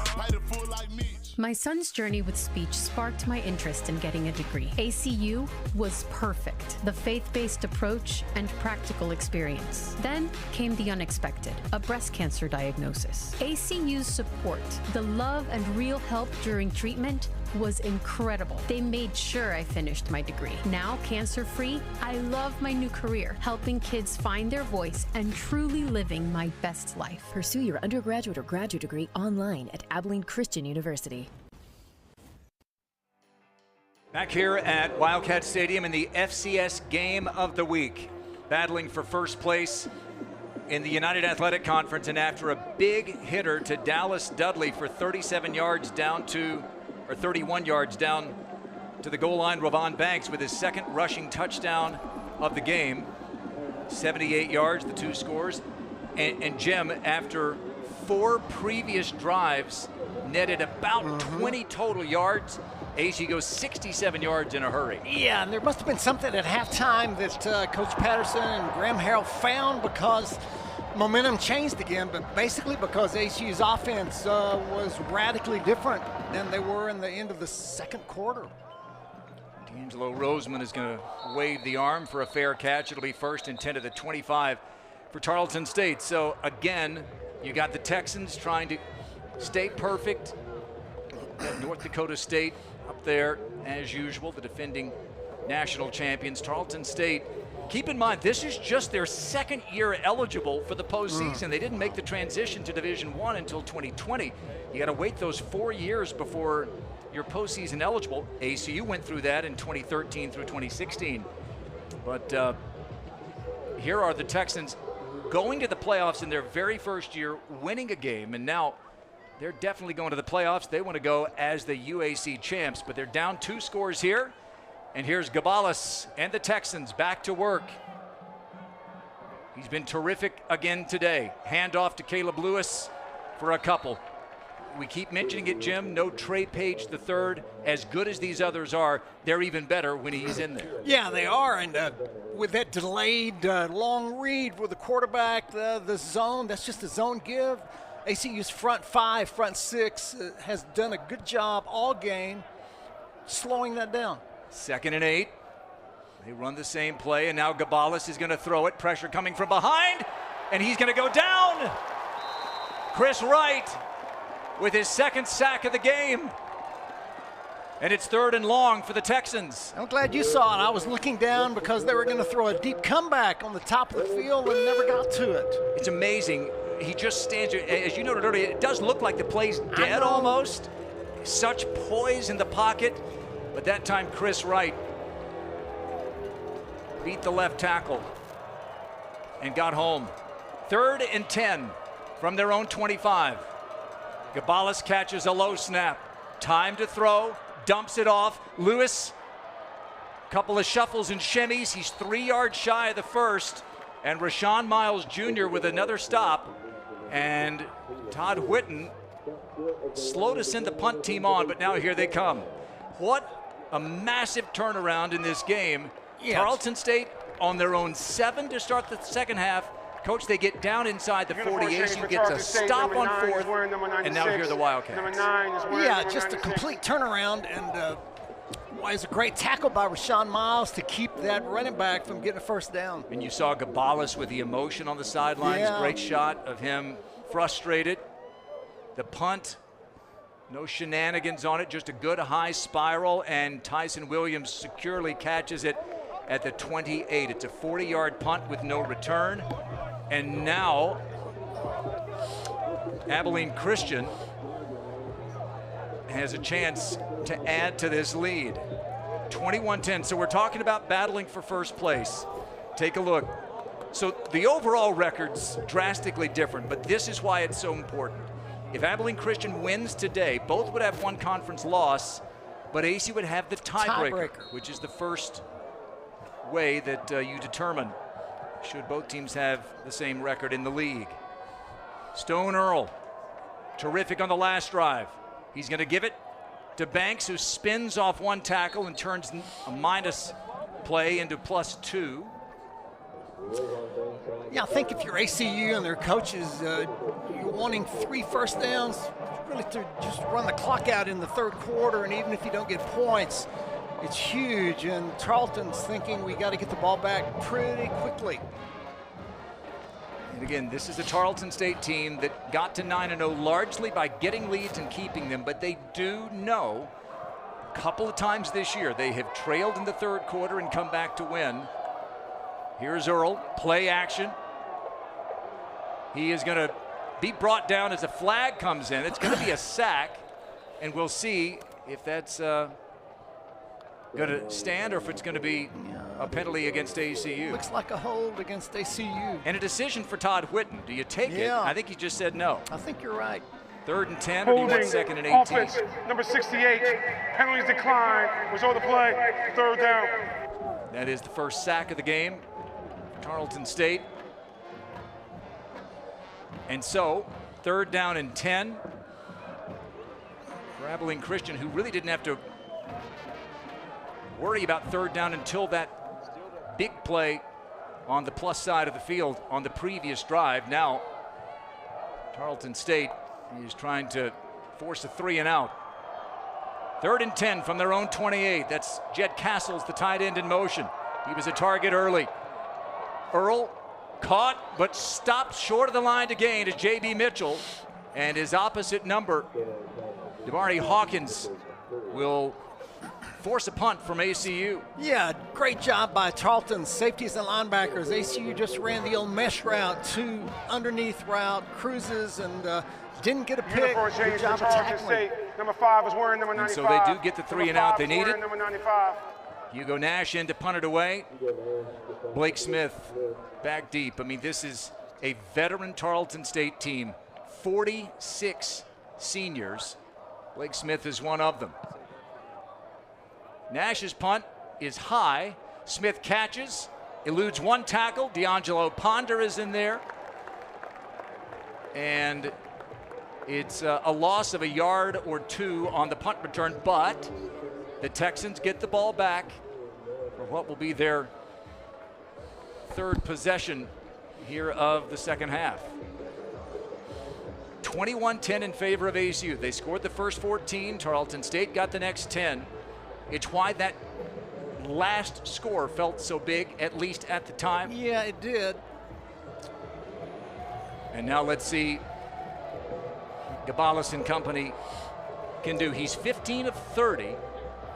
Paid it full like Mitch.
My son's journey with speech sparked my interest in getting a degree. ACU was perfect. The faith-based approach and practical experience. Then came the unexpected, a breast cancer diagnosis. ACU's support, the love and real help during treatment was incredible. They made sure I finished my degree. Now, cancer-free, I love my new career, helping kids find their voice and truly living my best life.
Pursue your undergraduate or graduate degree online at Abilene Christian University.
Back here at Wildcat Stadium in the FCS Game of the Week, battling for first place in the United Athletic Conference, and after a big hitter to Dallas Dudley for 31 yards down to the goal line, Ravon Banks with his second rushing touchdown of the game. 78 yards, the two scores. And Jim, after 4 previous drives, netted about 20 total yards. AC goes 67 yards in a hurry.
Yeah, and there must have been something at halftime that Coach Patterson and Graham Harrell found, because momentum changed again, but basically because ACU's offense was radically different than they were in the end of the second quarter.
D'Angelo Roseman is going to wave the arm for a fair catch. It'll be 1st and 10 to the 25 for Tarleton State. So again, you got the Texans trying to stay perfect. North Dakota State up there as usual, the defending national champions. Tarleton State, keep in mind, this is just their second year eligible for the postseason. They didn't make the transition to Division I until 2020. You got to wait those 4 years before you're postseason eligible. ACU went through that in 2013 through 2016. But here are the Texans going to the playoffs in their very first year, winning a game, and now they're definitely going to the playoffs. They want to go as the UAC champs, but they're down 2 scores here. And here's Gabalis and the Texans back to work. He's been terrific again today. Handoff to Caleb Lewis for a couple. We keep mentioning it, Jim. No Trey Page III. As good as these others are, they're even better when he's in there.
Yeah, they are. And with that delayed long read with the quarterback, the zone, that's just a zone give. ACU's front 5, front 6 has done a good job all game slowing that down.
2nd and 8. They run the same play, and now Gabalis is going to throw it. Pressure coming from behind, and he's going to go down. Chris Wright with his 2nd sack of the game. And it's 3rd and long for the Texans.
I'm glad you saw it. I was looking down because they were going to throw a deep comeback on the top of the field and never got to it.
It's amazing. He just stands there. As you noted earlier, it does look like the play's dead almost. Such poise in the pocket. But that time, Chris Wright beat the left tackle and got home. 3rd and 10 from their own 25. Gabalis catches a low snap. Time to throw. Dumps it off. Lewis, couple of shuffles and shimmies. He's 3 yards shy of the first. And Rashawn Miles Jr. with another stop. And Todd Whitten slow to send the punt team on, but now here they come. What a massive turnaround in this game. Yes. Tarleton State on their own 7 to start the second half. Coach, they get down inside the 40. ACU gets a stop on 4th, and now here are the Wildcats.
Yeah, just a complete turnaround, and was a great tackle by Rashawn Miles to keep that running back from getting a first down.
And you saw Gabalis with the emotion on the sidelines.
Yeah.
Great shot of him frustrated. The punt, no shenanigans on it, just a good high spiral, and Tyson Williams securely catches it at the 28. It's a 40-yard punt with no return. And now Abilene Christian has a chance to add to this lead. 21-10. So we're talking about battling for first place. Take a look. So the overall record's drastically different, but this is why it's so important. If Abilene Christian wins today, both would have one conference loss, but AC would have the tiebreaker, which is the first way that you determine should both teams have the same record in the league. Stone Earl, terrific on the last drive. He's going to give it to Banks, who spins off one tackle and turns a minus play into +2.
Yeah, I think if you're ACU and their coaches, you're wanting 3 first downs, really to just run the clock out in the 3rd quarter, and even if you don't get points, it's huge. And Tarleton's thinking we got to get the ball back pretty quickly.
And again, this is a Tarleton State team that got to 9-0 largely by getting leads and keeping them, but they do know couple of times this year they have trailed in the third quarter and come back to win. Here's Earl, play action. He is going to be brought down as a flag comes in. It's going to be a sack, and we'll see if that's going to stand or if it's going to be a penalty against ACU.
Looks like a hold against ACU.
And a decision for Todd Whitten. Do you take it? I think he just said no.
I think you're right.
3rd and 10, or do you want 2nd and 18?
Offense, number 68. Penalties decline. Result of play, 3rd down.
That is the first sack of the game. Tarleton State. And so, 3rd down and 10 for Abilene Christian, who really didn't have to worry about 3rd down until that big play on the plus side of the field on the previous drive. Now, Tarleton State is trying to force a 3 and out. 3rd and 10 from their own 28. That's Jed Castles, the tight end, in motion. He was a target early. Earl caught, but stopped short of the line to gain is J.B. Mitchell. And his opposite number, Damari Hawkins, will force a punt from ACU.
Yeah, great job by Tarleton's safeties and linebackers. ACU just ran the old mesh route, 2 underneath route, cruises, and didn't get a pick. Good job of tackling.
Number 5 is wearing number 95.
And so they do get the 3 and out they needed.
Number 95.
Hugo Nash in to punt it away. Blake Smith back deep. I mean, this is a veteran Tarleton State team. 46 seniors. Blake Smith is one of them. Nash's punt is high. Smith catches, eludes one tackle. D'Angelo Ponder is in there. And it's a loss of a yard or 2 on the punt return, but the Texans get the ball back for what will be their 3rd possession here of the second half. 21-10 in favor of ASU. They scored the first 14. Tarleton State got the next 10. It's why that last score felt so big, at least at the time.
Yeah, it did.
And now let's see Gabalis and company can do. He's 15 of 30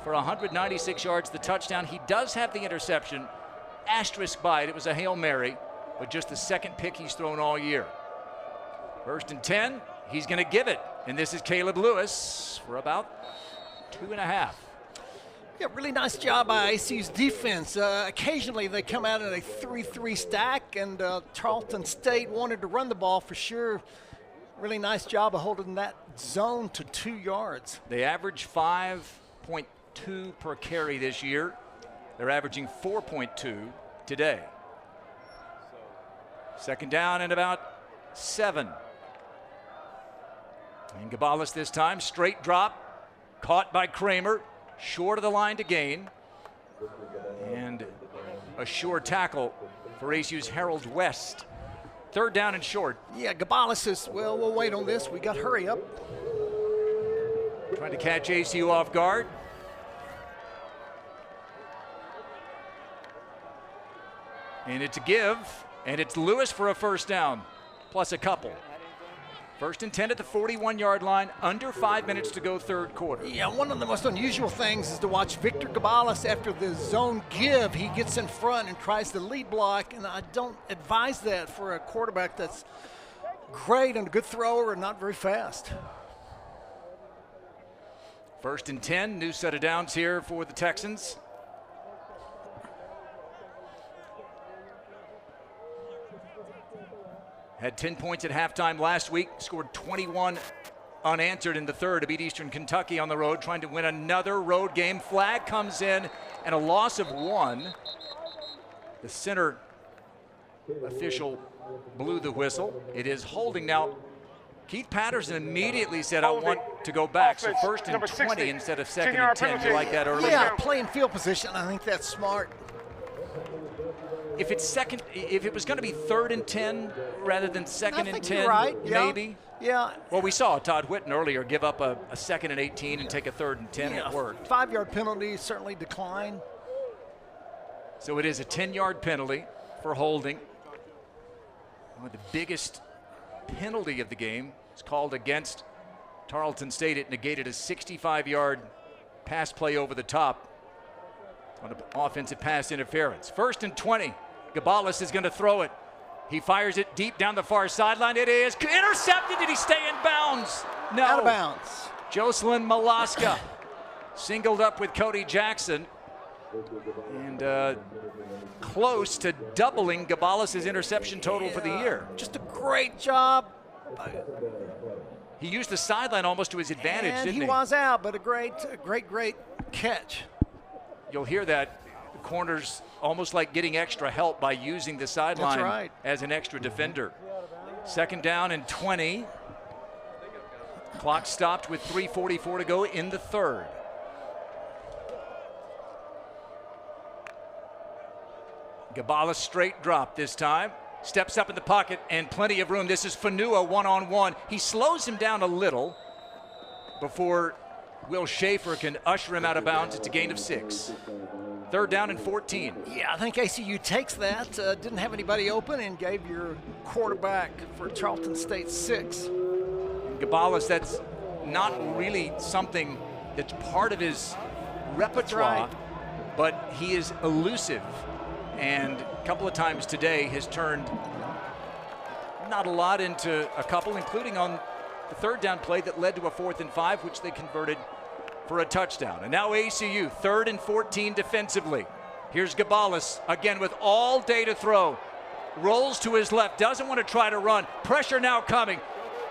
for 196 yards, the touchdown. He does have the interception. Asterisk by it. It was a Hail Mary, but just the 2nd pick he's thrown all year. 1st and 10. He's going to give it. And this is Caleb Lewis for about 2.5.
Yeah, really nice job by ACU's defense. Occasionally they come out in a 3-3 stack, and Tarleton State wanted to run the ball for sure. Really nice job of holding that zone to 2 yards.
They average 5.2 per carry this year. They're averaging 4.2 today. 2nd down and about 7. And Gabalis this time, straight drop, caught by Kramer, short of the line to gain. And a sure tackle for ASU's Harold West. 3rd down and short.
Yeah, Gabalis says, well, we'll wait on this. We got to hurry up.
Trying to catch ACU off guard. And it's a give, and it's Lewis for a 1st down, plus a couple. 1st and 10 at the 41-yard line, under 5 minutes to go, 3rd quarter.
Yeah, one of the most unusual things is to watch Victor Gabalis after the zone give. He gets in front and tries to lead block, and I don't advise that for a quarterback that's great and a good thrower and not very fast.
1st and 10, new set of downs here for the Texans. Had 10 points at halftime last week, scored 21 unanswered in the 3rd to beat Eastern Kentucky on the road, trying to win another road game. Flag comes in and a loss of 1. The center official blew the whistle. It is holding now. Keith Patterson immediately said, I want to go back. So 1st and 20 instead of 2nd and 10. You like that early?
Yeah, playing field position. I think that's smart.
If it was going to be 3rd and 10 rather than 2nd and 10,
right.
maybe.
Yeah.
Well, we saw Todd Whitten earlier give up a 2nd and 18 and take a 3rd and 10.
Yeah,
it worked.
5-yard penalty certainly declined.
So it is a 10-yard penalty for holding. One of the biggest penalty of the game is called against Tarleton State. It negated a 65-yard pass play over the top on an offensive pass interference. 1st and 20. Gabalis is going to throw it. He fires it deep down the far sideline. It is intercepted. Did he stay in bounds? No.
Out of bounds.
Jocelyn Malaska singled up with Cody Jackson. And close to doubling Gabalis' interception total for the year.
Just a great job.
He used the sideline almost to his advantage,
and
didn't he?
He was out, but a great catch.
You'll hear that. The corners almost like getting extra help by using the sideline as an extra defender. 2nd down and 20. Clock stopped with 3:44 to go in the 3rd. Gabalis straight drop this time. Steps up in the pocket and plenty of room. This is Fanua one-on-one. He slows him down a little before Will Schaefer can usher him out of bounds. It's a gain of 6. 3rd down and 14.
Yeah, I think ACU takes that. Didn't have anybody open and gave your quarterback for Tarleton State 6.
Gabalis, that's not really something that's part of his repertoire, but he is elusive. And a couple of times today has turned not a lot into a couple, including on the 3rd down play that led to a 4th and 5, which they converted for a touchdown. And now ACU, 3rd and 14 defensively. Here's Gabalis again with all day to throw. Rolls to his left, doesn't want to try to run. Pressure now coming,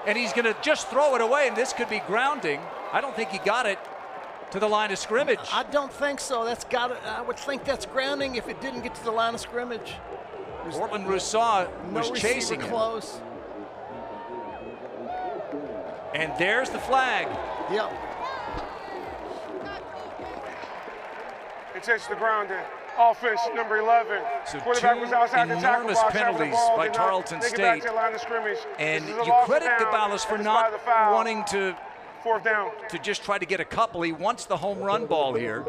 and he's going to just throw it away, and this could be grounding. I don't think he got it to the line of scrimmage.
I don't think so. I would think that's grounding if it didn't get to the line of scrimmage.
Portland Rousseau was chasing him.
Close.
And there's the flag.
Yep.
It takes the grounding. Offense number 11.
So
quarterback was outside the tackle
enormous
box,
penalties
ball,
by Tarleton
Take it back
State.
to the line of scrimmage.
And
This is
you
a loss
credit
down,
Gabalis for
and
not
it's by the foul.
wanting to
4th down.
to just try to get a couple. He wants the home run ball here.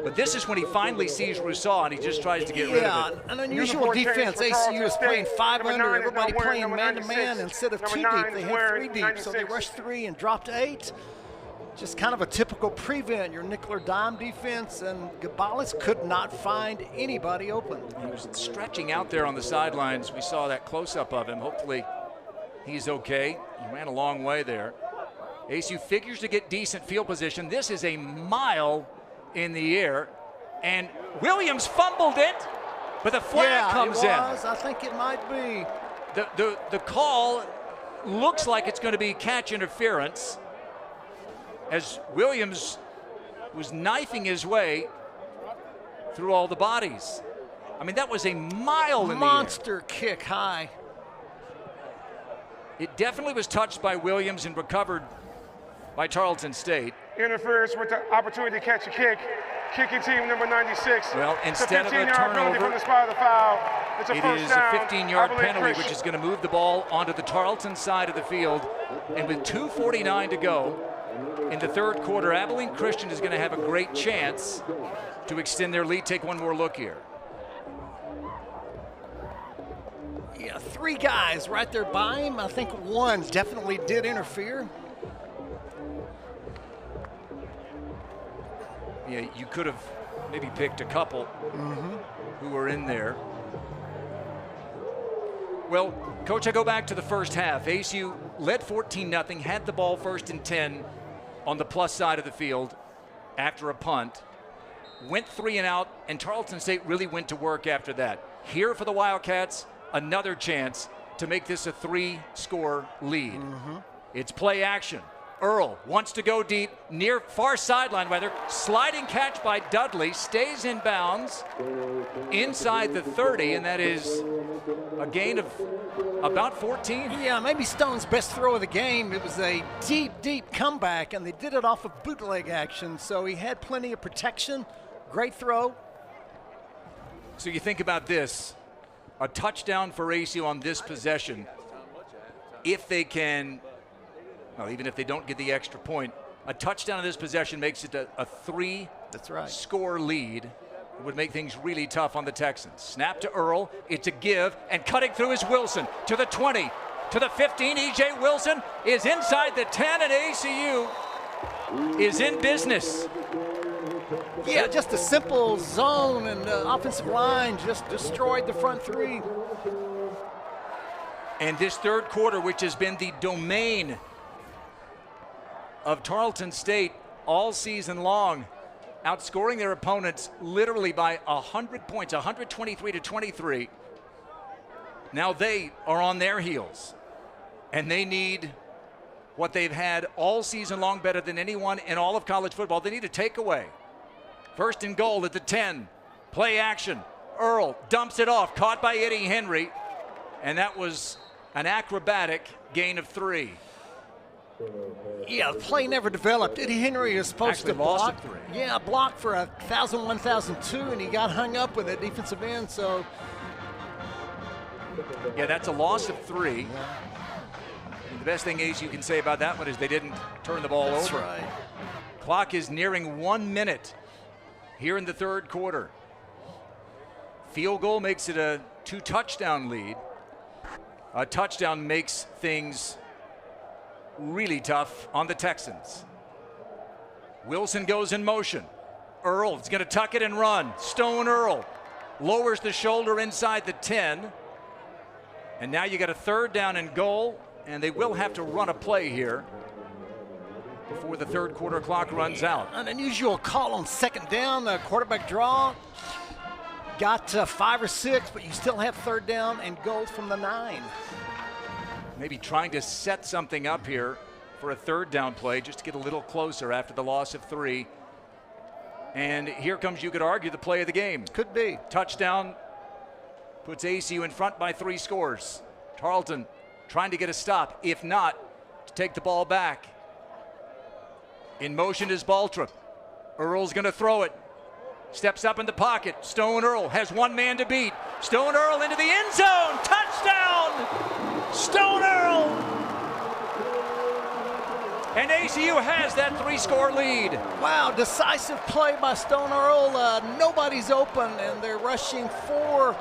But this is when he finally sees Rousseau and he just tries to get rid of it.
An unusual defense. ACU is playing 5 under, everybody playing man-to-man instead of 2 deep. They had 3 deep, so they rushed 3 and dropped 8. Just kind of a typical prevent, your nickel or dime defense, and Gabalis could not find anybody open.
He was stretching out there on the sidelines. We saw that close-up of him. Hopefully he's okay. He ran a long way there. ACU figures to get decent field position. This is a mile in the air, and Williams fumbled it, but the flag comes in.
I think it might be.
The call looks like it's going to be catch interference, as Williams was knifing his way through all the bodies. I mean, that was a mile in the air.
Monster kick high.
It definitely was touched by Williams and recovered by Tarleton State.
Interference with the opportunity to catch a kick. Kicking team number 96.
Well, instead of a
penalty from
turnover,
the spot of the foul. It's a
it
first
is
down.
a 15-yard
Abilene
penalty,
Christian.
which is going to move the ball onto the Tarleton side of the field. And with 2:49 to go in the 3rd quarter, Abilene Christian is going to have a great chance to extend their lead. Take one more look here.
Yeah, 3 guys right there by him. I think one definitely did interfere.
Yeah, you could have maybe picked a couple who were in there. Well, Coach, I go back to the first half. ASU led 14-0, had the ball 1st and 10 on the plus side of the field after a punt. Went 3 and out, and Tarleton State really went to work after that. Here for the Wildcats, another chance to make this a 3-score lead. It's play action. Earl wants to go deep, near far sideline rather. Sliding catch by Dudley, stays in bounds inside the 30, and that is a gain of about 14.
Yeah, maybe Stone's best throw of the game. It was a deep, deep comeback, and they did it off of bootleg action, so he had plenty of protection. Great throw.
So you think about this, a touchdown for ASU on this possession, if they can, well, even if they don't get the extra point, a touchdown on this possession makes it a 3-score lead. It would make things really tough on the Texans. Snap to Earl, it's a give, and cutting through is Wilson to the 20, to the 15. E.J. Wilson is inside the 10, and ACU is in business.
Yeah, just a simple zone, and the offensive line just destroyed the front three.
And this third quarter, which has been the domain of Tarleton State all season long, outscoring their opponents literally by 100 points, 123-23. Now they are on their heels, and they need what they've had all season long, better than anyone in all of college football. They need a takeaway. First and goal at the 10. Play action. Earl dumps it off, caught by Eddie Henry, and that was an acrobatic gain of 3.
Yeah, the play never developed. Eddie Henry is supposed to block.
Lost 3.
Yeah, block for 1,000, 1,002, and he got hung up with a defensive end, so.
Yeah, that's a loss of 3. And the best thing is you can say about that one is they didn't turn the ball over.
That's right.
Clock is nearing 1 minute here in the third quarter. Field goal makes it a 2-touchdown lead. A touchdown makes things really tough on the Texans. Wilson goes in motion. Earl is going to tuck it and run. Stone Earl lowers the shoulder inside the 10. And now you got a third down and goal, and they will have to run a play here before the third quarter clock runs out.
An unusual call on second down, the quarterback draw. Got 5 or 6, but you still have third down and goal from the 9.
Maybe trying to set something up here for a third down play just to get a little closer after the loss of 3. And here comes, you could argue, the play of the game.
Could be.
Touchdown puts ACU in front by 3 scores. Tarleton trying to get a stop, if not, to take the ball back. In motion is Baltrop. Earl's going to throw it. Steps up in the pocket. Stone Earl has one man to beat. Stone Earl into the end zone. Touchdown! Stone Earl! And ACU has that 3-score lead.
Wow, decisive play by Stone Earl. Nobody's open, and they're rushing 4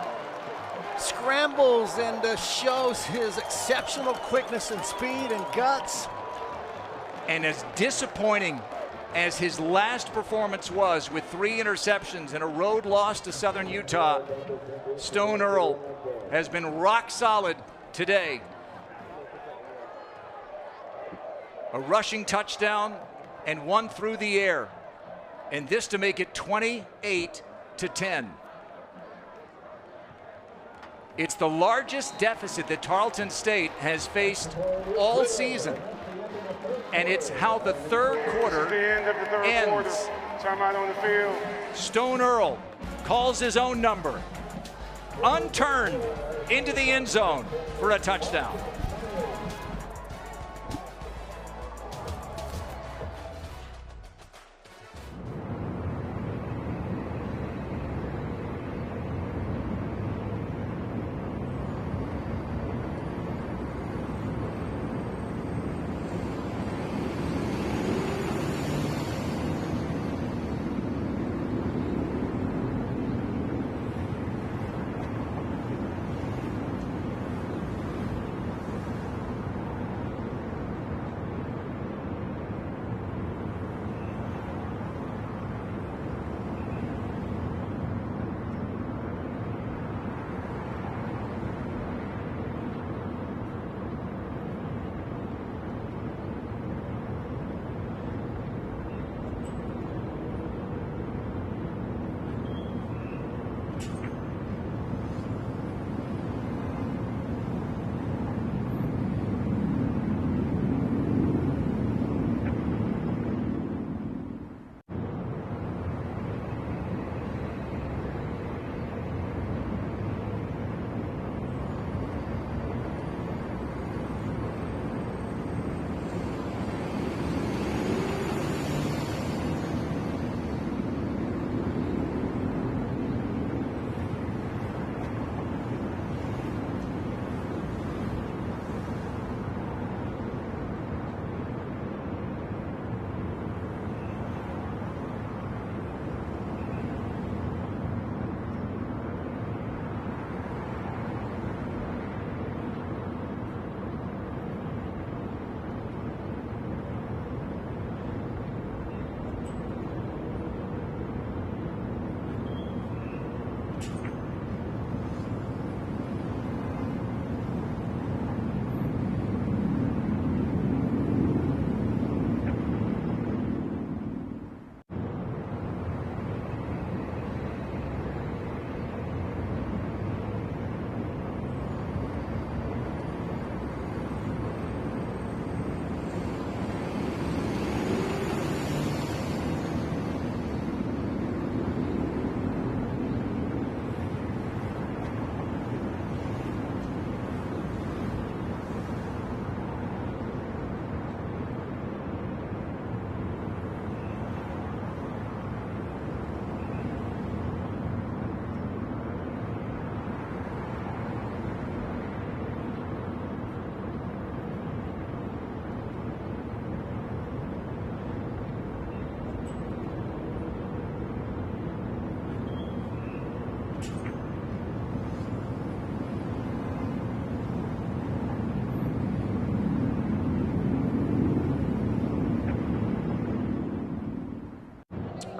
scrambles, and shows his exceptional quickness and speed and guts.
And as disappointing as his last performance was, with 3 interceptions and a road loss to Southern Utah, Stone Earl has been rock solid today. A rushing touchdown and 1 through the air. And this to make it 28-10. It's the largest deficit that Tarleton State has faced all season. And it's how the third quarter
This is the end of the third
ends.
quarter. Timeout on the field.
Stone Earl calls his own number. Unturned into the end zone for a touchdown.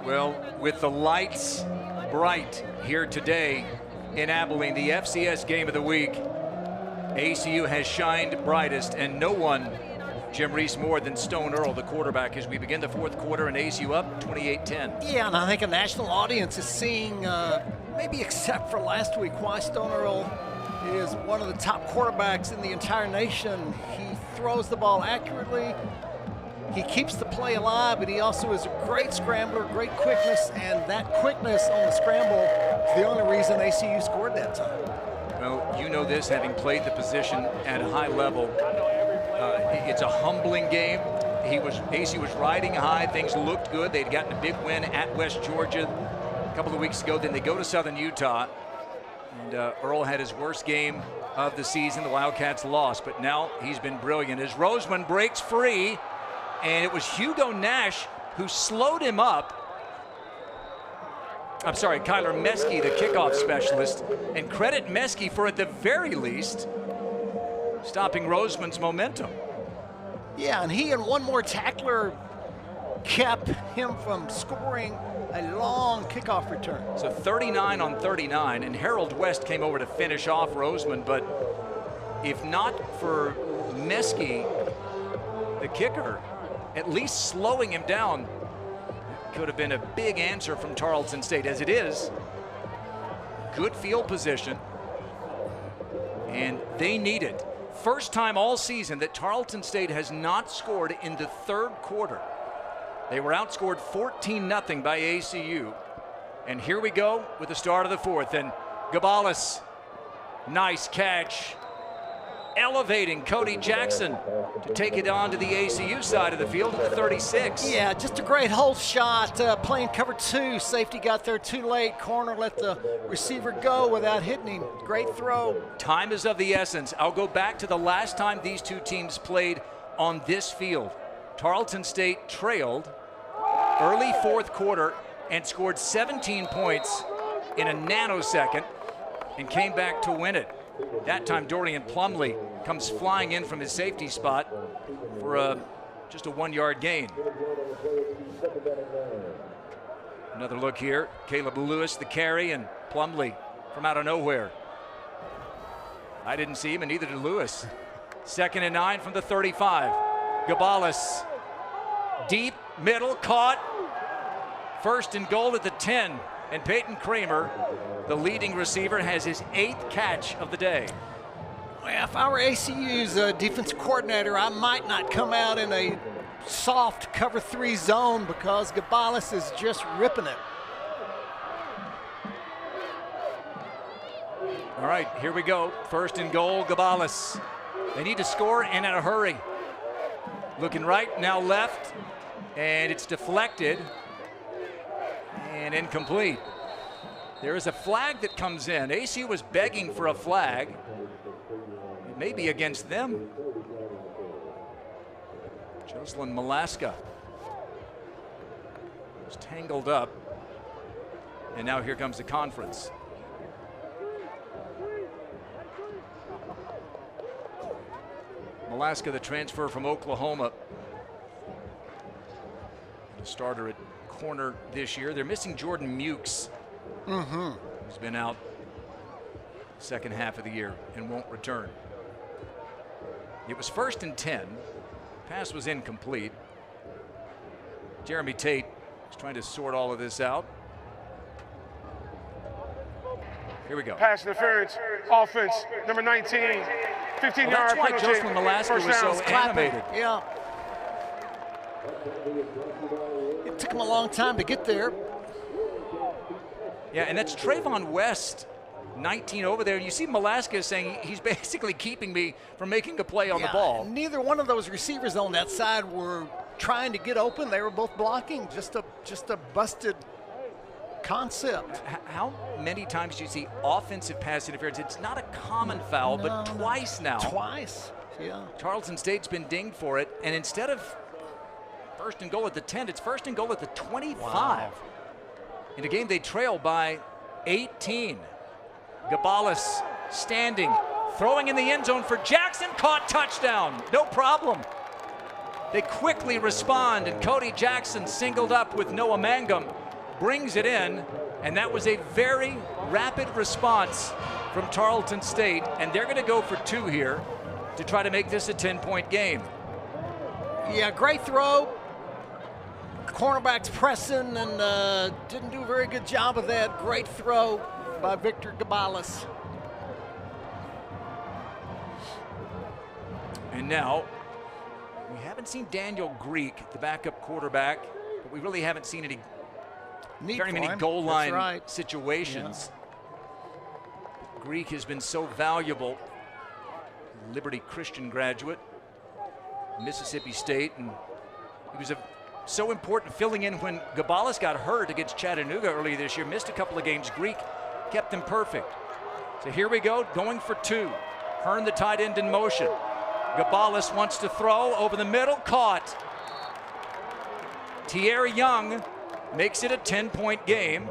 Well, with the lights bright here today in Abilene, the FCS game of the week, ACU has shined brightest, and no one, Jim Reese, more than Stone Earl, the quarterback, as we begin the fourth quarter, and ACU up 28-10.
Yeah, and I think a national audience is seeing, maybe except for last week, why Stone Earl is one of the top quarterbacks in the entire nation. He throws the ball accurately. He keeps the play alive, but he also is a great scrambler, great quickness, and that quickness on the scramble is the only reason ACU scored that time.
Well, you know this, having played the position at a high level. It's a humbling game. ACU was riding high. Things looked good. They'd gotten a big win at West Georgia a couple of weeks ago. Then they go to Southern Utah, and Earl had his worst game of the season. The Wildcats lost, but now he's been brilliant. As Roseman breaks free, and it was Hugo Nash who slowed him up. I'm sorry, Kyler Meskey, the kickoff specialist, and credit Meskey for, at the very least, stopping Roseman's momentum.
Yeah, and he and one more tackler kept him from scoring a long kickoff return.
So 39 on 39, and Harold West came over to finish off Roseman, but if not for Meskey, the kicker, at least slowing him down, could have been a big answer from Tarleton State. As it is, good field position, and they need it. First time all season that Tarleton State has not scored in the third quarter. They were outscored 14-0 by ACU. And here we go with the start of the fourth. And Gabalis, nice catch, elevating Cody Jackson to take it on to the ACU side of the field at the 36.
Yeah, just a great hole shot, playing cover two. Safety got there too late. Corner let the receiver go without hitting him. Great throw.
Time is of the essence. I'll go back to the last time these two teams played on this field. Tarleton State trailed early fourth quarter and scored 17 points in a nanosecond and came back to win it. That time Dorian Plumlee comes flying in from his safety spot for just a 1-yard gain. Another look here. Caleb Lewis, the carry, and Plumlee from out of nowhere. I didn't see him, and neither did Lewis. 2nd and 9 from the 35. Gabalis, deep, middle, caught. 1st and goal at the 10. And Peyton Kramer, the leading receiver, has his 8th catch of the day.
Well, if I were ACU's defensive coordinator, I might not come out in a soft cover 3 zone because Gabalis is just ripping it.
All right, here we go. 1st and goal, Gabalis. They need to score and in a hurry. Looking right, now left, and it's deflected. And incomplete. There is a flag that comes in. ACU was begging for a flag. It may be against them. Jocelyn Malaska was tangled up. And now here comes the conference. Malaska, the transfer from Oklahoma. The starter at corner this year. They're missing Jordan Mukes, who's been out second half of the year and won't return. It was 1st and 10. Pass was incomplete. Jeremy Tate is trying to sort all of this out. Here we go.
Pass interference, offense, number 19, 15-yard penalty.
That's why Jocelyn Malaska was so animated.
Yeah. It took him a long time to get there.
Yeah, and that's Trayvon West, 19 over there. You see Malaska saying he's basically keeping me from making a play on the ball.
Neither one of those receivers on that side were trying to get open. They were both blocking. Just a busted concept.
How many times do you see offensive pass interference? It's not a common foul, but twice now.
Twice, yeah.
Tarleton State's been dinged for it, and instead of 1st and goal at the 10, it's 1st and goal at the 25. Wow. In a game they trail by 18. Gabalis standing, throwing in the end zone for Jackson, caught, touchdown, no problem. They quickly respond, and Cody Jackson singled up with Noah Mangum brings it in, and that was a very rapid response from Tarleton State, and they're going to go for 2 here to try to make this a 10-point game.
Yeah, great throw. Cornerbacks pressing and didn't do a very good job of that. Great throw by Victor Gabalis.
And now, we haven't seen Daniel Greek, the backup quarterback, but we really haven't seen very many goal line situations. Yeah. Greek has been so valuable. Liberty Christian graduate, Mississippi State, and he was so important filling in when Gabalis got hurt against Chattanooga earlier this year, missed a couple of games. Greek kept them perfect. So here we go, going for 2. Hearn, the tight end, in motion. Gabalis wants to throw over the middle, caught. Thierry Young makes it a 10-point game,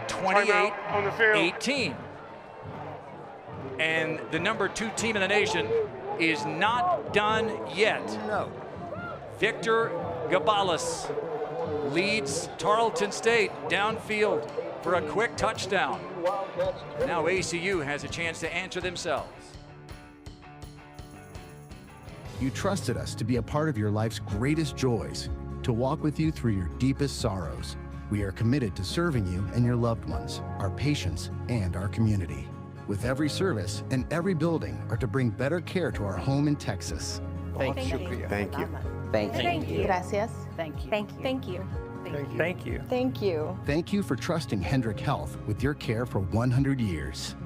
28-18. And the number 2 team in the nation is not done yet.
No.
Victor Gabalis leads Tarleton State downfield for a quick touchdown. Now ACU has a chance to answer themselves.
You trusted us to be a part of your life's greatest joys, to walk with you through your deepest sorrows. We are committed to serving you and your loved ones, our patients, and our community. With every service and every building are to bring better care to our home in Texas.
Thank you.
Thank you.
Thank you.
Gracias.
Thank you.
Thank you.
Thank you.
Thank you.
Thank you.
Thank you for trusting Hendrick Health with your care for 100 years.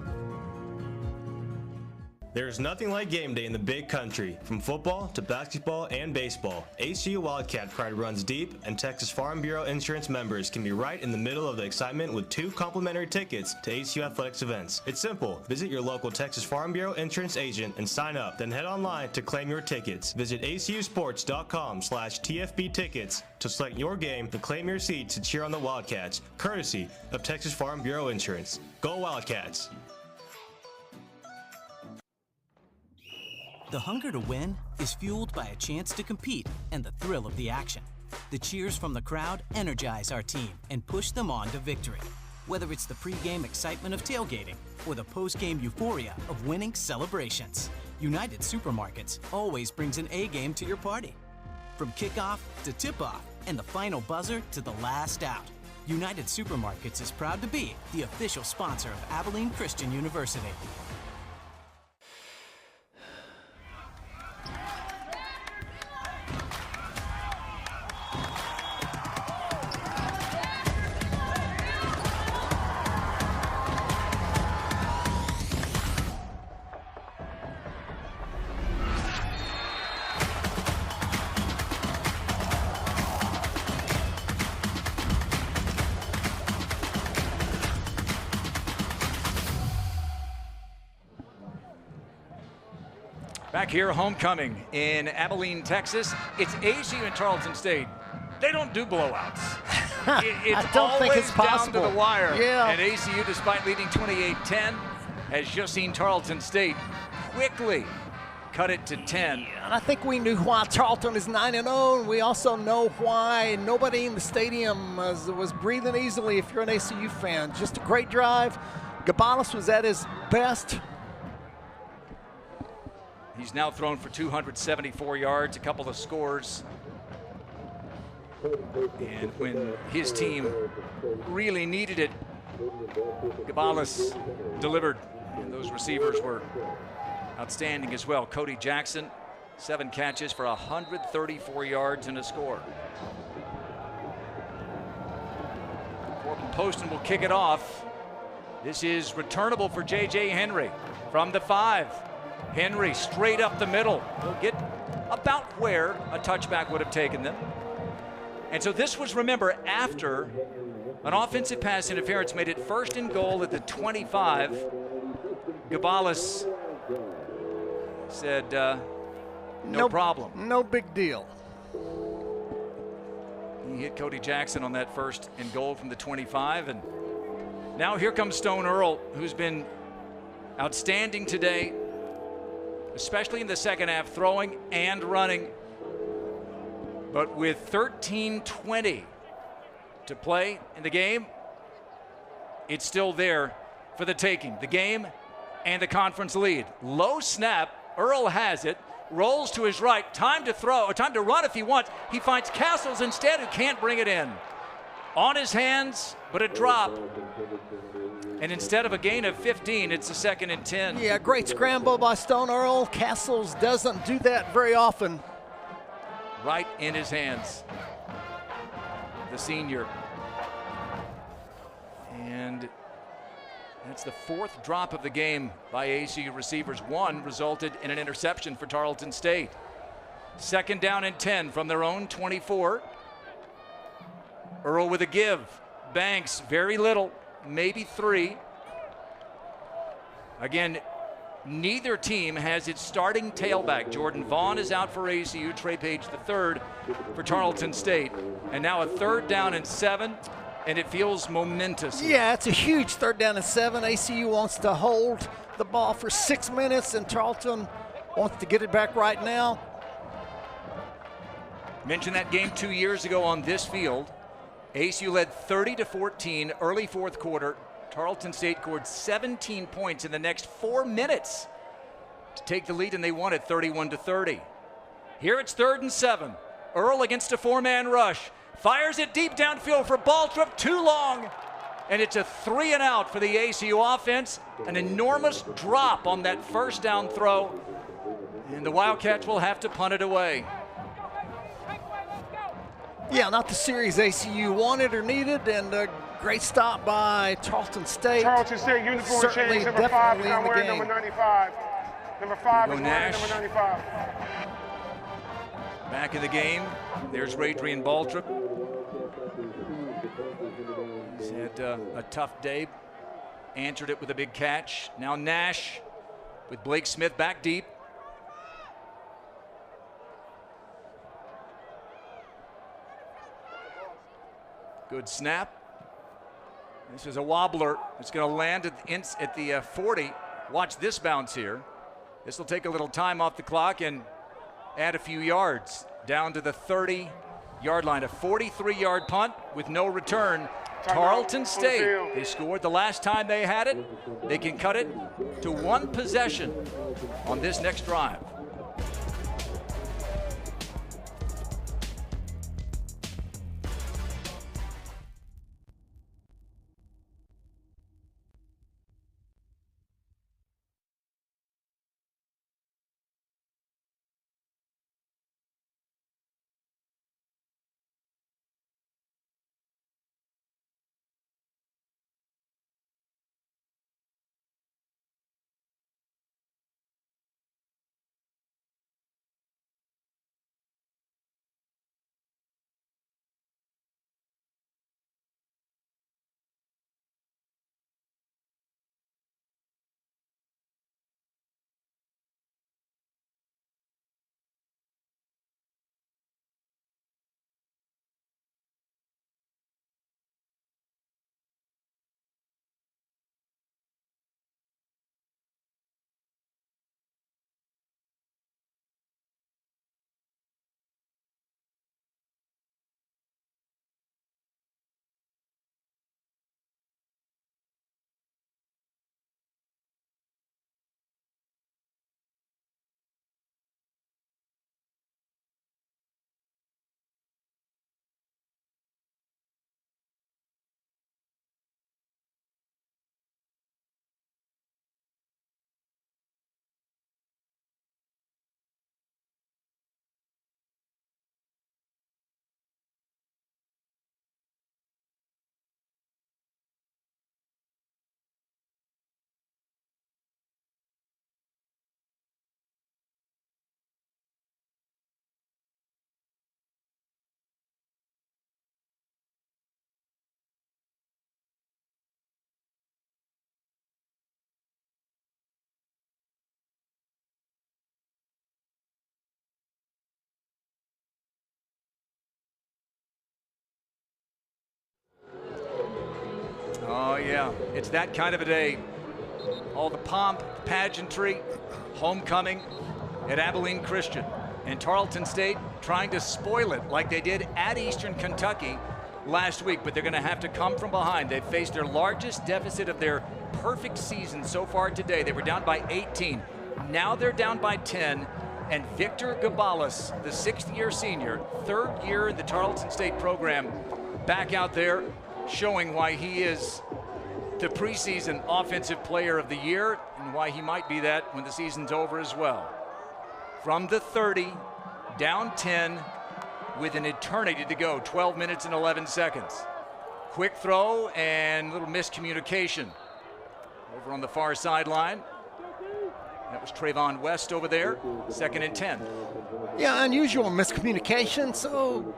There's nothing like game day in the big country. From football to basketball and baseball, ACU Wildcat pride runs deep, and Texas Farm Bureau Insurance members can be right in the middle of the excitement with 2 complimentary tickets to ACU Athletics events. It's simple. Visit your local Texas Farm Bureau Insurance agent and sign up. Then head online to claim your tickets. Visit acusports.com/TFB tickets to select your game and claim your seat to cheer on the Wildcats, courtesy of Texas Farm Bureau Insurance. Go Wildcats!
The hunger to win is fueled by a chance to compete and the thrill of the action. The cheers from the crowd energize our team and push them on to victory. Whether it's the pregame excitement of tailgating or the postgame euphoria of winning celebrations, United Supermarkets always brings an A game to your party. From kickoff to tip-off and the final buzzer to the last out, United Supermarkets is proud to be the official sponsor of Abilene Christian University.
Back here, homecoming in Abilene, Texas. It's ACU and Tarleton State. They don't do blowouts. It's
I don't think it's
always
possible.
down to the wire.
Yeah.
And ACU, despite leading 28-10, has just seen Tarleton State quickly cut it to 10.
And I think we knew why Tarleton is 9-0, and we also know why nobody in the stadium was breathing easily if you're an ACU fan. Just a great drive. Gabalis was at his best.
He's now thrown for 274 yards, a couple of scores. And when his team really needed it, Gabalis delivered. And those receivers were outstanding as well. Cody Jackson, 7 catches for 134 yards and a score. Corbin Poston will kick it off. This is returnable for J.J. Henry from the 5. Henry straight up the middle. He'll get about where a touchback would have taken them. And so this was, remember, after an offensive pass interference made it 1st and goal at the 25. Gabalis said, no problem.
No big deal.
He hit Cody Jackson on that 1st and goal from the 25. And now here comes Stone Earl, who's been outstanding today, especially in the second half, throwing and running. But with 13:20 to play in the game. It's still there for the taking. The game and the conference lead. Low snap. Earl has it. Rolls to his right. Time to throw. Time to run if he wants. He finds Castles instead, who can't bring it in. On his hands, but a drop. And instead of a gain of 15, it's a 2nd and 10.
Yeah, great scramble by Stone Earl. Castles doesn't do that very often.
Right in his hands. The senior. And that's the 4th drop of the game by ACU receivers. 1 resulted in an interception for Tarleton State. 2nd down and 10 from their own 24. Earl with a give. Banks, very little, maybe 3. Again, neither team has its starting tailback. Jordan Vaughn is out for ACU. Trey Page III for Tarleton State. And now a 3rd down and 7. And it feels momentous.
Yeah, it's a huge 3rd down and 7. ACU wants to hold the ball for 6 minutes, and Tarleton wants to get it back right now.
Mentioned that game 2 years ago on this field. ACU led 30-14 early 4th quarter. Tarleton State scored 17 points in the next 4 minutes to take the lead, and they won it 31-30. Here it's 3rd and 7. Earl against a 4-man rush. Fires it deep downfield for Baltrup, too long. And it's a 3 and out for the ACU offense. An enormous drop on that 1st down throw. And the Wildcats will have to punt it away.
Yeah, not the series ACU wanted or needed, and a great stop by Tarleton State.
Tarleton State uniform
certainly
change. Number 5 is
definitely
now
in the
wearing
game.
number 95. Number 5 is wearing
Nash.
number 95.
Back in the game, there's Radrian Baltrup. He's had a tough day, answered it with a big catch. Now Nash with Blake Smith back deep. Good snap. This is a wobbler. It's going to land at the 40. Watch this bounce here. This will take a little time off the clock and add a few yards down to the 30-yard line. A 43-yard punt with no return. Tarleton State, they scored the last time they had it. They can cut it to 1 possession on this next drive. Oh, yeah, it's that kind of a day. All the pomp, pageantry, homecoming at Abilene Christian. And Tarleton State trying to spoil it like they did at Eastern Kentucky last week, but they're going to have to come from behind. They've faced their largest deficit of their perfect season so far today. They were down by 18. Now they're down by 10. And Victor Gabalis, the 6th-year senior, 3rd year in the Tarleton State program, back out there showing why he is the preseason Offensive Player of the Year and why he might be that when the season's over as well. From the 30, down 10, with an eternity to go, 12 minutes and 11 seconds. Quick throw and little miscommunication over on the far sideline. That was Trayvon West over there, 2nd and 10.
Yeah, unusual miscommunication. So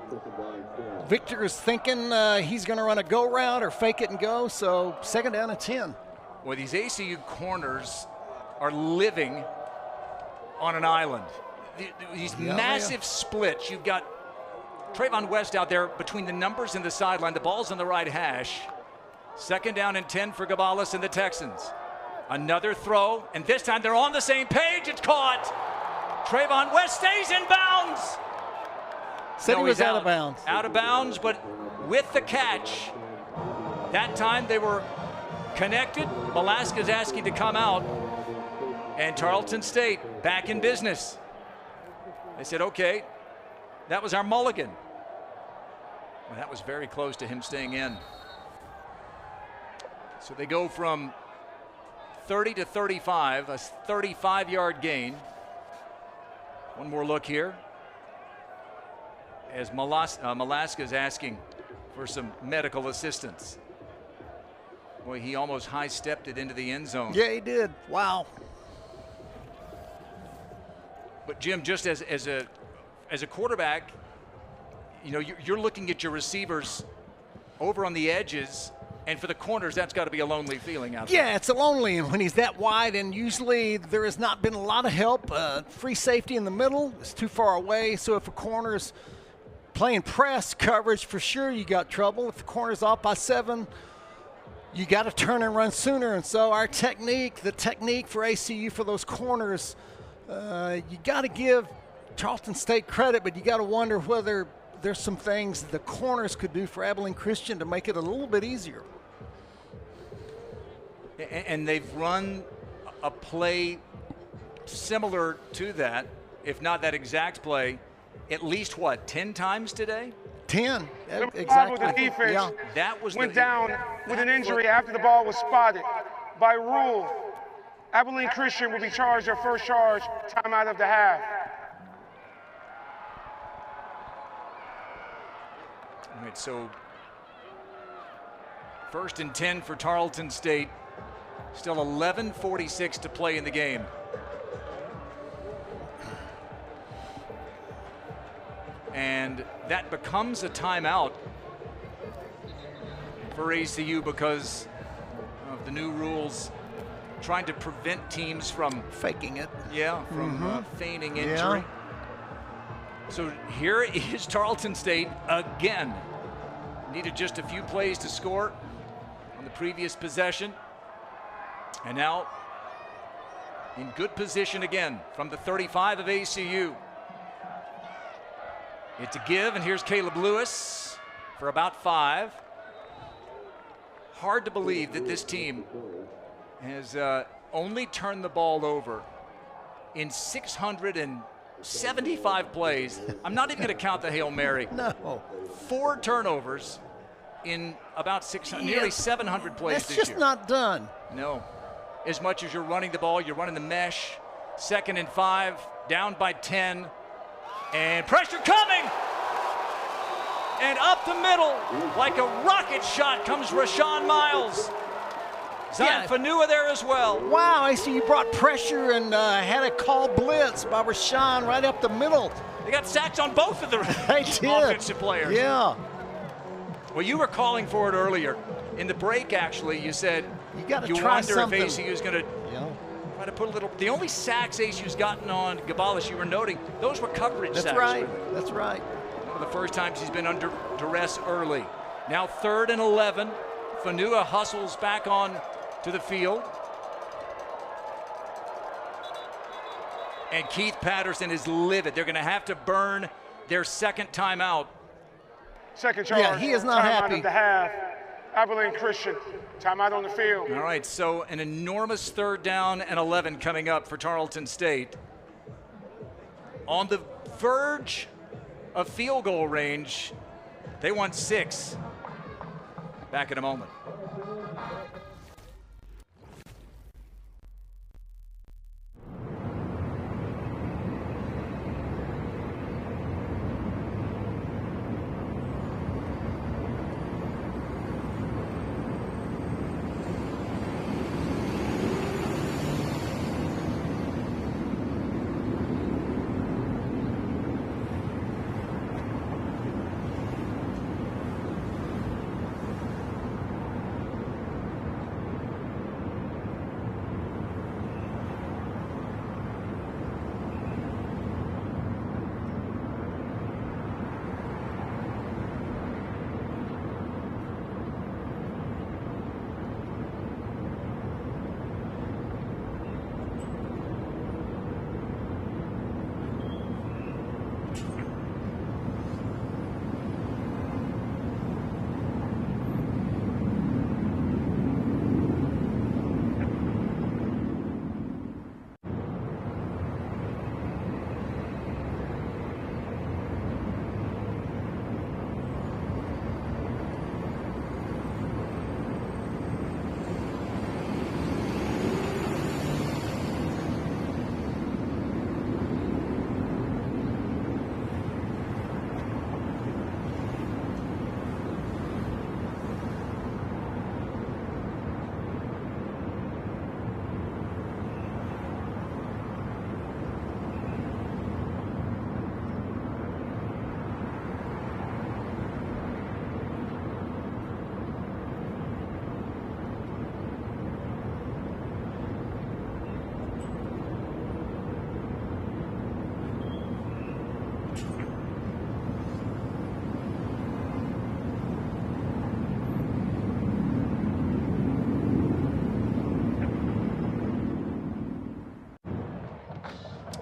Victor is thinking he's going to run a go route or fake it and go. So 2nd down and 10.
Well, these ACU corners are living on an island. These massive splits. You've got Trayvon West out there between the numbers and the sideline. The ball's on the right hash. 2nd down and 10 for Gabalis and the Texans. Another throw, and this time they're on the same page. It's caught. Trayvon West stays in bounds.
Said he was out of bounds.
Out of bounds, but with the catch. That time they were connected. Velasquez asking to come out. And Tarleton State back in business. They said, okay, that was our mulligan. Well, that was very close to him staying in. So they go from 30 to 35, a 35-yard gain. One more look here as Velasquez asking for some medical assistance. Boy, he almost high-stepped it into the end zone.
Yeah, he did. Wow.
But Jim, just as a quarterback, you know, you're looking at your receivers over on the edges, and for the corners, that's got to be a lonely feeling out there.
Yeah, it's a lonely, and when he's that wide, and usually there has not been a lot of help. Free safety in the middle is too far away, so if a corner's playing press coverage, for sure you got trouble. If the corner's off by 7, you got to turn and run sooner, and so our technique, the technique for ACU for those corners, you got to give Tarleton State credit, but you got to wonder whether there's some things the corners could do for Abilene Christian to make it a little bit easier.
And they've run a play similar to that, if not that exact play, at least, 10 times today?
10,
exactly. The defense went down with an injury after the ball was spotted. By rule, Abilene Christian will be charged their first charge, timeout of the half.
All right, so 1st and 10 for Tarleton State. Still 11:46 to play in the game. And that becomes a timeout for ACU because of the new rules trying to prevent teams from
faking it.
Yeah, from feigning injury. So here is Tarleton State again. Needed just a few plays to score on the previous possession. And now in good position again from the 35 of ACU. It's a give, and here's Caleb Lewis for about 5. Hard to believe that this team has only turned the ball over in 675 plays. I'm not even going to count the Hail Mary.
No.
4 turnovers in about 600, nearly 700 plays
That's
this
just
year.
not done.
No. As much as you're running the ball, you're running the mesh. 2nd and 5, down by 10. And pressure coming! And up the middle, like a rocket shot, comes Rashawn Miles. Zion Fanua there as well.
Wow, ACU brought pressure and had a call blitz by Rashawn right up the middle.
They got sacks on both of the offensive players.
Yeah.
Well, you were calling for it earlier. In the break, actually, you said
you wonder
if ACU is going to try to put a little. The only sacks ACU's gotten on Gabalis, you were noting, those were coverage sacks.
That's right.
Really.
That's right.
One of the first times he's been under duress early. Now 3rd and 11. Fanua hustles back on to the field. And Keith Patterson is livid. They're going to have to burn their 2nd timeout
Second charge.
Yeah, he is not
timeout
happy.
Of the half. Abilene Christian, timeout on the field.
All right, so an enormous 3rd down and 11 coming up for Tarleton State. On the verge of field goal range, they want 6. Back in a moment.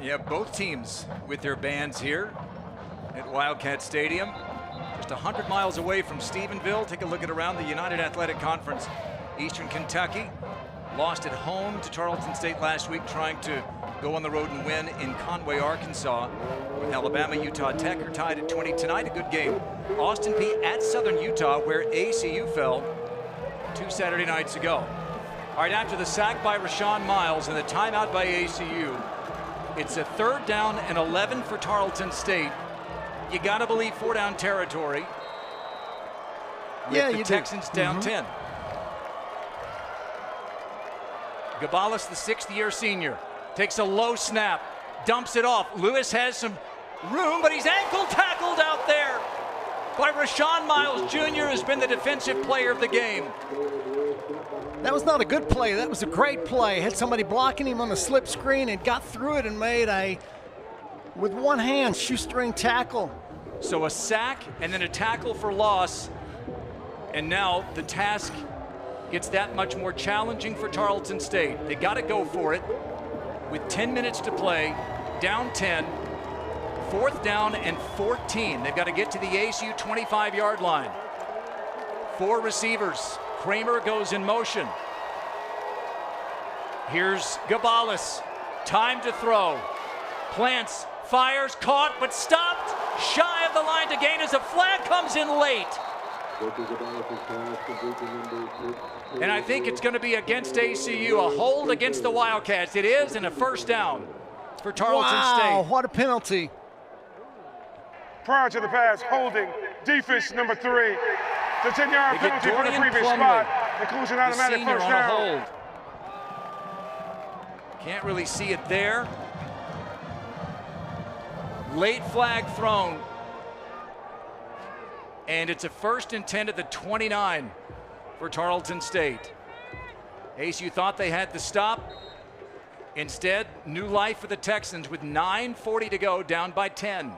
Yeah, both teams with their bands here at Wildcat Stadium. Just 100 miles away from Stephenville. Take a look at around the United Athletic Conference. Eastern Kentucky lost at home to Tarleton State last week, trying to go on the road and win in Conway, Arkansas. With Alabama, Utah Tech are tied at 20 tonight. A good game. Austin Peay at Southern Utah, where ACU fell 2 Saturday nights ago. All right, after the sack by Rashawn Miles and the timeout by ACU, it's a 3rd down and 11 for Tarleton State. You got to believe 4-down territory. With the Texans down 10. Gabalis, the 6th-year senior, takes a low snap, dumps it off. Lewis has some room, but he's ankle tackled out there by Rashawn Miles Jr., has been the defensive player of the game.
That was not a good play. That was a great play. Had somebody blocking him on the slip screen and got through it and made a, with one hand, shoestring tackle.
So a sack and then a tackle for loss. And now the task gets that much more challenging for Tarleton State. They got to go for it with 10 minutes to play, down 10, 4th down and 14. They've got to get to the ASU 25-yard line. 4 receivers. Kramer goes in motion. Here's Gabalis. Time to throw. Plants, fires, caught, but stopped. Shy of the line to gain as a flag comes in late. And I think it's going to be against ACU, a hold against the Wildcats. It is, and a 1st down for Tarleton State.
Wow, what a penalty.
Prior to the pass, holding, defense number 3. The 10-yard penalty for the previous spot includes an automatic 1st down.
Hold. Can't really see it there. Late flag thrown. And it's a 1st and 10 at the 29 for Tarleton State. ASU thought they had the stop. Instead, new life for the Texans with 9:40 to go, down by 10.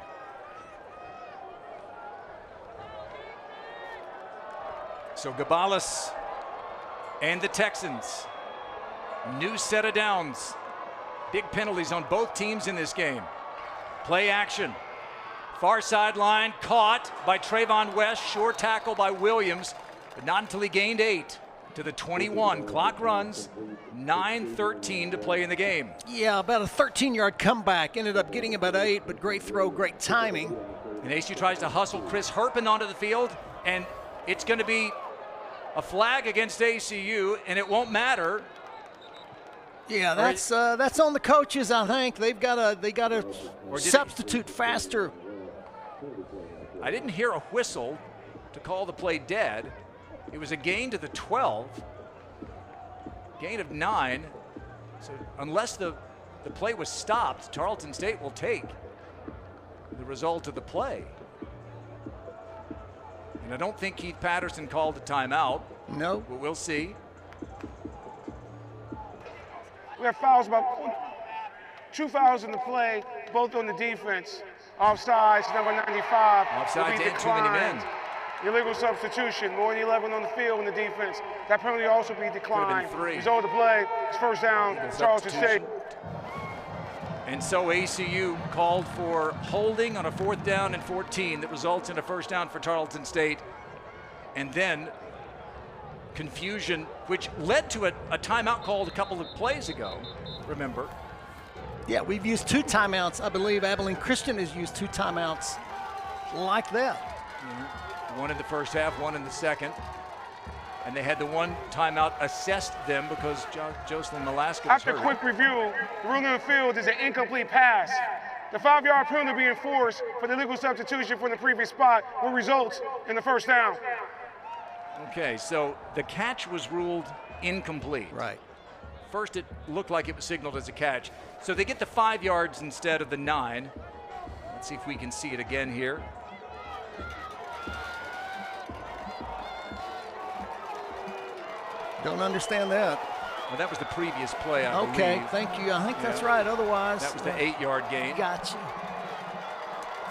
So Gabalis and the Texans, new set of downs. Big penalties on both teams in this game. Play action. Far sideline, caught by Trayvon West. Sure tackle by Williams, but not until he gained 8 to the 21. Clock runs, 9:13 to play in the game.
Yeah, about a 13-yard comeback. Ended up getting about 8, but great throw, great timing.
And ACU tries to hustle Chris Herpin onto the field, and it's going to be a flag against ACU, and it won't matter.
Yeah, that's on the coaches, I think. They got to substitute faster.
I didn't hear a whistle to call the play dead. It was a gain to the 12, gain of 9. So unless the play was stopped, Tarleton State will take the result of the play. And I don't think Keith Patterson called a timeout.
No.
But we'll see.
We have fouls, about 2 fouls in the play, both on the defense. Offsides, number 95.
Offsides and too many men.
Illegal substitution, more than 11 on the field in the defense. That penalty also be declined.
3.
Result of the play is first down, Tarleton State.
And so ACU called for holding on a 4th down and 14 that results in a first down for Tarleton State. And then confusion, which led to a timeout called a couple of plays ago, remember?
Yeah, we've used 2 timeouts. I believe Abilene Christian has used 2 timeouts like that.
One in the first half, one in the second. And they had the one timeout assessed them because Jocelyn Malaska was
After
hurt.
quick review, the ruling of the field is an incomplete pass. The 5-yard penalty being enforced for the illegal substitution from the previous spot will result in the first down.
Okay, so the catch was ruled incomplete.
Right.
First, it looked like it was signaled as a catch. So they get the 5 yards instead of the 9. Let's see if we can see it again here.
Don't understand that.
Well, that was the previous play, I
Okay,
believe.
thank you. I think that's right. Otherwise,
that was the 8-yard gain.
Gotcha.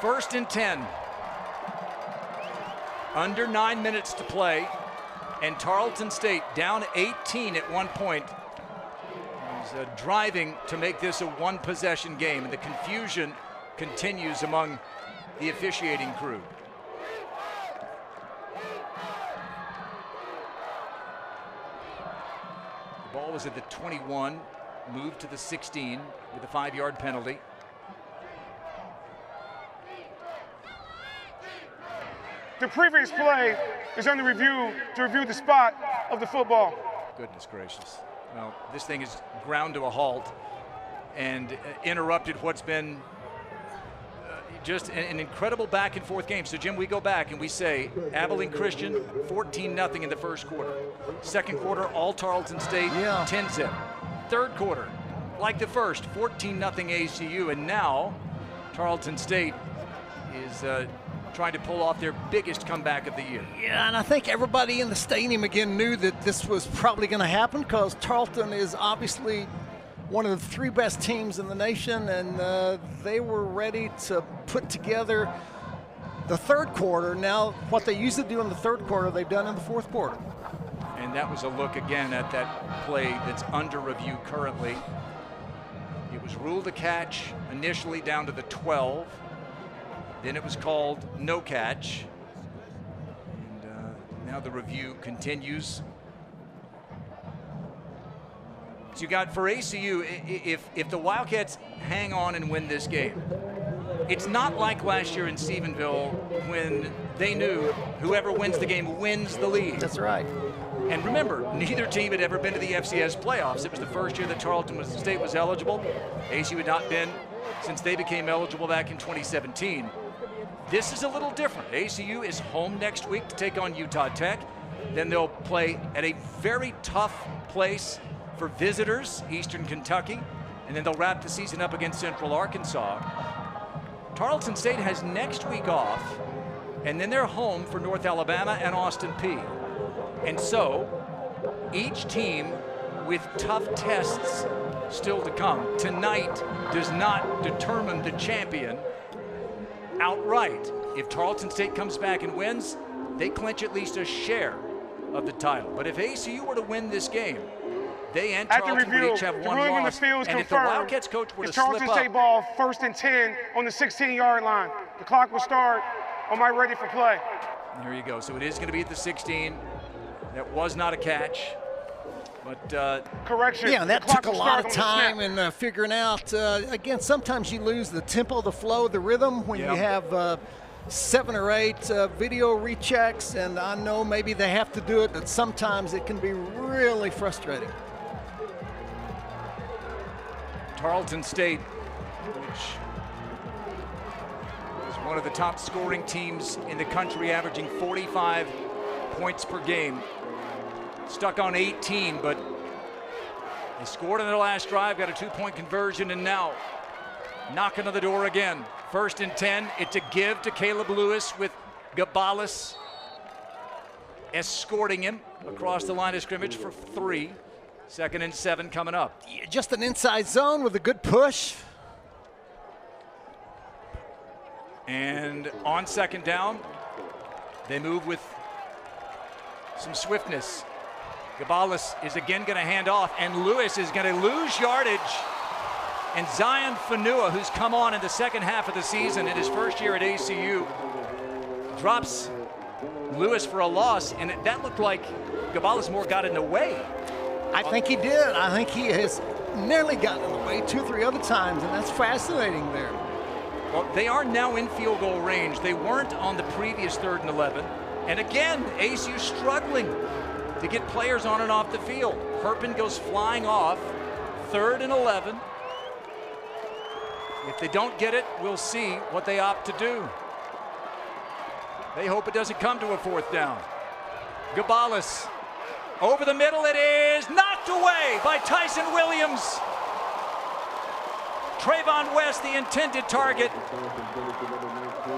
1st and 10. Under 9 minutes to play, and Tarleton State down 18 at one point. Is driving to make this a 1-possession game, and the confusion continues among the officiating crew. The ball was at the 21, moved to the 16 with a 5-yard penalty.
The previous play is under review to review the spot of the football.
Goodness gracious. Well, this thing is ground to a halt and interrupted what's been just an incredible back and forth game. So Jim, we go back and we say Abilene Christian 14-0 in the first quarter. Second quarter, all Tarleton State 10-zip. Third quarter, like the first, 14-0 ACU, and now Tarleton State is trying to pull off their biggest comeback of the year.
Yeah, and I think everybody in the stadium again knew that this was probably going to happen because Tarleton is obviously one of the 3 best teams in the nation, and they were ready to put together the third quarter. Now, what they usually do in the third quarter, they've done in the fourth quarter.
And that was a look again at that play that's under review currently. It was ruled a catch initially down to the 12. Then it was called no catch. And now the review continues. So you got for ACU, if the Wildcats hang on and win this game, it's not like last year in Stephenville when they knew whoever wins the game wins the league.
That's right.
And remember, neither team had ever been to the FCS playoffs. It was the first year that Tarleton State was eligible. ACU had not been since they became eligible back in 2017. This is a little different. ACU is home next week to take on Utah Tech. Then they'll play at a very tough place for visitors, Eastern Kentucky, and then they'll wrap the season up against Central Arkansas. Tarleton State has next week off, and then they're home for North Alabama and Austin Peay. And so, each team with tough tests still to come. Tonight does not determine the champion outright. If Tarleton State comes back and wins, they clinch at least a share of the title. But if ACU were to win this game, they and Tarleton would each have one loss. And if the Wildcats coach were to slip up,
Tarleton State ball 1st and 10 on the 16-yard line. The clock will start on my ready for play.
There you go. So it is going to be at the 16. That was not a catch. But
correction.
Yeah, and that took a lot of time in figuring out. Again, sometimes you lose the tempo, the flow, the rhythm when you have 7 or 8 video rechecks, and I know maybe they have to do it, but sometimes it can be really frustrating.
Tarleton State, which is one of the top scoring teams in the country, averaging 45 points per game. Stuck on 18, but they scored on their last drive, got a 2-point conversion, and now knocking on the door again. 1st and 10, it's a give to Caleb Lewis with Gabalis escorting him across the line of scrimmage for 3. 2nd and 7 coming up.
Just an inside zone with a good push.
And on 2nd down, they move with some swiftness. Gabalis is again going to hand off, and Lewis is going to lose yardage. And Zion Fanua, who's come on in the second half of the season in his first year at ACU, drops Lewis for a loss, and that looked like Gabalis more got in the way.
I think he did. I think he has nearly gotten in the way 2 or 3 other times, and that's fascinating there.
Well, they are now in field goal range. They weren't on the previous 3rd and 11. And again, ACU struggling to get players on and off the field. Herpin goes flying off, 3rd and 11. If they don't get it, we'll see what they opt to do. They hope it doesn't come to a 4th down. Gabalis over the middle, it is knocked away by Tyson Williams. Trayvon West, the intended target.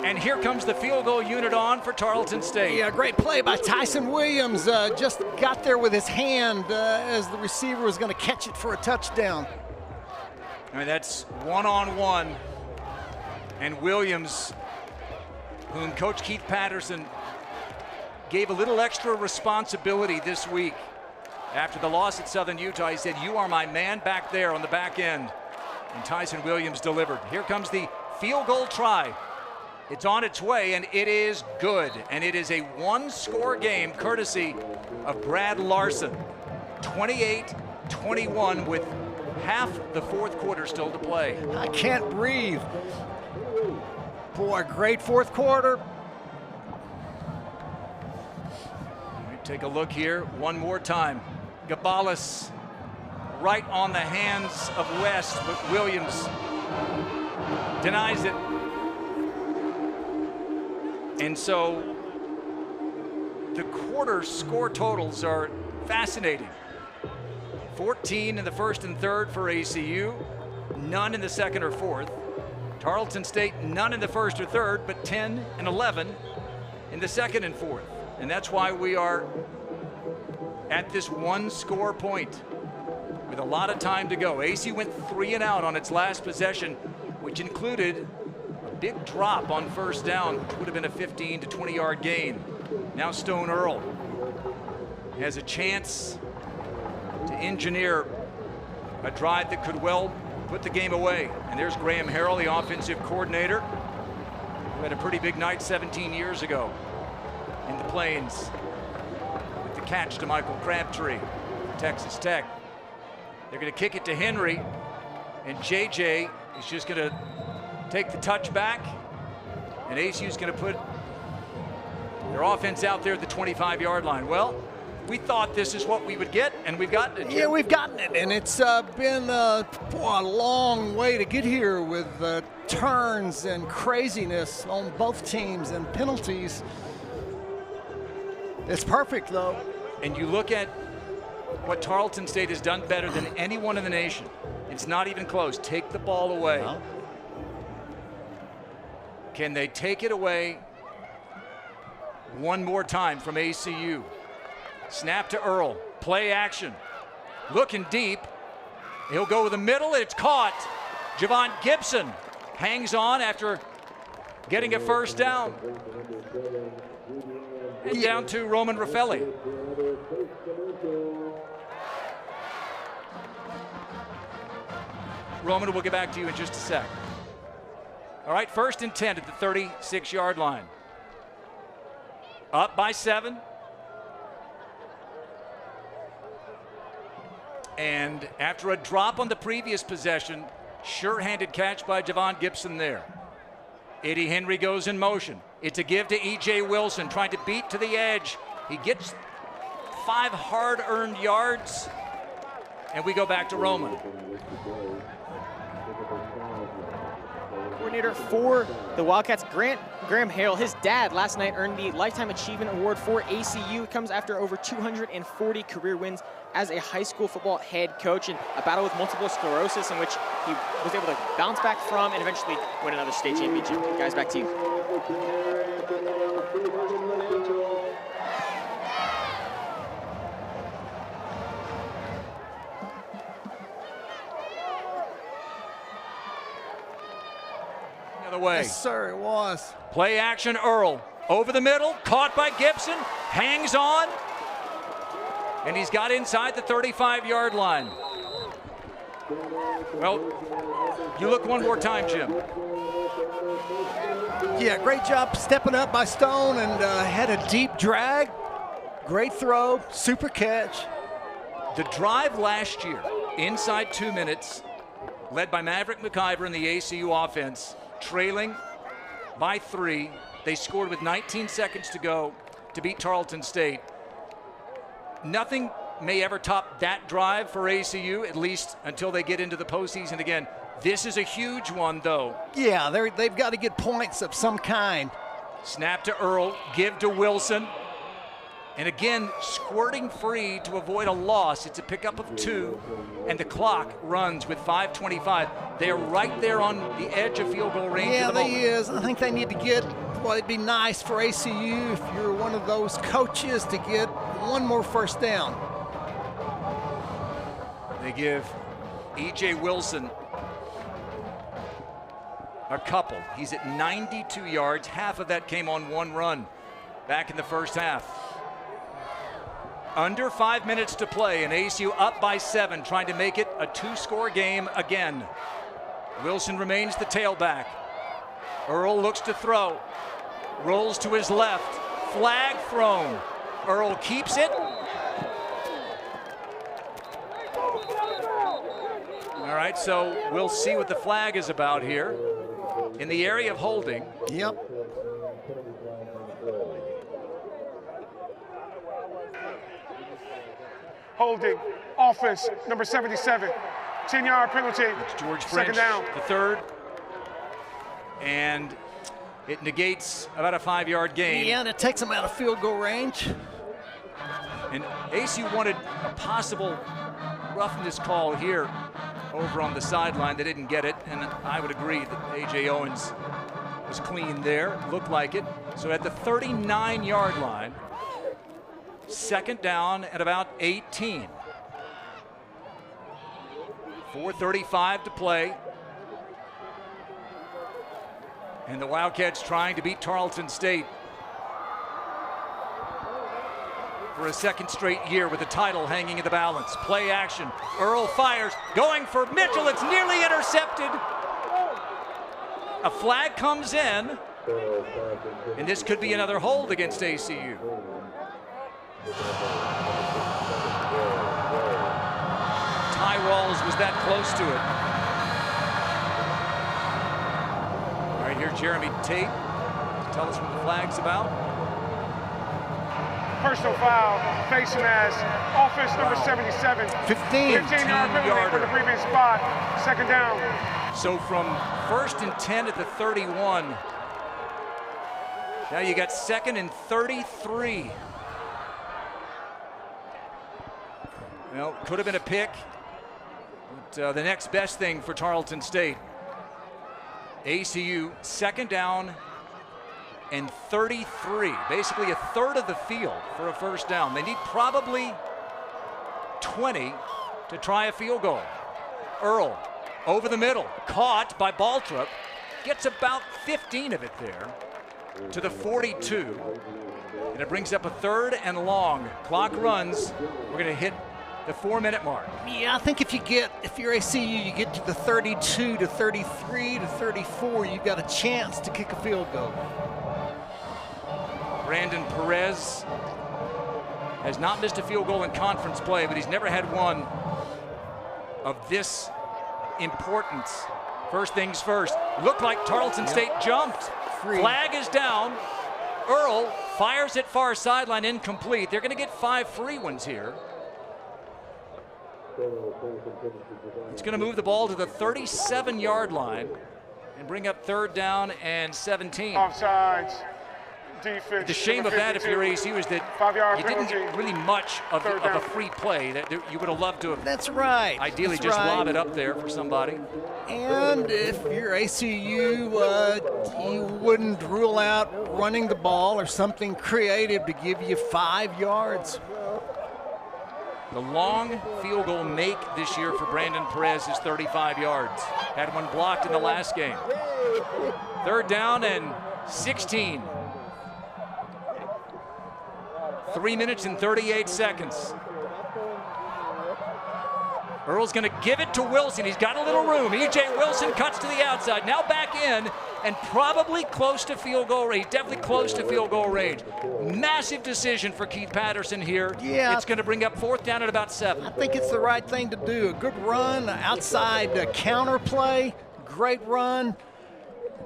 And here comes the field goal unit on for Tarleton State.
Yeah, great play by Tyson Williams. Just got there with his hand as the receiver was going to catch it for a touchdown.
I mean, that's 1-on-1. And Williams, whom Coach Keith Patterson gave a little extra responsibility this week. After the loss at Southern Utah, he said, "You are my man back there on the back end." And Tyson Williams delivered. Here comes the field goal try. It's on its way, and it is good. And it is a 1-score game, courtesy of Brad Larson. 28-21 with half the 4th quarter still to play.
I can't breathe. Boy, great 4th quarter.
Take a look here one more time. Gabalis right on the hands of West, but Williams denies it. And so the quarter score totals are fascinating. 14 in the 1st and 3rd for ACU, none in the 2nd or 4th. Tarleton State, none in the 1st or 3rd, but 10 and 11 in the 2nd and 4th. And that's why we are at this 1-score point with a lot of time to go. ACU went 3 and out on its last possession, which included a big drop on 1st down, which would have been a 15 to 20-yard gain. Now Stone Earl has a chance to engineer a drive that could well put the game away. And there's Graham Harrell, the offensive coordinator, who had a pretty big night 17 years ago in the Plains with the catch to Michael Crabtree, Texas Tech. They're going to kick it to Henry, and JJ is just going to take the touch back, and ACU's going to put their offense out there at the 25-yard line. Well, we thought this is what we would get, and we've gotten it.
Yeah, we've gotten it, and it's been a long way to get here with turns and craziness on both teams and penalties. It's perfect, though.
And you look at what Tarleton State has done better than anyone in the nation. It's not even close. Take the ball away.
Well,
can they take it away one more time from ACU? Snap to Earl. Play action. Looking deep. He'll go with the middle. It's caught. Javon Gibson hangs on after getting a 1st down. And down to Roman Raffelli. Roman, we'll get back to you in just a sec. All right, 1st and 10 at the 36-yard line. Up by 7. And after a drop on the previous possession, sure-handed catch by Javon Gibson there. Eddie Henry goes in motion. It's a give to E.J. Wilson, trying to beat to the edge. He gets 5 hard-earned yards, and we go back to Roman.
Coordinator for the Wildcats, Graham Harrell, his dad last night earned the Lifetime Achievement Award for ACU. It comes after over 240 career wins as a high school football head coach and a battle with multiple sclerosis in which he was able to bounce back from and eventually win another state championship. Guys, back to you.
The way.
Yes, sir, it was.
Play action, Earl. Over the middle, caught by Gibson, hangs on, and he's got inside the 35-yard line. Well, you look one more time, Jim.
Yeah, great job stepping up by Stone and had a deep drag. Great throw, super catch.
The drive last year, inside 2 minutes, led by Maverick McIver in the ACU offense, trailing by 3. They scored with 19 seconds to go to beat Tarleton State. Nothing may ever top that drive for ACU, at least until they get into the postseason again. This is a huge one, though.
Yeah, they've got to get points of some kind.
Snap to Earl, give to Wilson. And again, squirting free to avoid a loss. It's a pickup of 2, and the clock runs with 5:25. They're right there on the edge of field goal range.
Yeah,
at the
they is. I think they need to get, well, it'd be nice for ACU if you're one of those coaches to get one more first down.
They give E.J. Wilson a couple. He's at 92 yards. Half of that came on one run back in the first half. Under 5 minutes to play, and ACU up by 7, trying to make it a 2-score game again. Wilson remains the tailback. Earl looks to throw. Rolls to his left. Flag thrown. Earl keeps it. All right, so we'll see what the flag is about here. In the area of holding.
Yep.
Holding, offense, number 77. 10-yard penalty.
It's George French,
Second down.
the third. And it negates about a 5-yard gain.
Yeah, and it takes them out of field goal range.
And ACU wanted a possible roughness call here over on the sideline. They didn't get it, and I would agree that A.J. Owens was clean there. Looked like it. So at the 39-yard line, second down at about 18. 4:35 to play. And the Wildcats trying to beat Tarleton State for a second straight year with the title hanging in the balance. Play action. Earl fires. Going for Mitchell. It's nearly intercepted. A flag comes in. And this could be another hold against ACU. Ty Rawls was that close to it. All right, here's Jeremy Tate to tell us what the flag's about.
Personal foul, face mask, offense number 77. 15-yard penalty for the previous spot, second down.
So from 1st and 10 at the 31, now you got 2nd and 33. Well, could have been a pick, but the next best thing for Tarleton State. ACU, second down and 33, basically a third of the field for a first down. They need probably 20 to try a field goal. Earl over the middle, caught by Baltrup, gets about 15 of it there to the 42, and it brings up a 3rd and long. Clock runs. We're going to hit the 4-minute mark.
Yeah, I think if you're ACU, you get to the 32 to 33 to 34, you've got a chance to kick a field goal.
Brandon Perez has not missed a field goal in conference play, but he's never had one of this importance. First things first. Looked like Tarleton State jumped. Flag is down. Earl fires it far sideline, incomplete. They're going to get 5 free ones here. It's going to move the ball to the 37-yard line and bring up 3rd down and 17.
Offsides. Defense.
The shame of that, if you're ACU, is that you didn't get really much of a free play that you would have loved to have.
That's right.
Ideally,
That's
just
right.
lob it up there for somebody.
And if you're ACU, you wouldn't rule out running the ball or something creative to give you 5 yards.
The long field goal make this year for Brandon Perez is 35 yards. Had one blocked in the last game. 3rd down and 16. 3 minutes and 38 seconds. Earl's going to give it to Wilson. He's got a little room. E.J. Wilson cuts to the outside. Now back in and probably close to field goal range. Definitely close to field goal range. Massive decision for Keith Patterson here.
Yeah.
It's going to bring up 4th down at about 7.
I think it's the right thing to do. A good run, outside counter play, great run.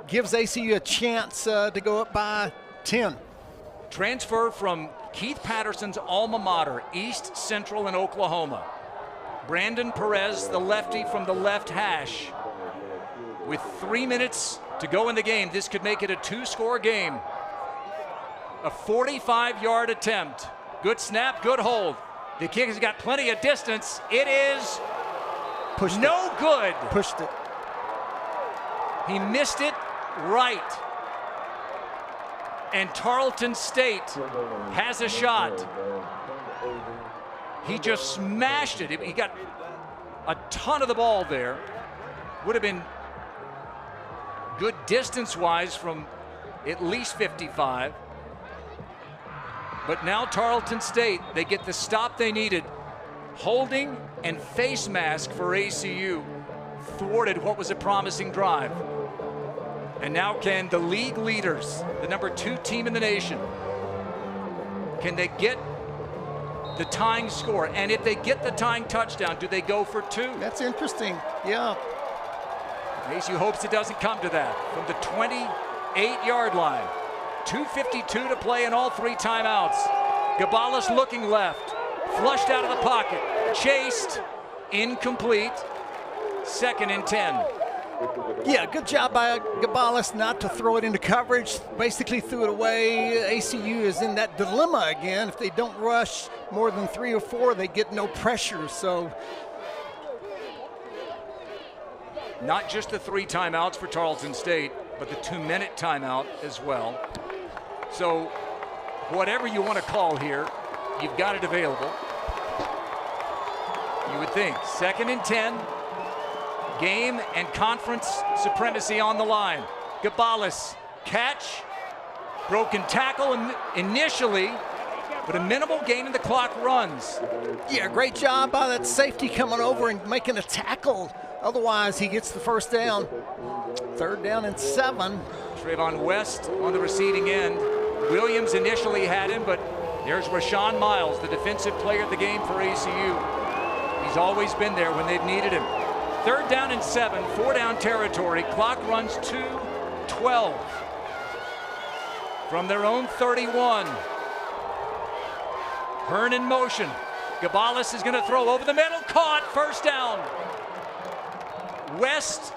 Gives ACU a chance to go up by 10.
Transfer from Keith Patterson's alma mater, East Central in Oklahoma. Brandon Perez, the lefty from the left hash. With 3 minutes to go in the game, this could make it a 2-score game. A 45-yard attempt. Good snap, good hold. The kick has got plenty of distance. It is no good.
Pushed it.
He missed it right. And Tarleton State has a shot. He just smashed it. He got a ton of the ball there. Would have been good distance-wise from at least 55. But now Tarleton State, they get the stop they needed. Holding and face mask for ACU thwarted what was a promising drive. And now can the league leaders, the number 2 team in the nation, can they get the tying score? And if they get the tying touchdown, do they go for 2?
That's interesting, yeah.
ACU hopes it doesn't come to that. From the 28-yard line, 2:52 to play in all 3 timeouts. Gabalis looking left, flushed out of the pocket, chased, incomplete, 2nd and 10.
Yeah, good job by Gabalis not to throw it into coverage. Basically threw it away. ACU is in that dilemma again. If they don't rush more than 3 or 4, they get no pressure. So,
not just the 3 timeouts for Tarleton State, but the 2-minute timeout as well. So, whatever you want to call here, you've got it available. You would think 2nd and 10. Game and conference supremacy on the line. Gabalis, catch, broken tackle initially, but a minimal gain in the clock runs.
Yeah, great job by that safety coming over and making a tackle. Otherwise, he gets the 1st down. 3rd down and 7.
Trayvon West on the receiving end. Williams initially had him, but there's Rashawn Miles, the defensive player of the game for ACU. He's always been there when they've needed him. 3rd down and 7, 4-down territory. Clock runs 2:12 from their own 31. Hearn in motion. Gabalis is going to throw over the middle. Caught. 1st down. West,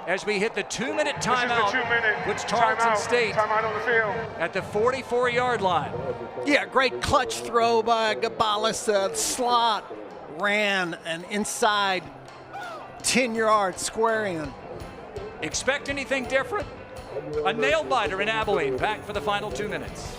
as we hit the 2-minute timeout, puts Tarleton State
timeout on the field
at the 44-yard line.
Yeah, great clutch throw by Gabalis. Slot ran an inside 10 yards square in.
Expect anything different? A nail biter in Abilene. Back for the final 2 minutes.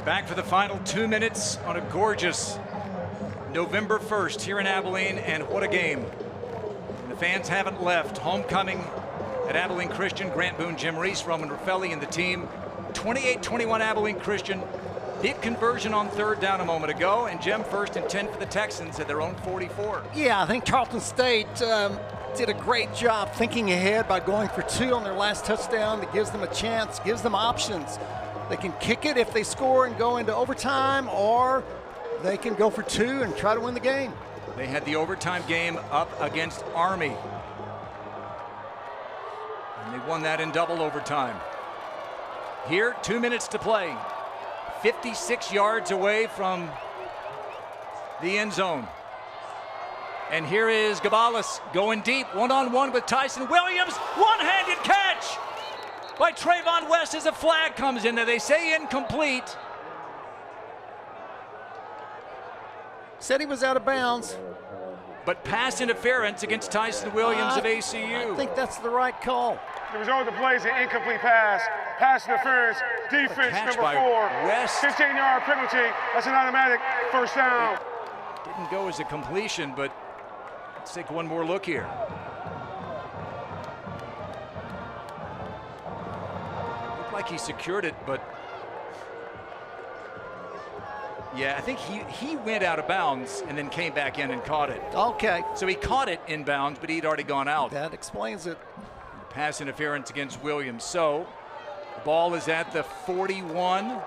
Back for the final 2 minutes on a gorgeous November 1st here in Abilene, and what a game. The fans haven't left. Homecoming at Abilene Christian. Grant Boone, Jim Reese, Roman Raffelli, and the team. 28-21 Abilene Christian. Big conversion on third down a moment ago, and Jim, 1st and 10 for the Texans at their own 44.
Yeah, I think Tarleton State did a great job thinking ahead by going for 2 on their last touchdown. That gives them a chance, gives them options. They can kick it if they score and go into overtime, or they can go for 2 and try to win the game.
They had the overtime game up against Army, and they won that in double overtime. Here, 2 minutes to play. 56 yards away from the end zone. And here is Gabalis going deep, one-on-one with Tyson Williams. One-handed catch by Trayvon West as a flag comes in there. They say incomplete.
Said he was out of bounds.
But pass interference against Tyson Williams of ACU.
I think that's the right call.
The result of the play is an incomplete pass. Pass interference, defense number 4.
West.
15-yard penalty. That's an automatic first down.
Didn't go as a completion, but let's take one more look here. Looked like he secured it, but yeah, I think he went out of bounds and then came back in and caught it.
Okay.
So he caught it in bounds, but he'd already gone out.
That explains it.
Pass interference against Williams. So the ball is at the 41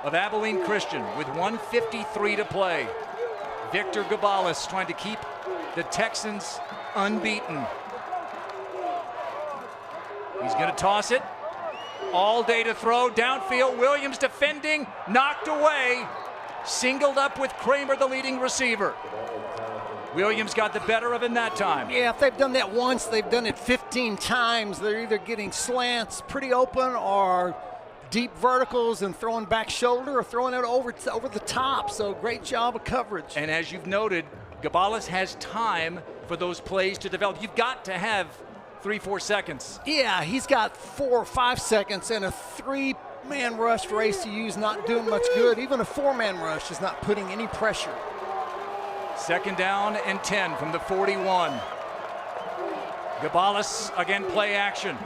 of Abilene Christian with 1:53 to play. Victor Gabalis trying to keep the Texans unbeaten. He's going to toss it. All day to throw. Downfield. Williams defending. Knocked away. Singled up with Kramer, the leading receiver. Williams got the better of him that time.
Yeah, if they've done that once, they've done it 15 times. They're either getting slants pretty open or deep verticals and throwing back shoulder or throwing it over the top. So great job of coverage.
And as you've noted, Gabalis has time for those plays to develop. You've got to have 3-4 seconds.
Yeah, he's got 4 or 5 seconds, and a 3-man rush for ACU is not doing much good. Even a 4-man rush is not putting any pressure.
2nd down and 10 from the 41. Gabalis again, play action.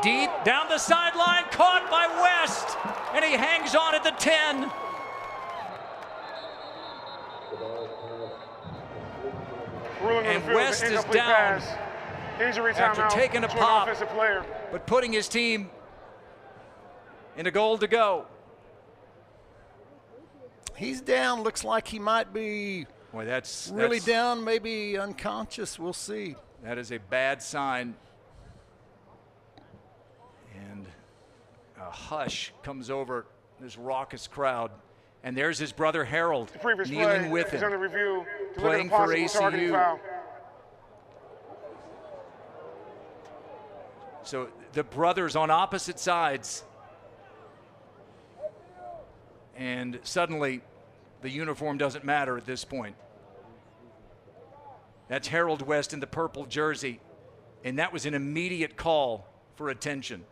Deep down the sideline, caught by West, and he hangs on at the 10. And West is down after taking a pop, but putting his team in a goal to go.
He's down. Looks like he might be really down, maybe unconscious. We'll see.
That is a bad sign. And a hush comes over this raucous crowd. And there's his brother Harold kneeling with him,
under review,
playing for ACU. So the brothers on opposite sides. And suddenly the uniform doesn't matter at this point. That's Harold West in the purple jersey. And that was an immediate call for attention.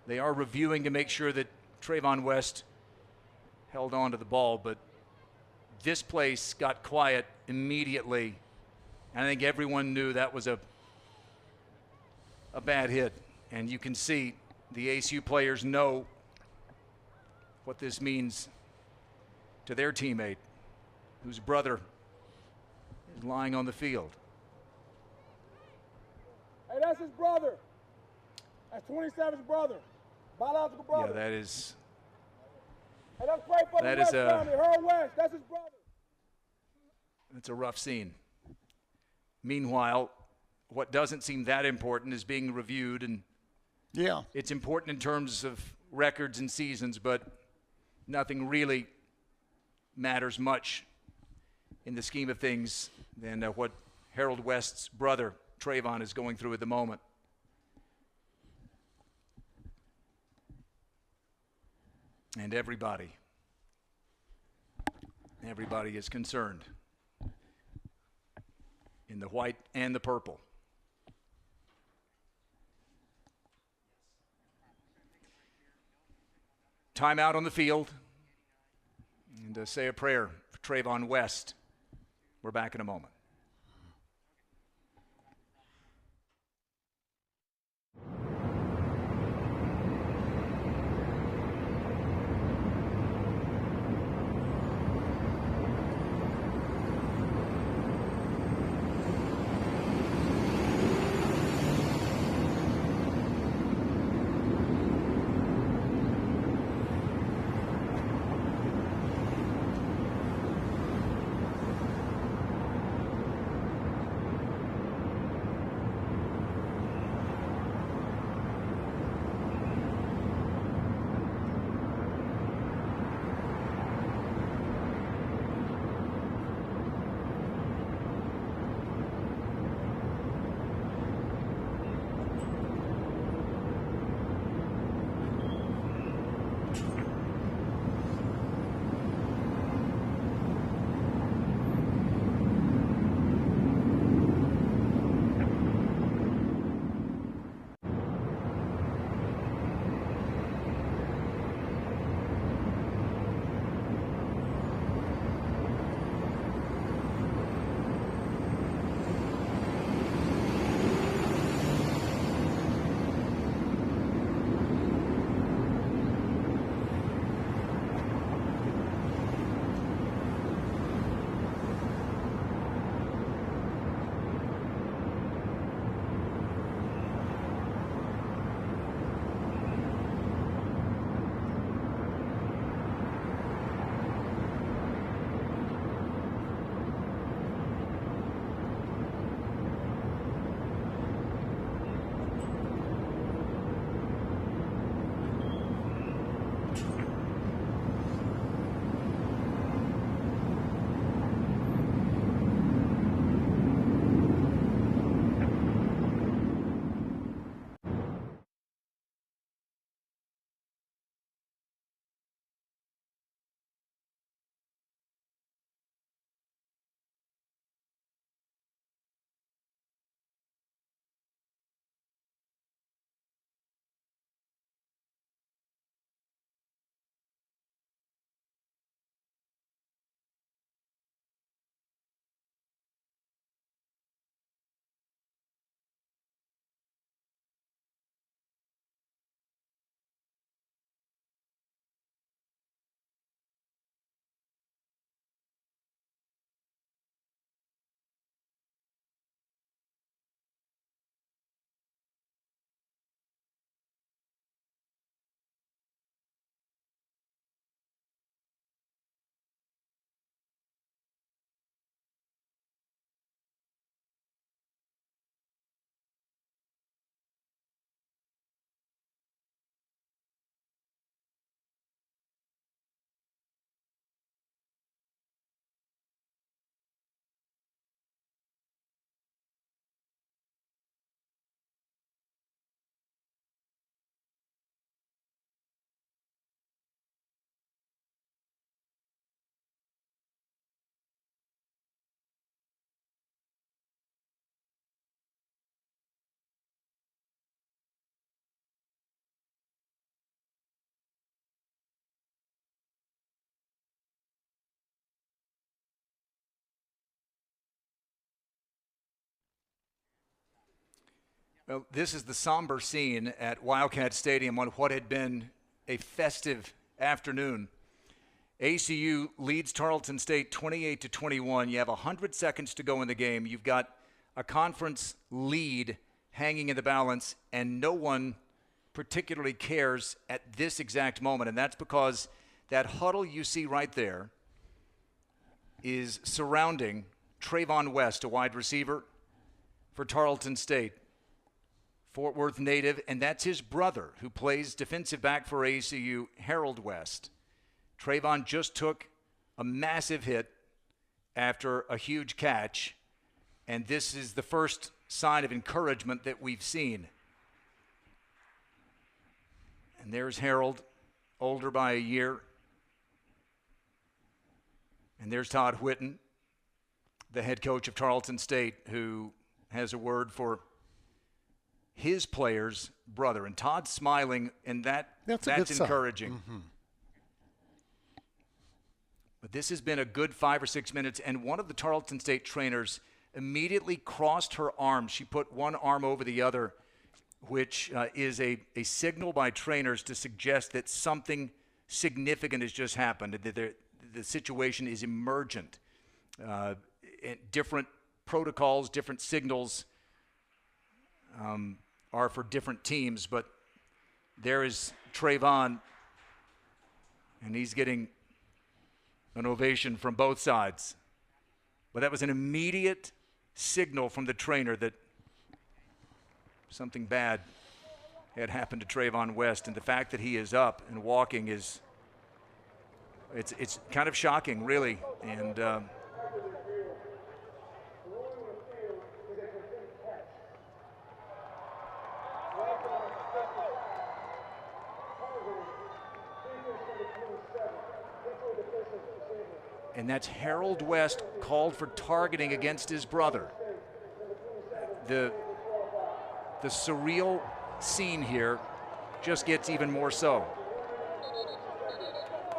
They are reviewing to make sure that Trayvon West held on to the ball, but this place got quiet immediately. And I think everyone knew that was a bad hit. And you can see the ASU players know what this means to their teammate, whose brother is lying on the field.
Hey, that's his brother. That's 27's brother. Biological brother.
Yeah, that is.
Hey, let's play for the West family. Harold West, that's his brother.
It's a rough scene. Meanwhile, what doesn't seem that important is being reviewed, and
yeah,
it's important in terms of records and seasons, but nothing really matters much in the scheme of things than what Harold West's brother, Trayvon, is going through at the moment. And everybody is concerned in the white and the purple. timeout on the field and say a prayer for Trayvon West. We're back in a moment. Well, this is the somber scene at Wildcat Stadium on what had been a festive afternoon. ACU leads Tarleton State 28-21. You have 100 seconds to go in the game. You've got a conference lead hanging in the balance, and no one particularly cares at this exact moment. And that's because that huddle you see right there is surrounding Trayvon West, a wide receiver for Tarleton State, Fort Worth native, and that's his brother who plays defensive back for ACU, Harold West. Trayvon just took a massive hit after a huge catch, and this is the first sign of encouragement that we've seen. And there's Harold, older by a year. And there's Todd Whitten, the head coach of Tarleton State, who has a word for his player's brother. And Todd's smiling, and that's encouraging.
Mm-hmm.
But this has been a good 5 or 6 minutes, and one of the Tarleton State trainers immediately crossed her arms. She put one arm over the other, which is a signal by trainers to suggest that something significant has just happened, that the situation is emergent. And different protocols, different signals are for different teams, but there is Trayvon, and he's getting an ovation from both sides. But that was an immediate signal from the trainer that something bad had happened to Trayvon West, and the fact that he is up and walking is it's kind of shocking, really. And and that's Harold West called for targeting against his brother. The surreal scene here just gets even more so.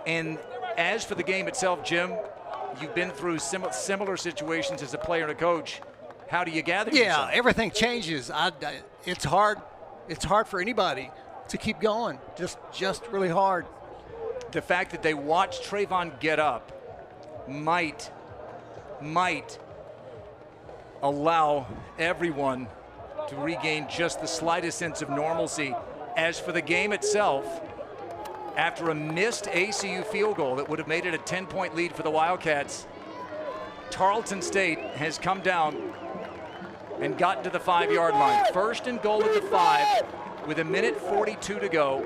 And as for the game itself, Jim, you've been through similar situations as a player and a coach. How do you gather yourself?
Yeah, everything changes. It's hard. It's hard for anybody to keep going. Just really hard.
The fact that they watched Trayvon get up might allow everyone to regain just the slightest sense of normalcy. As for the game itself, after a missed ACU field goal that would have made it a 10-point lead for the Wildcats, Tarleton State has come down and gotten to the 5-yard line. First and goal at the 5 with 1:42 to go.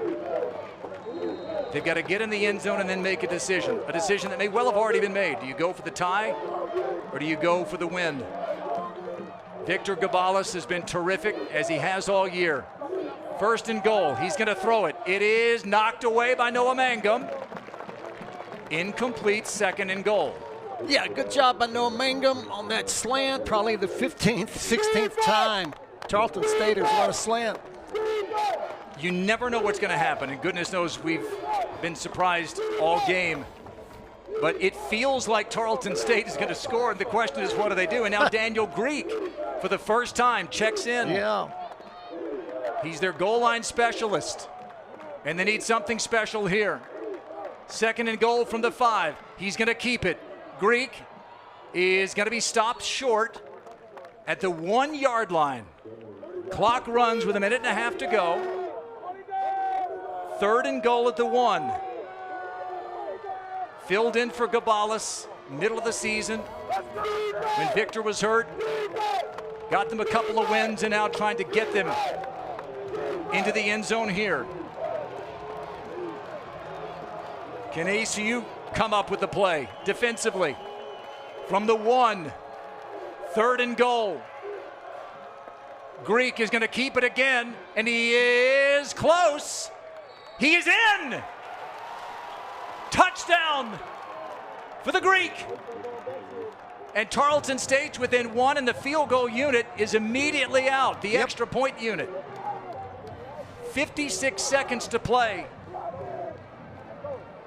They've got to get in the end zone and then make a decision that may well have already been made. Do you go for the tie or do you go for the win? Victor Gabalis has been terrific, as he has all year. First and goal, he's going to throw it. It is knocked away by Noah Mangum. Incomplete, second and goal.
Yeah, good job by Noah Mangum on that slant. Probably the 15th, 16th time Tarleton State has run a slant.
You never know what's going to happen, and goodness knows we've been surprised all game. But it feels like Tarleton State is going to score, and the question is, what do they do? And now Daniel Greek, for the first time, checks in.
Yeah.
He's their goal line specialist, and they need something special here. Second and goal from the 5. He's going to keep it. Greek is going to be stopped short at the 1-yard line. Clock runs with 1.5 minutes to go. Third and goal at the 1. Filled in for Gabalis, middle of the season, when Victor was hurt. Got them a couple of wins and now trying to get them into the end zone here. Can ACU come up with the play defensively? From the 1, third and goal. Greek is going to keep it again, and he is close. He is in. Touchdown for the Greek. And Tarleton State within 1, and the field goal unit is immediately out, the extra point unit. 56 seconds to play.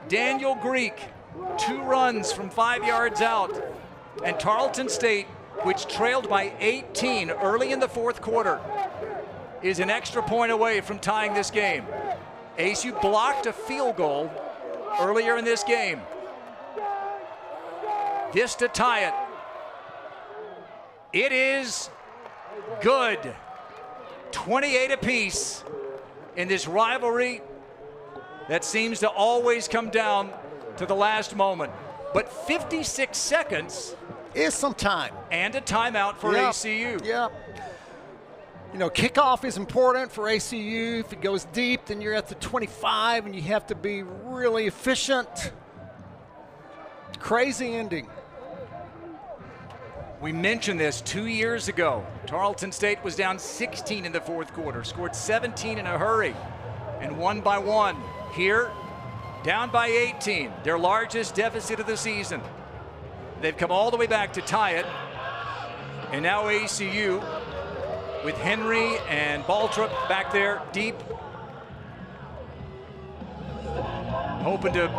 Daniel Greek, 2 runs from 5 yards out. And Tarleton State, which trailed by 18 early in the 4th quarter, is an extra point away from tying this game. ASU blocked a field goal earlier in this game. This to tie it. It is good. 28 apiece in this rivalry that seems to always come down to the last moment. But 56 seconds
is some time.
And a timeout for ACU.
Yep. You know, kickoff is important for ACU. If it goes deep, then you're at the 25, and you have to be really efficient. Crazy ending.
We mentioned this 2 years ago. Tarleton State was down 16 in the 4th quarter, scored 17 in a hurry, and won by 1. Here, down by 18, their largest deficit of the season. They've come all the way back to tie it, and now ACU, with Henry and Baltrup back there deep, hoping to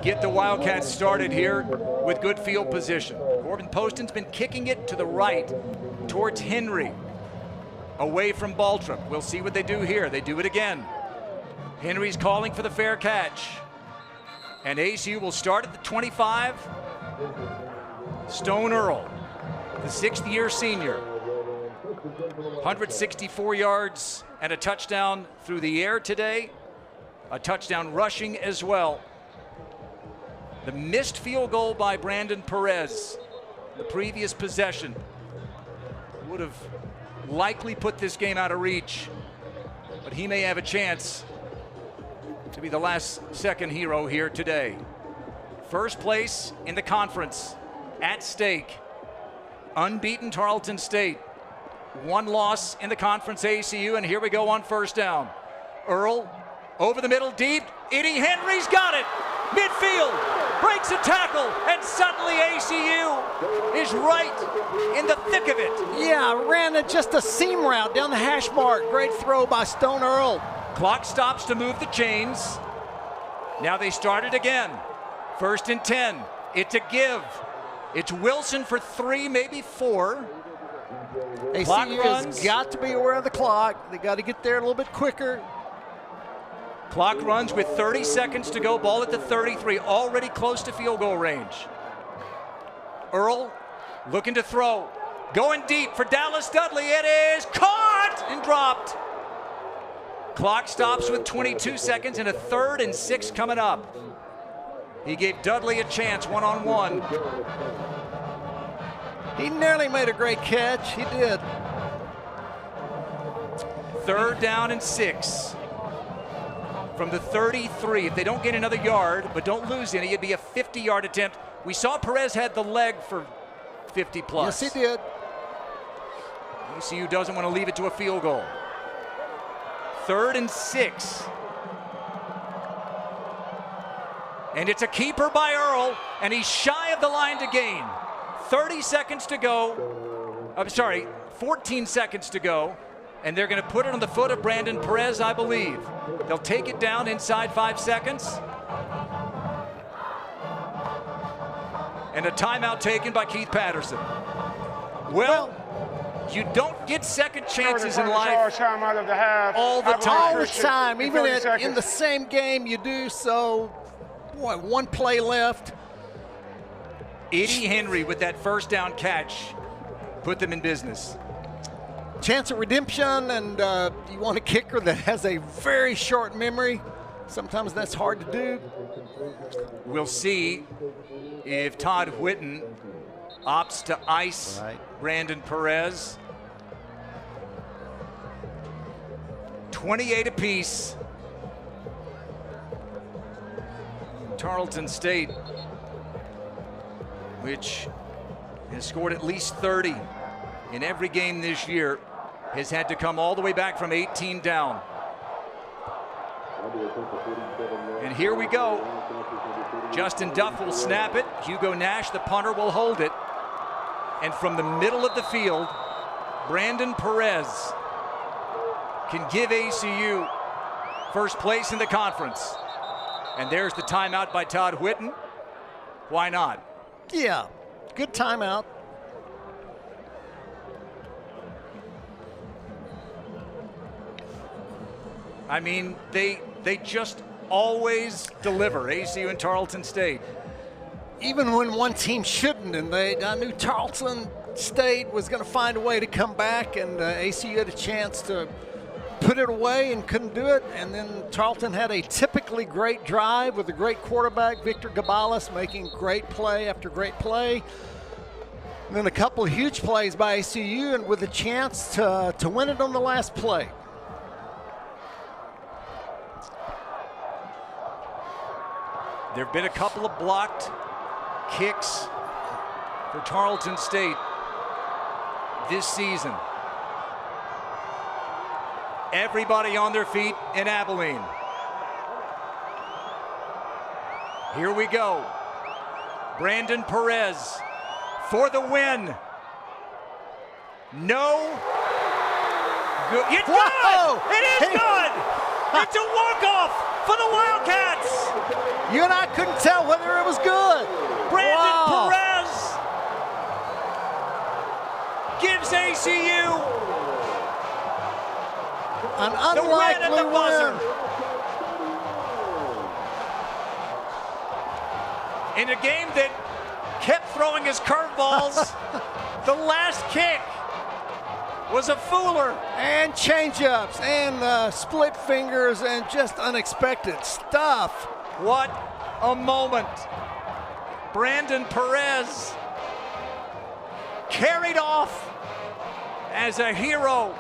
get the Wildcats started here with good field position. Corbin Poston's been kicking it to the right towards Henry, away from Baltrup. We'll see what they do here. They do it again. Henry's calling for the fair catch. And ACU will start at the 25. Stone Earl, the 6th-year senior. 164 yards and a touchdown through the air today. A touchdown rushing as well. The missed field goal by Brandon Perez, the previous possession, would have likely put this game out of reach, but he may have a chance to be the last second hero here today. First place in the conference at stake. Unbeaten Tarleton State. One loss in the conference, ACU, and here we go on first down. Earl over the middle deep. Eddie Henry's got it. Midfield, breaks a tackle, and suddenly ACU is right in the thick of it.
Yeah, ran just a seam route down the hash mark. Great throw by Stone Earl.
Clock stops to move the chains. Now they start it again. 1st and 10. It's a give. It's Wilson for 3, maybe 4. Clock
ACU
runs.
has got to be aware of the clock. They got to get there a little bit quicker.
Clock runs with 30 seconds to go. Ball at the 33, already close to field goal range. Earl looking to throw. Going deep for Dallas Dudley. It is caught and dropped. Clock stops with 22 seconds and a 3rd and 6 coming up. He gave Dudley a chance one-on-one.
He nearly made a great catch. He did.
3rd down and 6. From the 33. If they don't gain another yard, but don't lose any, it'd be a 50-yard attempt. We saw Perez had the leg for 50 plus.
Yes, he did.
ECU doesn't want to leave it to a field goal. 3rd and 6. And it's a keeper by Earl, and he's shy of the line to gain. 30 seconds to go. I'm sorry, 14 seconds to go. And they're going to put it on the foot of Brandon Perez, I believe. They'll take it down inside 5 seconds. And a timeout taken by Keith Patterson. Well, you don't get second chances in life all the time.
All the time, even in the same game you do so. Boy, 1 play left.
Eddie Henry with that first down catch put them in business.
Chance of redemption, and you want a kicker that has a very short memory. Sometimes that's hard to do.
We'll see if Todd Whitten opts to ice Brandon Perez. 28 apiece. Tarleton State, which has scored at least 30 in every game this year, has had to come all the way back from 18 down. And here we go. Justin Duff will snap it. Hugo Nash, the punter, will hold it. And from the middle of the field, Brandon Perez can give ACU first place in the conference. And there's the timeout by Todd Whitten. Why not?
Yeah, good timeout.
I mean, they just always deliver, ACU and Tarleton State.
Even when one team shouldn't, and I knew Tarleton State was going to find a way to come back, and ACU had a chance to put it away and couldn't do it. And then Tarleton had a typically great drive with a great quarterback, Victor Gabalis, making great play after great play. And then a couple of huge plays by ACU, and with a chance to win it on the last play.
There have been a couple of blocked kicks for Tarleton State this season. Everybody on their feet in Abilene. Here we go. Brandon Perez for the win. No. Good. It's good! It is good! It's a walk-off for the Wildcats!
You and I couldn't tell whether it was good.
Brandon Perez gives ACU
an
the red at the
unlikely
buzzer.
win.
In a game that kept throwing his curveballs, the last kick was a fooler.
And change-ups and split fingers and just unexpected stuff.
What a moment. Brandon Perez carried off as a hero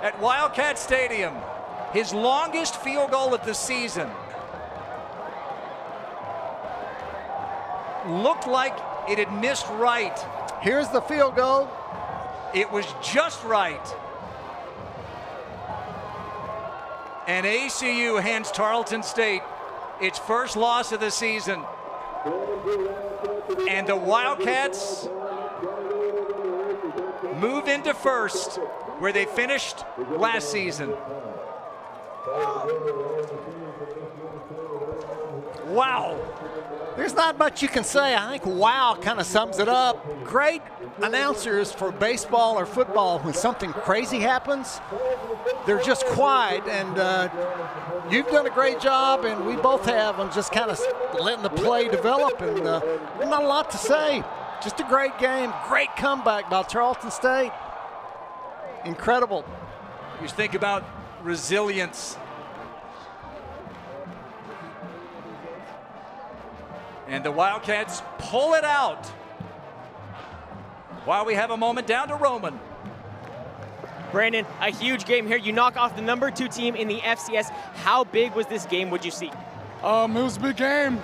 at Wildcat Stadium. His longest field goal of the season. Looked like it had missed right.
Here's the field goal.
It was just right. And ACU hands Tarleton State its first loss of the season. And the Wildcats move into first, where they finished last season. Wow.
There's not much you can say. I think wow kind of sums it up. Great announcers for baseball or football. When something crazy happens, they're just quiet. And you've done a great job, and we both have, on just kind of letting the play develop. And not a lot to say. Just a great game. Great comeback by Tarleton State. Incredible.
You think about resilience. And the Wildcats pull it out. While we have a moment down to Roman.
Brandon, a huge game here. You knock off the #2 team in the FCS. How big was this game, would you see?
It was a big game.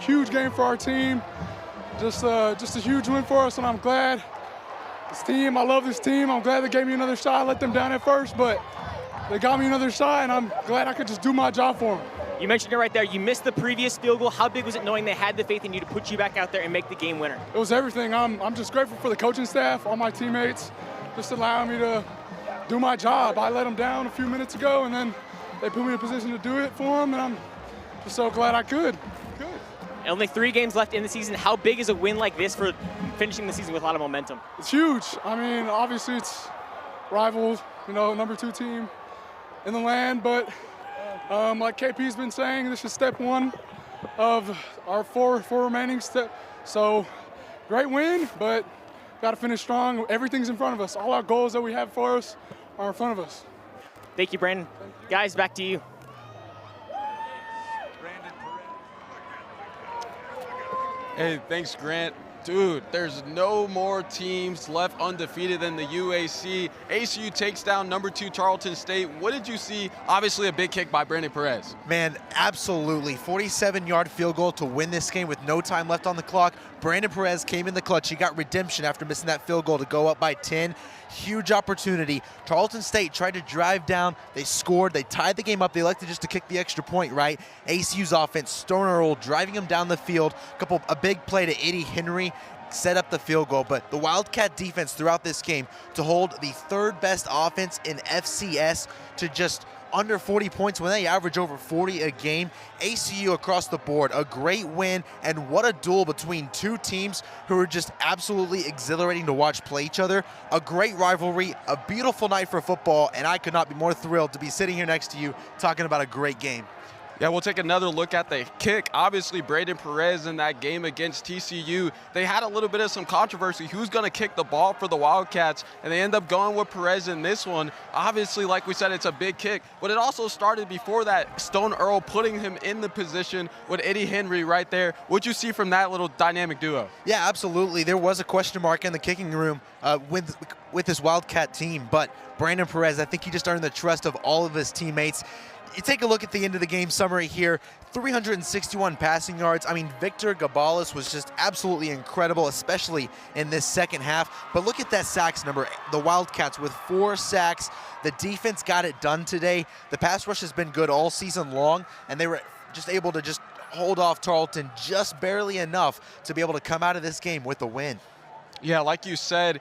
Huge game for our team. Just a huge win for us, and I'm glad. This team, I love this team. I'm glad they gave me another shot. I let them down at first, but they got me another shot, and I'm glad I could just do my job for them.
You mentioned it right there. You missed the previous field goal. How big was it knowing they had the faith in you to put you back out there and make the game winner?
It was everything. I'm just grateful for the coaching staff, all my teammates, just allowing me to do my job. I let them down a few minutes ago, and then they put me in a position to do it for them, and I'm just so glad I could.
Only 3 games left in the season. How big is a win like this for finishing the season with a lot of momentum?
It's huge. I mean, obviously it's rivals, #2 team in the land, but like KP's been saying, this is step 1 of our four remaining steps. So great win, but got to finish strong. Everything's in front of us. All our goals that we have for us are in front of us.
Thank you, Brandon. Guys, back to you.
Hey, thanks, Grant. Dude, there's no more teams left undefeated than the UAC. ACU takes down #2 Tarleton State. What did you see? Obviously a big kick by Brandon Perez.
Man, absolutely. 47-yard field goal to win this game with no time left on the clock. Brandon Perez came in the clutch. He got redemption after missing that field goal to go up by 10. Huge opportunity. Tarleton State tried to drive down. They scored. They tied the game up. They elected just to kick the extra point, right? ACU's offense, Stone Earl driving him down the field. A big play to Eddie Henry set up the field goal. But the Wildcat defense throughout this game to hold the 3rd best offense in FCS to just under 40 points when they average over 40 a game. ACU across the board, a great win, and what a duel between 2 teams who are just absolutely exhilarating to watch play each other. A great rivalry, a beautiful night for football, and I could not be more thrilled to be sitting here next to you talking about a great game.
Yeah, we'll take another look at the kick. Obviously, Brandon Perez in that game against TCU, they had a little bit of some controversy. Who's going to kick the ball for the Wildcats? And they end up going with Perez in this one. Obviously, like we said, it's a big kick. But it also started before that, Stone Earl putting him in the position with Eddie Henry right there. What'd you see from that little dynamic duo?
Yeah, absolutely. There was a question mark in the kicking room with this Wildcat team. But Brandon Perez, I think he just earned the trust of all of his teammates. You take a look at the end of the game summary here, 361 passing yards. I mean, Victor Gabalis was just absolutely incredible, especially in this second half. But look at that sacks number. The Wildcats with 4 sacks. The defense got it done today. The pass rush has been good all season long, and they were just able to just hold off Tarleton just barely enough to be able to come out of this game with a win.
Yeah, like you said,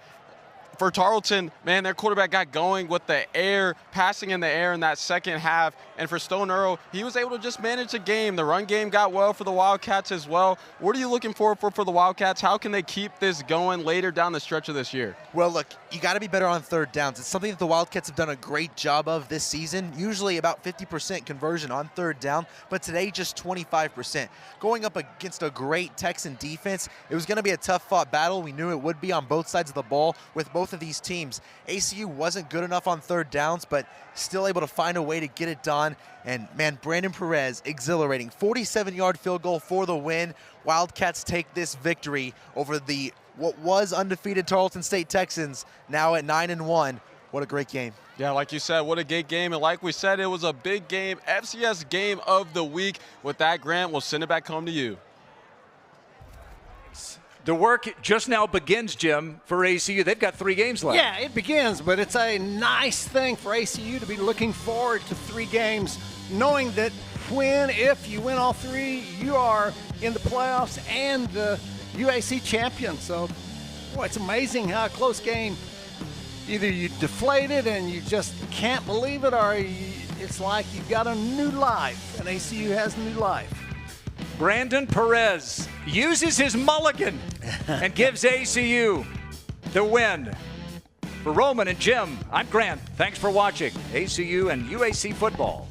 for Tarleton, man, their quarterback got going with the air, passing in the air in that second half. And for Stone Earl, he was able to just manage the game. The run game got well for the Wildcats as well. What are you looking for the Wildcats? How can they keep this going later down the stretch of this year?
Well, look, you got to be better on third downs. It's something that the Wildcats have done a great job of this season, usually about 50% conversion on third down, but today just 25%. Going up against a great Texan defense, it was going to be a tough-fought battle. We knew it would be on both sides of the ball with both of these teams. ACU wasn't good enough on third downs, but still able to find a way to get it done. And, man, Brandon Perez, exhilarating. 47-yard field goal for the win. Wildcats take this victory over the what was undefeated Tarleton State Texans, now at 9-1. What a great game.
Yeah, like you said, what a great game. And like we said, it was a big game, FCS game of the week. With that, Grant, we'll send it back home to you.
The work just now begins, Jim, for ACU. They've got 3 games left.
Yeah, it begins, but it's a nice thing for ACU to be looking forward to 3 games, knowing that if you win all 3, you are in the playoffs and the UAC champion. So, boy, it's amazing how a close game, either you deflate it and you just can't believe it, or it's like you've got a new life, and ACU has new life.
Brandon Perez uses his mulligan and gives ACU the win. For Roman and Jim, I'm Grant. Thanks for watching ACU and UAC football.